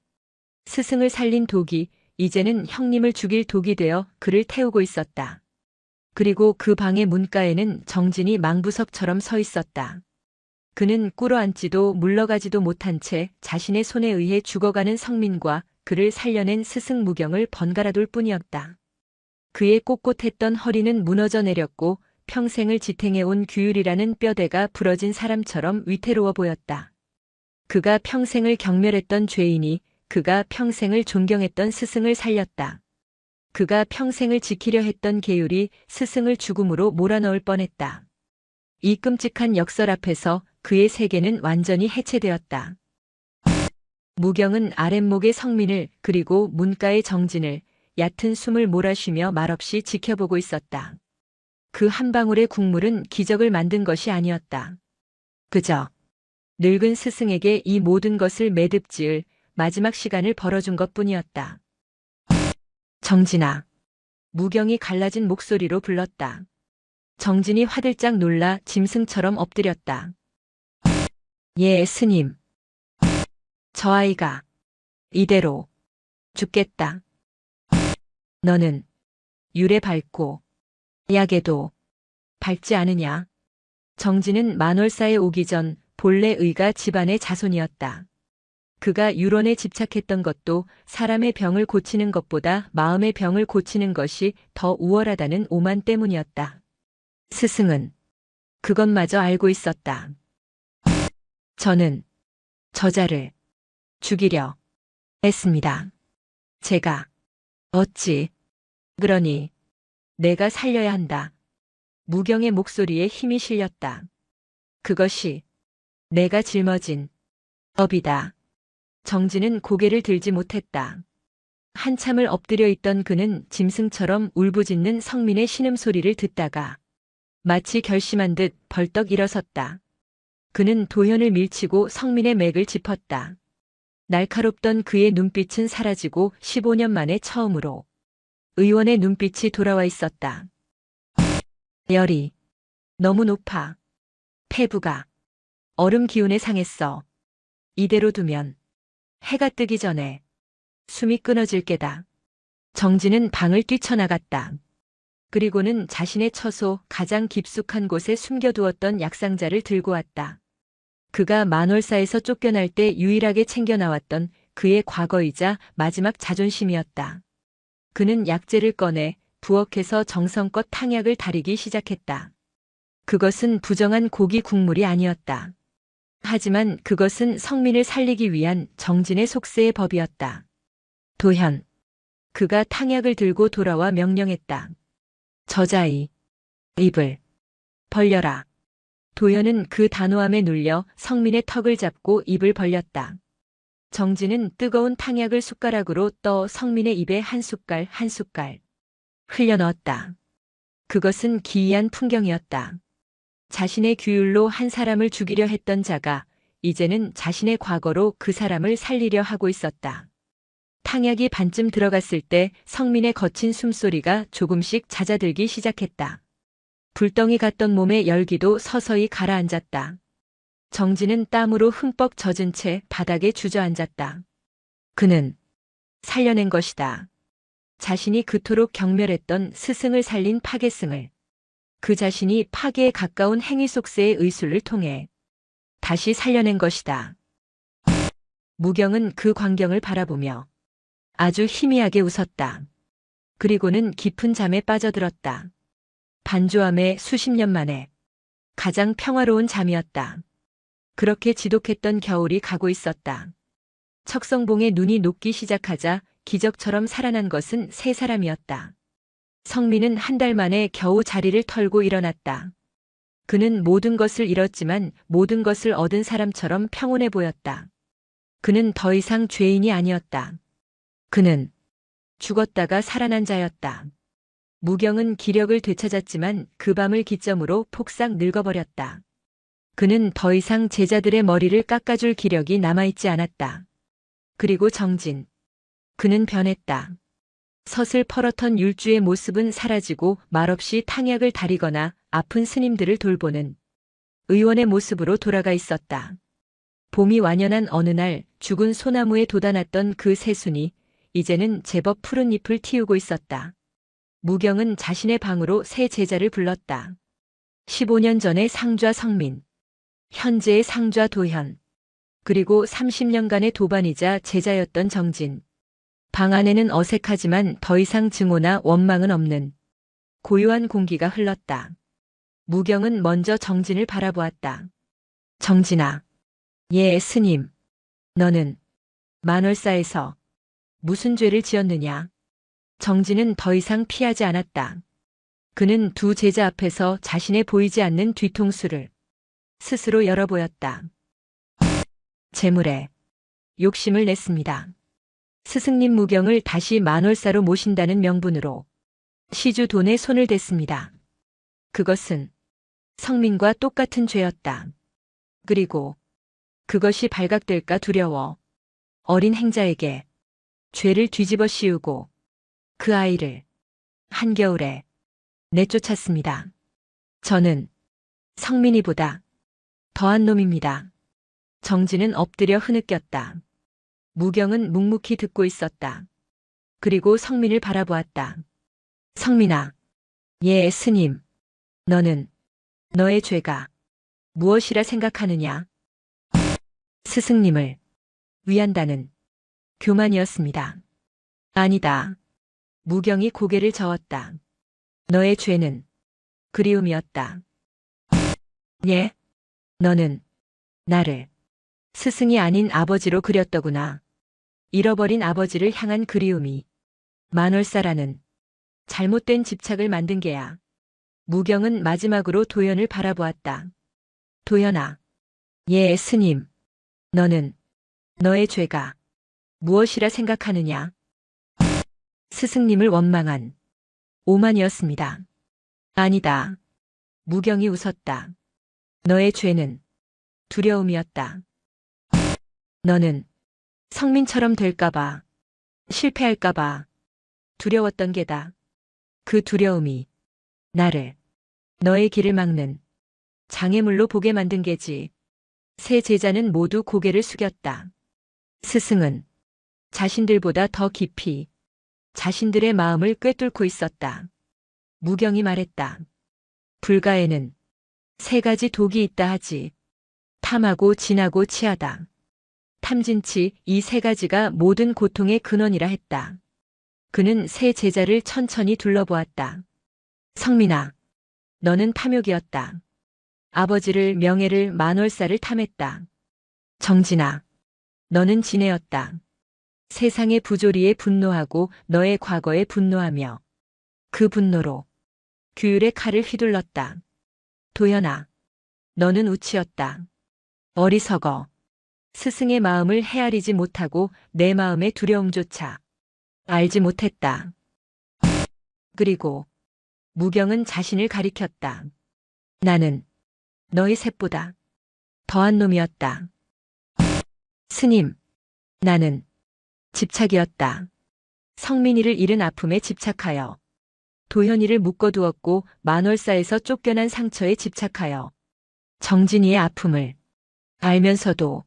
스승을 살린 독이 이제는 형님을 죽일 독이 되어 그를 태우고 있었다. 그리고 그 방의 문가에는 정진이 망부석처럼 서 있었다. 그는 꿇어앉지도 물러가지도 못한 채 자신의 손에 의해 죽어가는 성민과 그를 살려낸 스승 무경을 번갈아둘 뿐이었다. 그의 꼿꼿했던 허리는 무너져 내렸고 평생을 지탱해온 규율이라는 뼈대가 부러진 사람처럼 위태로워 보였다. 그가 평생을 경멸했던 죄인이 그가 평생을 존경했던 스승을 살렸다. 그가 평생을 지키려 했던 계율이 스승을 죽음으로 몰아넣을 뻔했다. 이 끔찍한 역설 앞에서 그의 세계는 완전히 해체되었다. 무경은 아랫목의 성민을 그리고 문가의 정진을 얕은 숨을 몰아쉬며 말없이 지켜보고 있었다. 그 한 방울의 국물은 기적을 만든 것이 아니었다. 그저 늙은 스승에게 이 모든 것을 매듭 지을 마지막 시간을 벌어준 것뿐이었다. 정진아. 무경이 갈라진 목소리로 불렀다. 정진이 화들짝 놀라 짐승처럼 엎드렸다. 예, 스님. 저 아이가 이대로 죽겠다. 너는 율에 밟고 약에도 밟지 않으냐? 정진은 만월사에 오기 전 본래 의가 집안의 자손이었다. 그가 율원에 집착했던 것도 사람의 병을 고치는 것보다 마음의 병을 고치는 것이 더 우월하다는 오만 때문이었다. 스승은 그것마저 알고 있었다. 저는 저자를 죽이려 했습니다. 제가 어찌 그러니 내가 살려야 한다. 무경의 목소리에 힘이 실렸다. 그것이 내가 짊어진 업이다. 정진은 고개를 들지 못했다. 한참을 엎드려 있던 그는 짐승처럼 울부짖는 성민의 신음소리를 듣다가 마치 결심한 듯 벌떡 일어섰다. 그는 도현을 밀치고 성민의 맥을 짚었다. 날카롭던 그의 눈빛은 사라지고 15년 만에 처음으로 의원의 눈빛이 돌아와 있었다. 열이 너무 높아. 폐부가 얼음 기운에 상했어. 이대로 두면 해가 뜨기 전에 숨이 끊어질 게다. 정진은 방을 뛰쳐나갔다. 그리고는 자신의 처소 가장 깊숙한 곳에 숨겨두었던 약상자를 들고 왔다. 그가 만월사에서 쫓겨날 때 유일하게 챙겨나왔던 그의 과거이자 마지막 자존심이었다. 그는 약재를 꺼내 부엌에서 정성껏 탕약을 다리기 시작했다. 그것은 부정한 고기 국물이 아니었다. 하지만 그것은 성민을 살리기 위한 정진의 속세의 법이었다. 도현. 그가 탕약을 들고 돌아와 명령했다. 저자의 입을 벌려라. 도현은 그 단호함에 눌려 성민의 턱을 잡고 입을 벌렸다. 정진은 뜨거운 탕약을 숟가락으로 떠 성민의 입에 한 숟갈 한 숟갈 흘려 넣었다. 그것은 기이한 풍경이었다. 자신의 규율로 한 사람을 죽이려 했던 자가 이제는 자신의 과거로 그 사람을 살리려 하고 있었다. 탕약이 반쯤 들어갔을 때 성민의 거친 숨소리가 조금씩 잦아들기 시작했다. 불덩이 같던 몸의 열기도 서서히 가라앉았다. 정진은 땀으로 흠뻑 젖은 채 바닥에 주저앉았다. 그는 살려낸 것이다. 자신이 그토록 경멸했던 스승을 살린 파괴승을, 그 자신이 파괴에 가까운 행위 속세의 의술을 통해 다시 살려낸 것이다. 무경은 그 광경을 바라보며 아주 희미하게 웃었다. 그리고는 깊은 잠에 빠져들었다. 반주함에 수십 년 만에 가장 평화로운 잠이었다. 그렇게 지독했던 겨울이 가고 있었다. 척성봉의 눈이 녹기 시작하자 기적처럼 살아난 것은 세 사람이었다. 성민은 한 달 만에 겨우 자리를 털고 일어났다. 그는 모든 것을 잃었지만 모든 것을 얻은 사람처럼 평온해 보였다. 그는 더 이상 죄인이 아니었다. 그는 죽었다가 살아난 자였다. 무경은 기력을 되찾았지만 그 밤을 기점으로 폭삭 늙어버렸다. 그는 더 이상 제자들의 머리를 깎아줄 기력이 남아있지 않았다. 그리고 정진. 그는 변했다. 서슬 펄어턴 율주의 모습은 사라지고 말없이 탕약을 다리거나 아픈 스님들을 돌보는 의원의 모습으로 돌아가 있었다. 봄이 완연한 어느 날 죽은 소나무에 돋아났던 그 새순이 이제는 제법 푸른 잎을 틔우고 있었다. 무경은 자신의 방으로 새 제자를 불렀다. 15년 전의 상좌 성민, 현재의 상좌 도현, 그리고 30년간의 도반이자 제자였던 정진. 방 안에는 어색하지만 더 이상 증오나 원망은 없는 고요한 공기가 흘렀다. 무경은 먼저 정진을 바라보았다. 정진아, 예 스님, 너는 만월사에서 무슨 죄를 지었느냐? 정진은 더 이상 피하지 않았다. 그는 두 제자 앞에서 자신의 보이지 않는 뒤통수를 스스로 열어보였다. 재물에 욕심을 냈습니다. 스승님 무경을 다시 만월사로 모신다는 명분으로 시주 돈에 손을 댔습니다. 그것은 성민과 똑같은 죄였다. 그리고 그것이 발각될까 두려워 어린 행자에게 죄를 뒤집어 씌우고 그 아이를 한겨울에 내쫓았습니다. 저는 성민이보다 더한 놈입니다. 정진은 엎드려 흐느꼈다. 무경은 묵묵히 듣고 있었다. 그리고 성민을 바라보았다. 성민아, 예 스님, 너는 너의 죄가 무엇이라 생각하느냐? 스승님을 위한다는 교만이었습니다. 아니다. 무경이 고개를 저었다. 너의 죄는 그리움이었다. 예? 너는 나를 스승이 아닌 아버지로 그렸더구나. 잃어버린 아버지를 향한 그리움이 만월사라는 잘못된 집착을 만든 게야. 무경은 마지막으로 도현을 바라보았다. 도현아, 예 스님, 너는 너의 죄가 무엇이라 생각하느냐? 스승님을 원망한 오만이었습니다. 아니다. 무경이 웃었다. 너의 죄는 두려움이었다. 너는 성민처럼 될까봐, 실패할까봐 두려웠던 게다. 그 두려움이 나를 너의 길을 막는 장애물로 보게 만든 게지. 세 제자는 모두 고개를 숙였다. 스승은 자신들보다 더 깊이 자신들의 마음을 꿰뚫고 있었다. 무경이 말했다. 불가에는 세 가지 독이 있다 하지. 탐하고 진하고 치하다. 탐진치 이 세 가지가 모든 고통의 근원이라 했다. 그는 세 제자를 천천히 둘러보았다. 성민아, 너는 탐욕이었다. 아버지를, 명예를, 만월사를 탐했다. 정진아, 너는 진해였다. 세상의 부조리에 분노하고 너의 과거에 분노하며 그 분노로 규율의 칼을 휘둘렀다. 도현아, 너는 우치였다. 어리석어. 스승의 마음을 헤아리지 못하고 내 마음의 두려움조차 알지 못했다. 그리고 무경은 자신을 가리켰다. 나는 너희 셋보다 더한 놈이었다. 스님, 나는 집착이었다. 성민이를 잃은 아픔에 집착하여 도현이를 묶어두었고 만월사에서 쫓겨난 상처에 집착하여 정진이의 아픔을 알면서도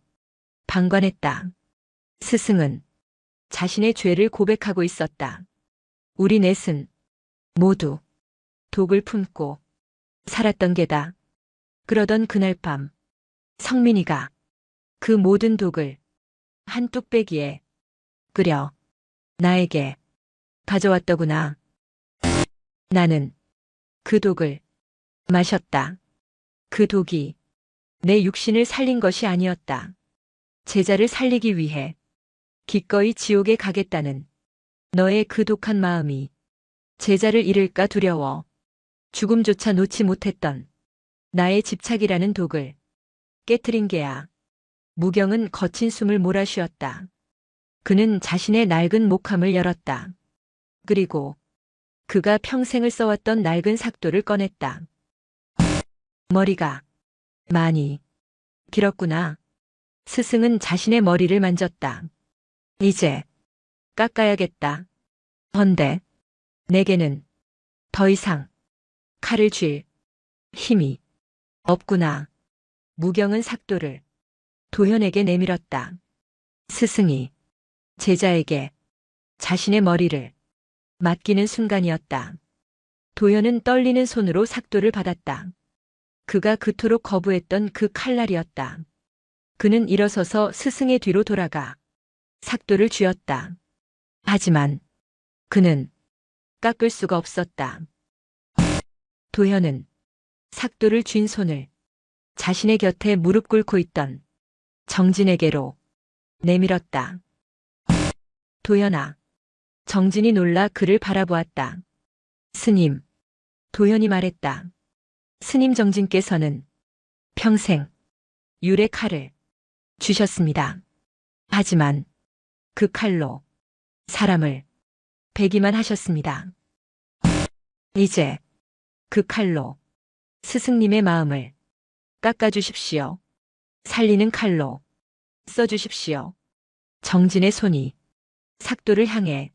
방관했다. 스승은 자신의 죄를 고백하고 있었다. 우리 넷은 모두 독을 품고 살았던 게다. 그러던 그날 밤 성민이가 그 모든 독을 한 뚝배기에 끓여 나에게 가져왔더구나. 나는 그 독을 마셨다. 그 독이 내 육신을 살린 것이 아니었다. 제자를 살리기 위해 기꺼이 지옥에 가겠다는 너의 그 독한 마음이 제자를 잃을까 두려워 죽음조차 놓지 못했던 나의 집착이라는 독을 깨트린 게야. 무경은 거친 숨을 몰아쉬었다. 그는 자신의 낡은 목함을 열었다. 그리고 그가 평생을 써왔던 낡은 삭도를 꺼냈다. 머리가 많이 길었구나. 스승은 자신의 머리를 만졌다. 이제 깎아야겠다. 헌데 내게는 더 이상 칼을 쥘 힘이 없구나. 무경은 삭도를 도현에게 내밀었다. 스승이 제자에게 자신의 머리를 맡기는 순간이었다. 도현은 떨리는 손으로 삭도를 받았다. 그가 그토록 거부했던 그 칼날이었다. 그는 일어서서 스승의 뒤로 돌아가 삭도를 쥐었다. 하지만 그는 깎을 수가 없었다. 도현은 삭도를 쥔 손을 자신의 곁에 무릎 꿇고 있던 정진에게로 내밀었다. 도현아. 정진이 놀라 그를 바라보았다. 스님. 도현이 말했다. 스님 정진께서는 평생 율의 칼을 주셨습니다. 하지만 그 칼로 사람을 베기만 하셨습니다. 이제 그 칼로 스승님의 마음을 깎아주십시오. 살리는 칼로 써주십시오. 정진의 손이 삭도를 향해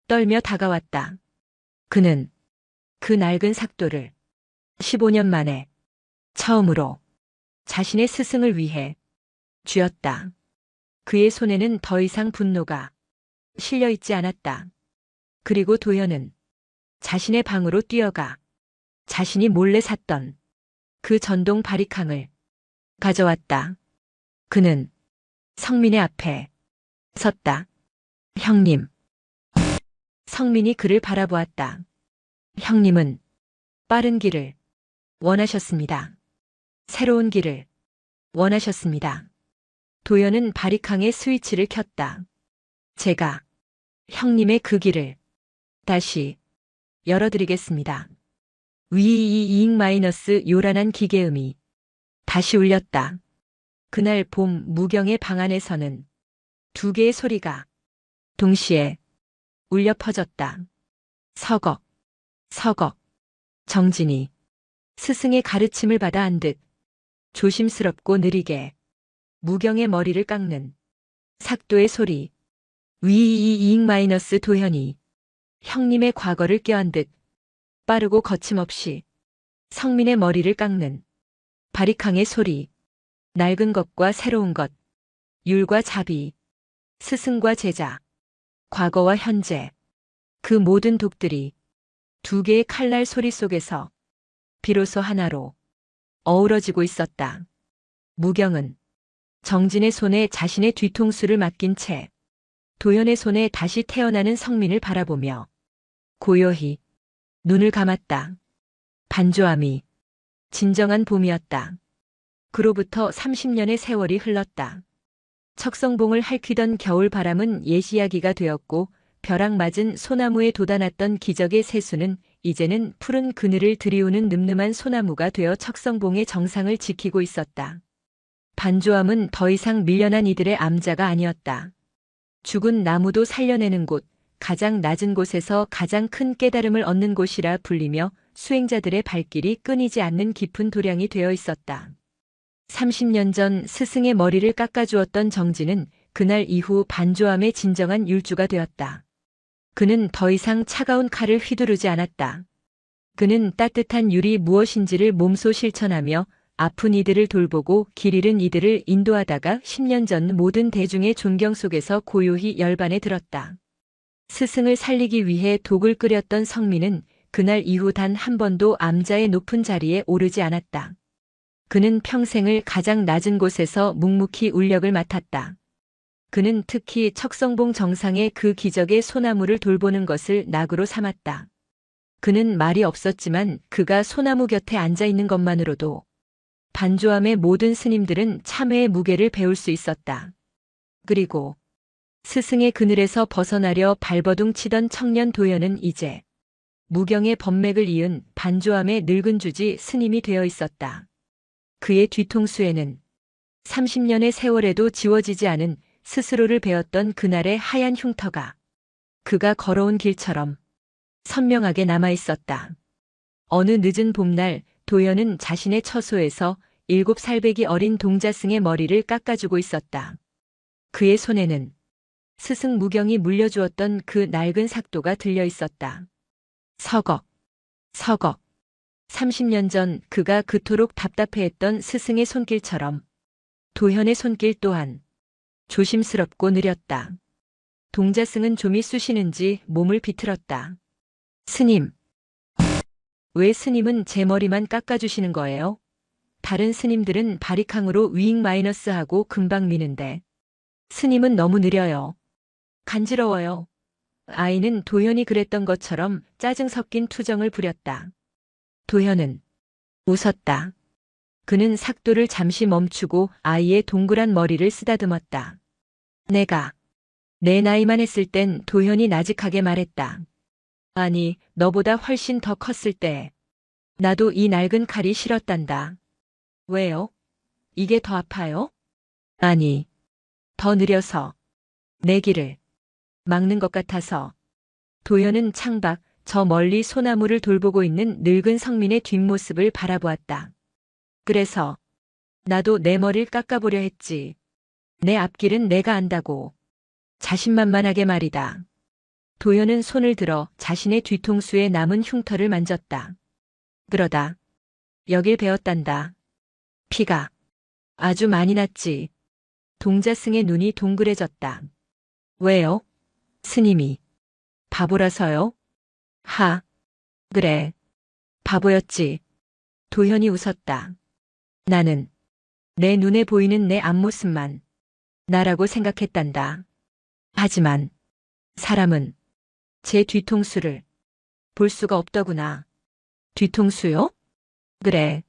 떨며 다가왔다. 그는 그 낡은 삭도를 15년 만에 처음으로 자신의 스승을 위해 쥐었다. 그의 손에는 더 이상 분노가 실려 있지 않았다. 그리고 도현은 자신의 방으로 뛰어가 자신이 몰래 샀던 그 전동 바리캉을 가져왔다. 그는 성민의 앞에 섰다. 형님. 성민이 그를 바라보았다. 형님은 빠른 길을 원하셨습니다. 새로운 길을 원하셨습니다. 도현은 바리캉의 스위치를 켰다. 제가 형님의 그 길을 다시 열어드리겠습니다. 위이잉 마이너스 요란한 기계음이 다시 울렸다. 그날 봄 무경의 방 안에서는 두 개의 소리가 동시에 울려 퍼졌다. 서걱, 서걱. 정진이 스승의 가르침을 받아 한 듯 조심스럽고 느리게 무경의 머리를 깎는 삭도의 소리. 위이잉 마이너스 도현이 형님의 과거를 껴안 듯 빠르고 거침없이 성민의 머리를 깎는 바리캉의 소리. 낡은 것과 새로운 것, 율과 자비, 스승과 제자, 과거와 현재, 그 모든 독들이 두 개의 칼날 소리 속에서 비로소 하나로 어우러지고 있었다. 무경은 정진의 손에 자신의 뒤통수를 맡긴 채 도현의 손에 다시 태어나는 성민을 바라보며 고요히 눈을 감았다. 반조함이 진정한 봄이었다. 그로부터 30년의 세월이 흘렀다. 척성봉을 핥히던 겨울 바람은 옛 이야기가 되었고 벼락 맞은 소나무에 돋아났던 기적의 새수는 이제는 푸른 그늘을 들이우는 늠름한 소나무가 되어 척성봉의 정상을 지키고 있었다. 반조함은 더 이상 밀려난 이들의 암자가 아니었다. 죽은 나무도 살려내는 곳, 가장 낮은 곳에서 가장 큰 깨달음을 얻는 곳이라 불리며 수행자들의 발길이 끊이지 않는 깊은 도량이 되어 있었다. 30년 전 스승의 머리를 깎아주었던 정진은 그날 이후 반조함의 진정한 율주가 되었다. 그는 더 이상 차가운 칼을 휘두르지 않았다. 그는 따뜻한 율이 무엇인지를 몸소 실천하며 아픈 이들을 돌보고 길 잃은 이들을 인도하다가 10년 전 모든 대중의 존경 속에서 고요히 열반에 들었다. 스승을 살리기 위해 독을 끓였던 성민은 그날 이후 단 한 번도 암자의 높은 자리에 오르지 않았다. 그는 평생을 가장 낮은 곳에서 묵묵히 울력을 맡았다. 그는 특히 척성봉 정상의 그 기적의 소나무를 돌보는 것을 낙으로 삼았다. 그는 말이 없었지만 그가 소나무 곁에 앉아 있는 것만으로도 반조함의 모든 스님들은 참회의 무게를 배울 수 있었다. 그리고 스승의 그늘에서 벗어나려 발버둥 치던 청년 도연은 이제 무경의 법맥을 이은 반조함의 늙은 주지 스님이 되어 있었다. 그의 뒤통수에는 30년의 세월에도 지워지지 않은 스스로를 베었던 그날의 하얀 흉터가 그가 걸어온 길처럼 선명하게 남아 있었다. 어느 늦은 봄날 도연은 자신의 처소에서 7살배기 어린 동자승의 머리를 깎아주고 있었다. 그의 손에는 스승 무경이 물려주었던 그 낡은 삭도가 들려 있었다. 서걱, 서걱. 30년 전 그가 그토록 답답해했던 스승의 손길처럼 도현의 손길 또한 조심스럽고 느렸다. 동자승은 좀이 쑤시는지 몸을 비틀었다. 스님. 왜 스님은 제 머리만 깎아주시는 거예요? 다른 스님들은 바리캉으로 위잉 마이너스하고 금방 미는데 스님은 너무 느려요. 간지러워요. 아이는 도현이 그랬던 것처럼 짜증 섞인 투정을 부렸다. 도현은 웃었다. 그는 삭도를 잠시 멈추고 아이의 동그란 머리를 쓰다듬었다. 내가 내 나이만 했을 땐 도현이 나직하게 말했다. 아니, 너보다 훨씬 더 컸을 때 나도 이 낡은 칼이 싫었단다. 왜요? 이게 더 아파요? 아니, 더 느려서 내 길을 막는 것 같아서. 도현은 창밖 저 멀리 소나무를 돌보고 있는 늙은 성민의 뒷모습을 바라보았다. 그래서 나도 내 머리를 깎아보려 했지. 내 앞길은 내가 안다고. 자신만만하게 말이다. 도현은 손을 들어 자신의 뒤통수에 남은 흉터를 만졌다. 그러다 여길 베었단다. 피가 아주 많이 났지. 동자승의 눈이 동그래졌다. 왜요? 스님이 바보라서요? 하, 그래. 바보였지. 도현이 웃었다. 나는 내 눈에 보이는 내 앞모습만 나라고 생각했단다. 하지만 사람은 제 뒤통수를 볼 수가 없더구나. 뒤통수요? 그래.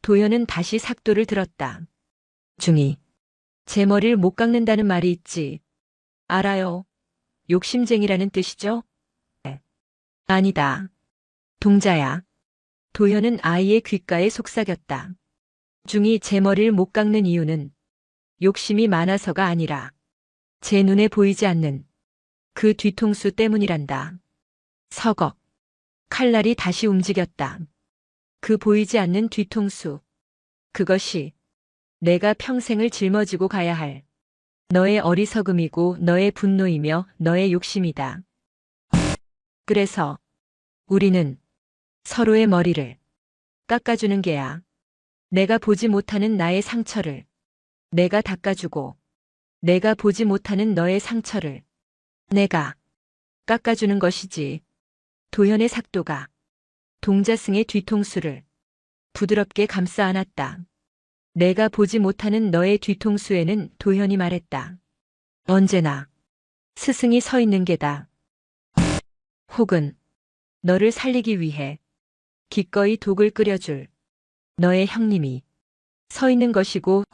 도현은 다시 삭도를 들었다. 중이 제 머리를 못 깎는다는 말이 있지. 알아요. 욕심쟁이라는 뜻이죠? 네. 아니다. 동자야. 도현은 아이의 귓가에 속삭였다. 중이 제 머리를 못 깎는 이유는 욕심이 많아서가 아니라 제 눈에 보이지 않는 그 뒤통수 때문이란다. 서걱. 칼날이 다시 움직였다. 그 보이지 않는 뒤통수. 그것이 내가 평생을 짊어지고 가야 할 너의 어리석음이고 너의 분노이며 너의 욕심이다. 그래서 우리는 서로의 머리를 깎아주는 게야. 내가 보지 못하는 나의 상처를 내가 닦아주고 내가 보지 못하는 너의 상처를 내가 깎아주는 것이지. 도현의 삭도가 동자승의 뒤통수를 부드럽게 감싸 안았다. 내가 보지 못하는 너의 뒤통수에는 도현이 말했다. 언제나 스승이 서 있는 게다. 혹은 너를 살리기 위해 기꺼이 독을 끓여줄 너의 형님이 서 있는 것이고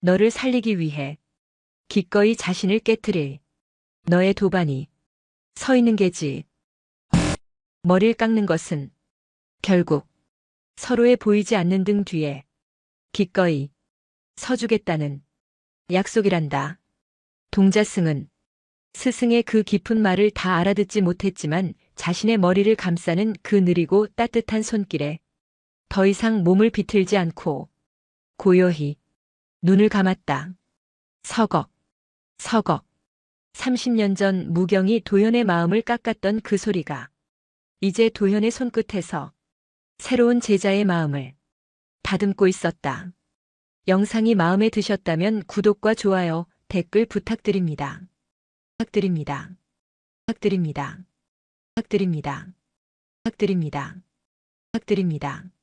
너를 살리기 위해 기꺼이 자신을 깨트릴 너의 도반이 서 있는 게지. 머리를 깎는 것은 결국 서로의 보이지 않는 등 뒤에 기꺼이 서주겠다는 약속이란다. 동자승은 스승의 그 깊은 말을 다 알아듣지 못했지만 자신의 머리를 감싸는 그 느리고 따뜻한 손길에 더 이상 몸을 비틀지 않고 고요히 눈을 감았다. 서걱, 서걱. 30년 전 무경이 도현의 마음을 깎았던 그 소리가 이제 도현의 손끝에서 새로운 제자의 마음을 다듬고 있었다. 영상이 마음에 드셨다면 구독과 좋아요, 댓글 부탁드립니다. 부탁드립니다. 부탁드립니다. 부탁드립니다. 부탁드립니다. 부탁드립니다.